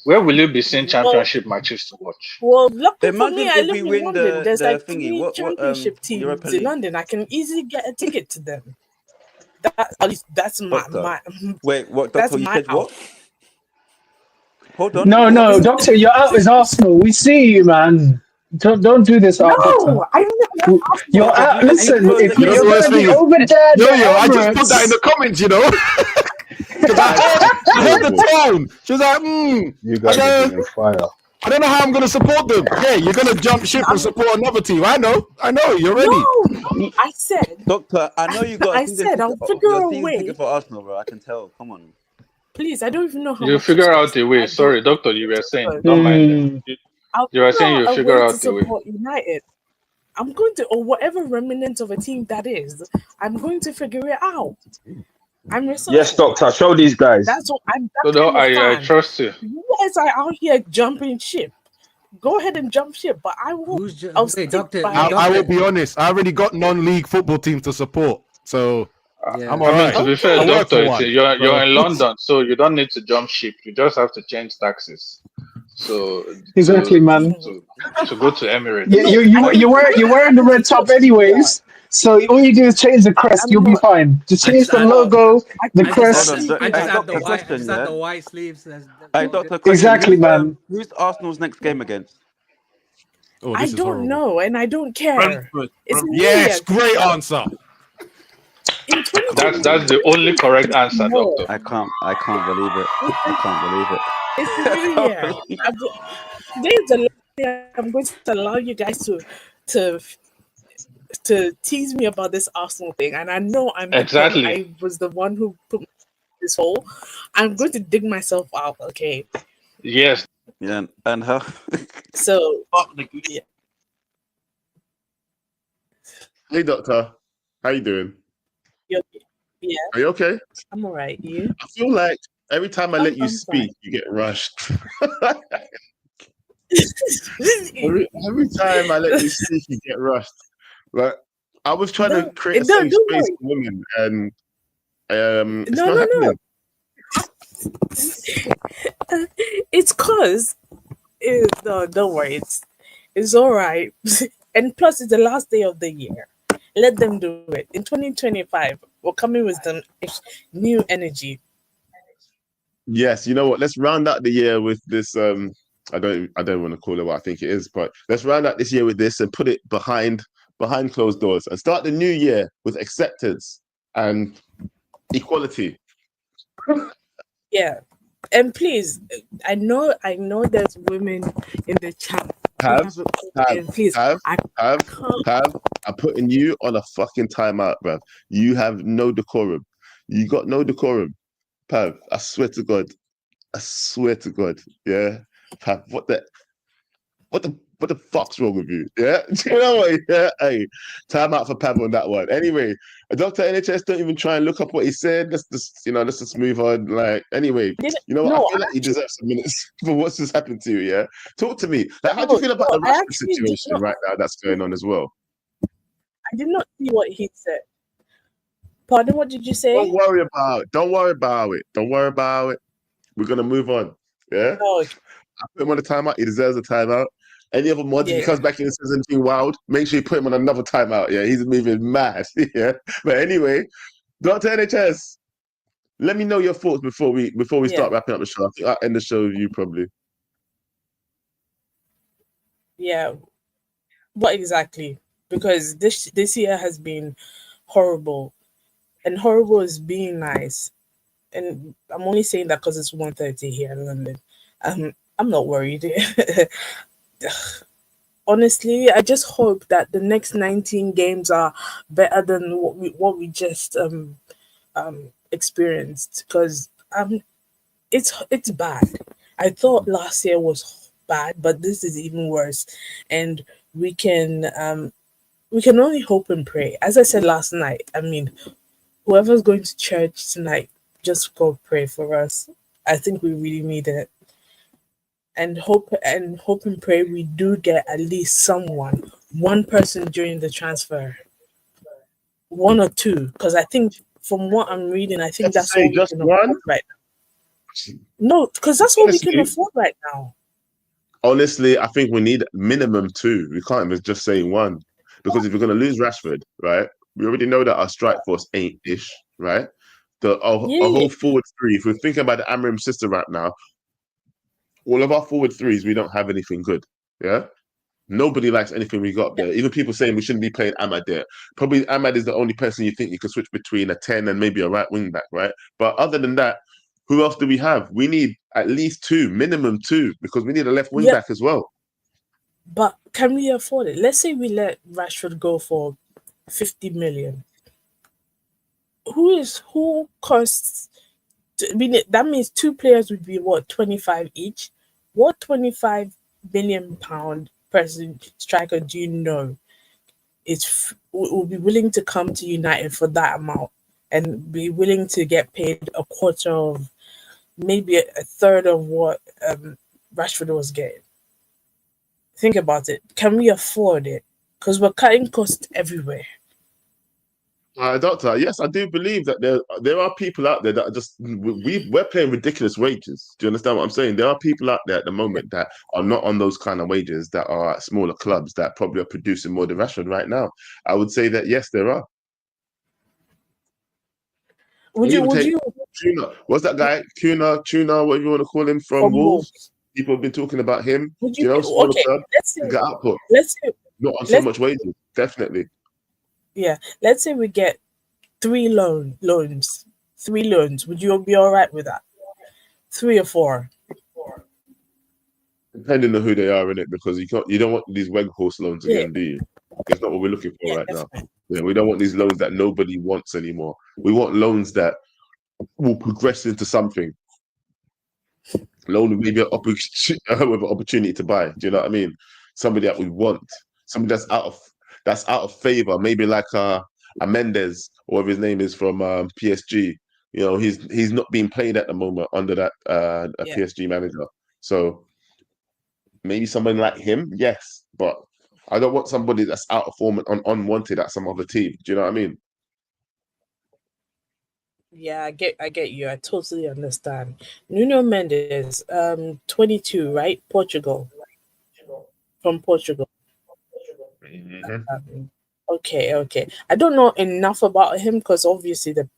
Where will you be seeing championship matches to watch? Well, luckily for me, I live in London. There's like three championship teams in London. I can easily get a ticket to them. At least that's my. Wait, what? Doctor, you said what? Hold on. No, Doctor, you're out with Arsenal. We see you, man. Don't do this. No, I'm not. You're out. Listen, if you're going to be over there, I just put that in the comments, you know. I heard the tone. She was like, You guys are doing fire. I don't know how I'm going to support them. Yeah, you're going to jump ship and support another team. I know. You're ready. No, I said. Doctor, I know you got. I said I'll figure a way. For Arsenal, bro. I can tell. Come on. Please, I don't even know how. You figure out the way. Sorry, Doctor, you were saying. Don't mind them. You were saying you figure out the way. United. I'm going to, or whatever remnant of a team that is, I'm going to figure it out. I'm resourceful. Yes, Doctor. Show these guys. That's what I'm. I trust you. You guys are out here jumping ship. Go ahead and jump ship, but I will. I will be honest. I already got non-league football teams to support, so I'm all right. To be fair, Doctor, you're in London, so you don't need to jump ship. You just have to change taxes. So exactly, man. To go to Emirates. Yeah, you're wearing the red top anyways. So all you do is change the crest, you'll be fine. Just change the logo, the crest. I just add the white sleeves. Exactly, man. Who's Arsenal's next game against? I don't know, and I don't care. Yes, great answer. That's the only correct answer, No. doctor. I can't believe it. I can't believe it. It's the new year. Today is the last day I'm going to allow you guys to tease me about this Arsenal thing, and I know Exactly. I was the one who put this hole. I'm going to dig myself out. Okay. Yes. Yeah, and how? So yeah. Hey, doctor. How you doing? Yeah. Are you okay? I'm all right. You? I feel like every time I let you I'm speak, fine. you get rushed. every time I let you speak, you get rushed. Like I was trying to create a safe space for women, and it's not happening. It's cause no, don't worry. It's all right. And plus, it's the last day of the year. Let them do it. In 2025, we're coming with some new energy. Yes, you know what? Let's round out the year with this. I don't want to call it what I think it is, but let's round out this year with this and put it behind closed doors and start the new year with acceptance and equality. Yeah, and please, I know there's women in the chat. I'm putting you on a fucking timeout, bruv. You have no decorum. You got no decorum. Pav, I swear to God. Yeah. Pav, what the fuck's wrong with you? Yeah. Do you know what? Yeah. Hey, time out for Pav on that one. Anyway, Dr. NHS, don't even try and look up what he said. Let's just move on. Like, anyway, you know what? I feel like you deserve some minutes for what's just happened to you. Yeah. Talk to me. Like, how do you feel about the Rashford situation right now that's going on as well? I did not see what he said. Pardon, what did you say? Don't worry about it. We're gonna move on. Yeah. Oh. I put him on a timeout. He deserves a timeout. Any other mods, if he comes back in and says anything wild, make sure you put him on another timeout. Yeah, he's moving mad. Yeah. But anyway, Dr. NHS, let me know your thoughts before we start wrapping up the show. I think I'll end the show with you probably. Yeah. What exactly? Because this year has been horrible. And horrible is being nice. And I'm only saying that because it's 1:30 here in London. I'm not worried. Honestly, I just hope that the next 19 games are better than what we just experienced. Because it's bad. I thought last year was bad, but this is even worse. And we can only hope and pray. As I said last night, I mean, whoever's going to church tonight, just go pray for us. I think we really need it. And hope and pray we do get at least one person during the transfer. One or two. Because I think from what I'm reading, I think that's all just one right now. No, because that's what we can afford right now. Honestly, I think we need minimum two. We can't even just say one. Because if we're gonna lose Rashford, right? We already know that our strike force ain't ish, right? A whole forward three. If we're thinking about the Amram system right now, all of our forward threes, we don't have anything good. Yeah, nobody likes anything we got there. Even people saying we shouldn't be playing Ahmad there. Probably Ahmad is the only person you think you could switch between a 10 and maybe a right wing back, right? But other than that, who else do we have? We need at least two, minimum two, because we need a left wing back as well. But can we afford it? Let's say we let Rashford go for 50 million. Who costs? I mean, that means two players would be what, 25 each. What 25 million pound person striker do you know will be willing to come to United for that amount and be willing to get paid a quarter of, maybe a third of what Rashford was getting? Think about it. Can we afford it? Because we're cutting costs everywhere. Doctor, yes, I do believe that there are people out there that are just we're paying ridiculous wages. Do you understand what I'm saying? There are people out there at the moment that are not on those kind of wages, that are at smaller clubs that probably are producing more than Rashford right now. I would say that yes, there are. Would you? Tuna? What's that guy? Tuna, whatever you want to call him, from Wolves. People have been talking about him. Smaller club, get output. Not on so much wages, definitely. Yeah, let's say we get 3 loans. 3 loans. Would you be all right with that? 3 or 4? Depending on who they are in it, because you don't want these Weghorst loans again, do you? It's not what we're looking for right now. Yeah, we don't want these loans that nobody wants anymore. We want loans that will progress into something. Loan with maybe with an opportunity to buy. Do you know what I mean? Somebody that we want, somebody that's out of favor. Maybe like a Mendes, or whatever his name is from PSG. You know, he's not being played at the moment under that PSG manager. So maybe somebody like him, yes, but I don't want somebody that's out of form and unwanted at some other team. Do you know what I mean? Yeah, I get you. I totally understand. Nuno Mendes, 22, right? Portugal. From Portugal. Mm-hmm. Okay. I don't know enough about him because obviously the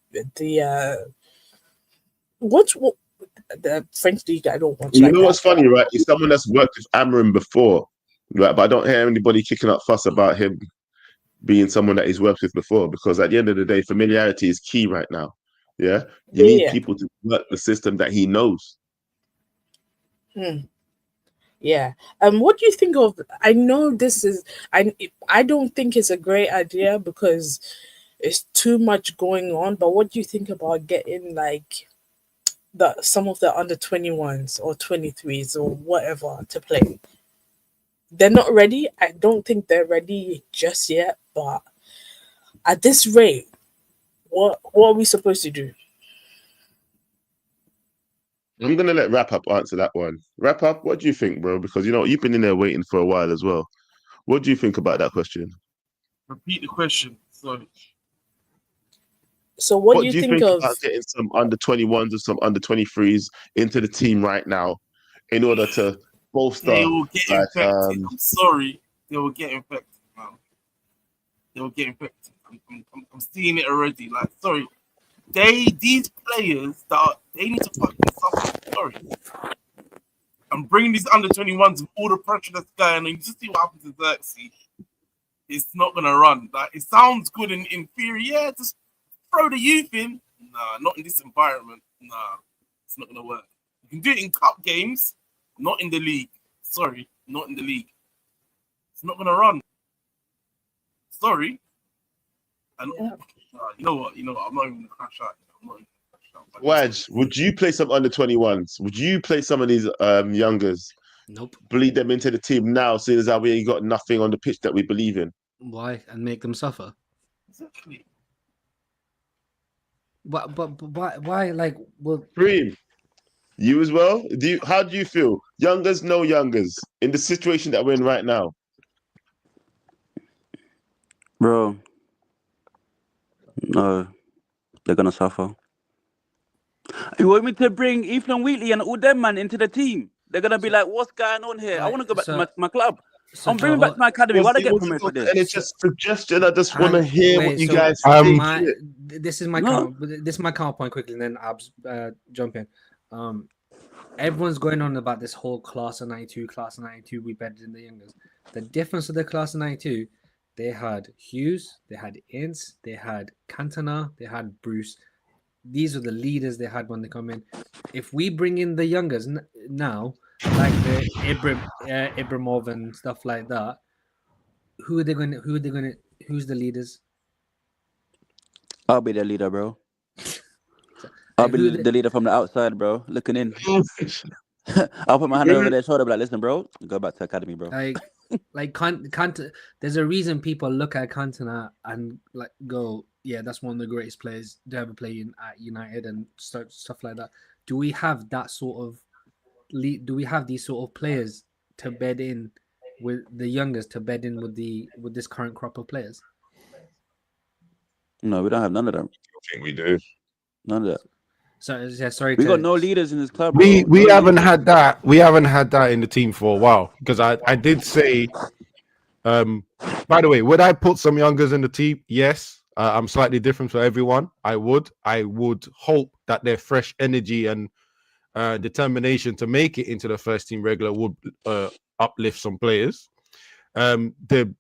French league I don't watch. You know what's funny, right? He's someone that's worked with Amarim before, right? But I don't hear anybody kicking up fuss about him being someone that he's worked with before, because at the end of the day, familiarity is key right now. Yeah, you need people to work the system that he knows. Yeah. What do you think of? I know this is. I don't think it's a great idea because it's too much going on. But what do you think about getting like some of the under 21s or 23s or whatever to play? They're not ready. I don't think they're ready just yet. But at this rate, what are we supposed to do? I'm gonna let Wrap Up answer that one. Wrap Up, what do you think, bro? Because you've been in there waiting for a while as well. What do you think about that question? Repeat the question. Sorry. So what do you think of about getting some under 21s or some under 23s into the team right now in order to bolster? They will get infected. I'm sorry, they will get infected, man. They will get infected. I'm seeing it already. Like, sorry, these players they need to fucking suffer. Sorry, I'm bringing these under 21s with all the pressure that's going, and you just see what happens to Xerxes. It's not gonna run. Like, it sounds good in theory, yeah. Just throw the youth in. Nah, not in this environment. Nah, it's not gonna work. You can do it in cup games, not in the league. Sorry, not in the league. It's not gonna run. Sorry. And you know what? I'm not even gonna crash out. Waj, would you play some under 21s? Would you play some of these youngers? Nope. Bleed them into the team now, seeing as how we ain't got nothing on the pitch that we believe in. Why? And make them suffer. Exactly. But why? Like, well, Dream. You as well? How do you feel? Youngers, no youngers, in the situation that we're in right now. Bro, no, they're gonna suffer. You want me to bring Ethan Wheatley and all them man into the team? They're gonna be like, "What's going on here? I want to go back to my club. I'm bringing back to my academy. Why they get promoted for this?" And it's just suggestion. I just want to hear what you guys think. This is my counterpoint quickly, and then Abs jump in. Everyone's going on about this whole class of 92. We better than the youngers. The difference of the class of 92, they had Hughes, they had Ince, they had Cantona, they had Bruce. These are the leaders they had when they come in. If we bring in the youngers now, like the Ibramov and stuff like that, who's the leaders? I'll be the leader, bro. I'll be the leader from the outside, bro. Looking in. I'll put my hand over their shoulder, be like, "Listen, bro, go back to academy, bro." Like Cantona. There's a reason people look at Cantona and like go, "Yeah, that's one of the greatest players to ever play at United," and stuff like that. Do we have that sort of? Do we have these sort of players to bed in with the youngest, to bed in with this current crop of players? No, we don't have none of them. I think we do. None of that. So yeah, sorry. We got no leaders in this club. We haven't had that. We haven't had that in the team for a while. Because I did say, by the way, would I put some youngers in the team? Yes. I'm slightly different for everyone. I would hope that their fresh energy and determination to make it into the first team regular would uplift some players. In the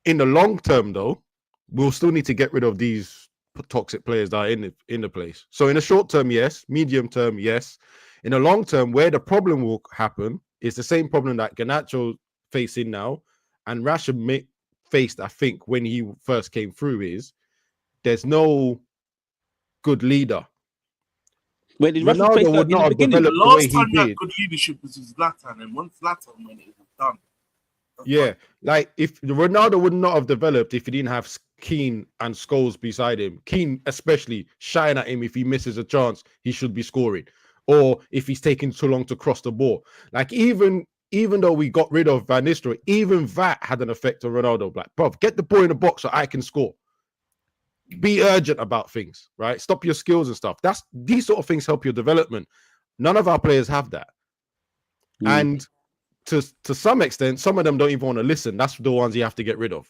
long term, though, we'll still need to get rid of these toxic players that are in the place. So in the short term, yes. Medium term, yes. In the long term, where the problem will happen is the same problem that Garnacho facing now, and Rashford faced, I think, when he first came through, is there's no good leader. Wait, did Ronaldo would not have developed the way he did. Good leadership was Zlatan, and once Zlatan went, it was done. Yeah, like if Ronaldo would not have developed if he didn't have Keane and Scholes beside him. Keane especially shouting at him if he misses a chance, he should be scoring. Or if he's taking too long to cross the ball. Like even though we got rid of Van Nistelrooy, even that had an effect on Ronaldo. Like, bro, get the ball in the box so I can score. Be urgent about things, right? Stop your skills and stuff. These sort of things help your development. None of our players have that. And to some extent, some of them don't even want to listen. That's the ones you have to get rid of.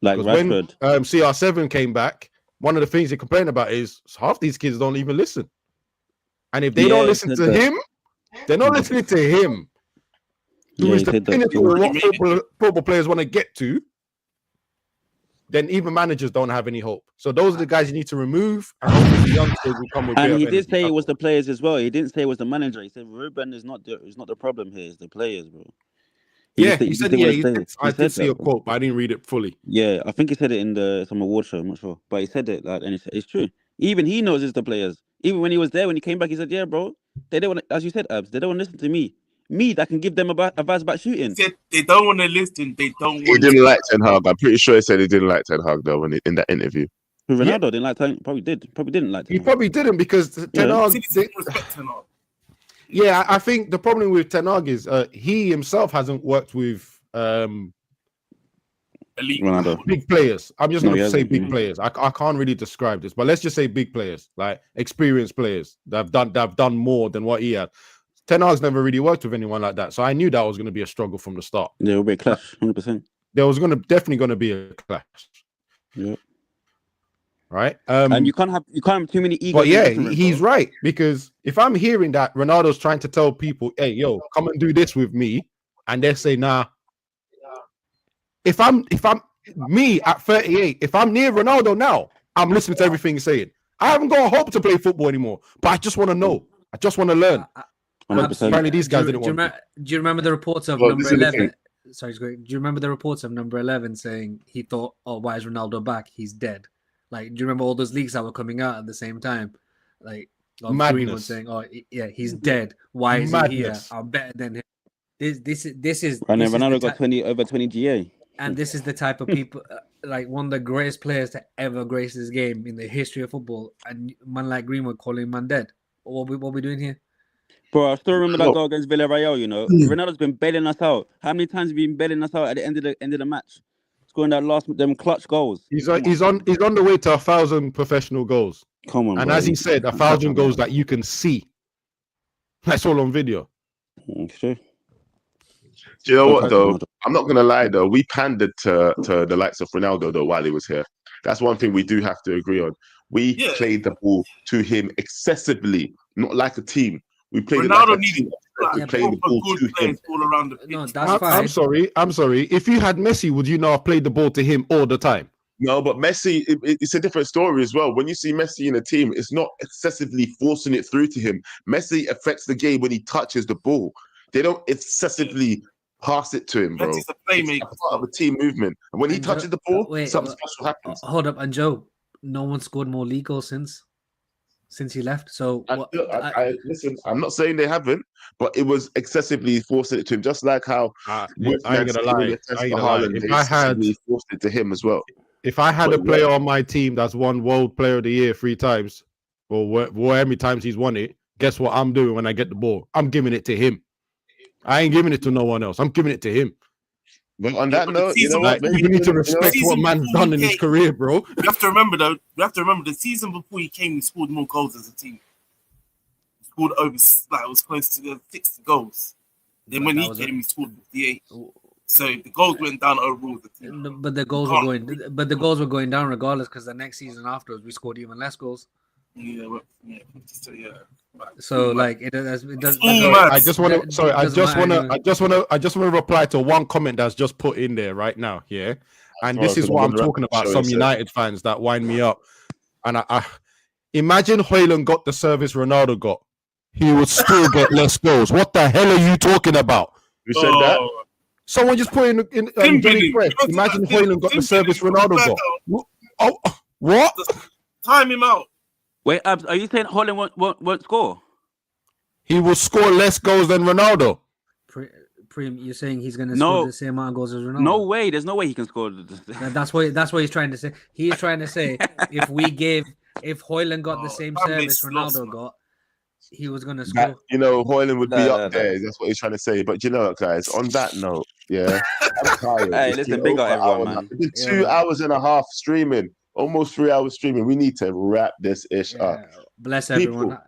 Like when Rashford. CR7 came back, one of the things they complain about is half these kids don't even listen. And if they don't listen to him, they're not listening to him. Who is the pinnacle of what football players want to get to, then even managers don't have any hope. So those are the guys you need to remove, and hopefully the youngsters will come with. And he did say it was the players as well. He didn't say it was the manager. He said Ruben is not the problem here. It's the players, bro. He said I did see a quote, but I didn't read it fully. Yeah, I think he said it in some award show. I'm not sure, but he said it like, and it's true. Even he knows it's the players. Even when he was there, when he came back, he said, "Yeah, bro, they don't want, as you said, Abs, they don't want to listen to me. Me that can give them advice about shooting. They don't want to listen. They don't. He didn't like Ten Hag. I'm pretty sure he said he didn't like Ten Hag though in that interview. Ronaldo didn't like Ten. Probably didn't like. Ten He probably didn't because Ten Hag. Yeah, I think the problem with Ten Hag is he himself hasn't worked with Ronaldo. Big players. I'm just going to say big players. I can't really describe this, but let's just say big players, like experienced players that have done more than what he had. Ten Hag's never really worked with anyone like that, so I knew that was going to be a struggle from the start. There will be a clash, 100%. There was definitely going to be a clash. Yeah. Right. And you can't have too many egos. But yeah, he's right, because if I'm hearing that Ronaldo's trying to tell people, "Hey, yo, come and do this with me," and they say, "Nah." If I'm me at 38, if I'm near Ronaldo now, I'm listening to everything he's saying. I haven't got a hope to play football anymore, but I just want to know. I just want to learn. Apparently, these guys didn't want. Do you remember the reports of number 11? Sorry, do you remember the reports of number 11 saying he thought, "Oh, why is Ronaldo back? He's dead." Like, do you remember all those leaks that were coming out at the same time? Like, Greenwood saying, "Oh, yeah, he's dead. Why is he here? I'm better than him." This is. And then Ronaldo got over 20 GA. And this is the type of people, like one of the greatest players to ever grace this game in the history of football. And man like Greenwood calling man dead. What we doing here? Bro, I still remember that goal against Villarreal. You know, Ronaldo's been bailing us out. How many times have you been bailing us out at the end of the match, scoring them clutch goals? He's on the way to 1,000 professional goals. Come on, and bro. as he said, 1,000 goals that you can see. That's all on video. Sure. Do you know what though? I'm not gonna lie though. We pandered to the likes of Ronaldo though while he was here. That's one thing we do have to agree on. We played the ball to him excessively, not like a team. We played Ronaldo it like a team. We played the ball to him. All around the pitch. No, that's fine. I'm sorry. If you had Messi, would you not have played the ball to him all the time? No, but Messi, it's a different story as well. When you see Messi in a team, it's not excessively forcing it through to him. Messi affects the game when he touches the ball. They don't excessively pass it to him, bro. Messi's a playmaker. It's part of a team movement. And when he touches the ball, something special happens. Hold up, and Joe, no one scored more league goals since he left. So listen, I'm not saying they haven't, but it was excessively forcing it to him, just like how I ain't gonna lie. If I had forced it to him as well. If I had a player on my team that's won World Player of the Year 3 times, or how many times he's won it, guess what I'm doing when I get the ball? I'm giving it to him. I ain't giving it to no one else. I'm giving it to him. But on that note, you need to respect what man's done in his career, bro. You have to remember though. You have to remember the season before he came, we scored more goals as a team. We scored over, like it was close to 60 goals. Then when he came, we scored 58. So the goals went down overall. But the goals were going down regardless, because the next season afterwards we scored even less goals. So like it does. I just want to reply to one comment that's just put in there right now. Yeah, and this is what I'm talking about. Some United fans that wind me up. And I imagine Højlund got the service Ronaldo got. He would still get less goals. What the hell are you talking about? Who said that? Someone just put in Johnny Press. Imagine Højlund got the service Ronaldo got. Oh, what? Time him out. Wait, Abs, are you saying Højlund won't score? He will score less goals than Ronaldo. Prim, you're saying he's going to score the same amount of goals as Ronaldo? No way. There's no way he can score. That's what he's trying to say. He's trying to say if Højlund got the same service Ronaldo got, he was going to score. You know, Højlund would be up there. That's what he's trying to say. But you know what, guys? On that note, yeah, I'm tired. Hey, listen, big up everyone, man. It's been 2 hours and a half streaming, almost 3 hours streaming. We need to wrap this ish up. Bless everyone.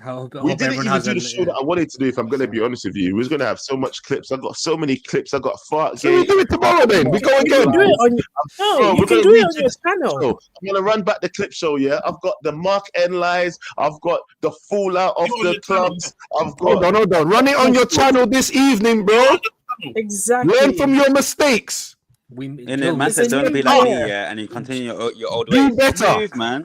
We didn't even do the show that I wanted to do. If I'm going to be honest with you, we was going to have so much clips. I got so many clips. I got fart. So we do it tomorrow then. We go again. You can do it on your channel. I'm going to run back the clip show. Yeah, I've got the Mark N lies. I've got the fallout of the clubs. I've got. Hold on. Run it on your channel this evening, bro. Exactly. Learn from your mistakes. Man said, don't be like me, and you continue your old ways. Do better, man.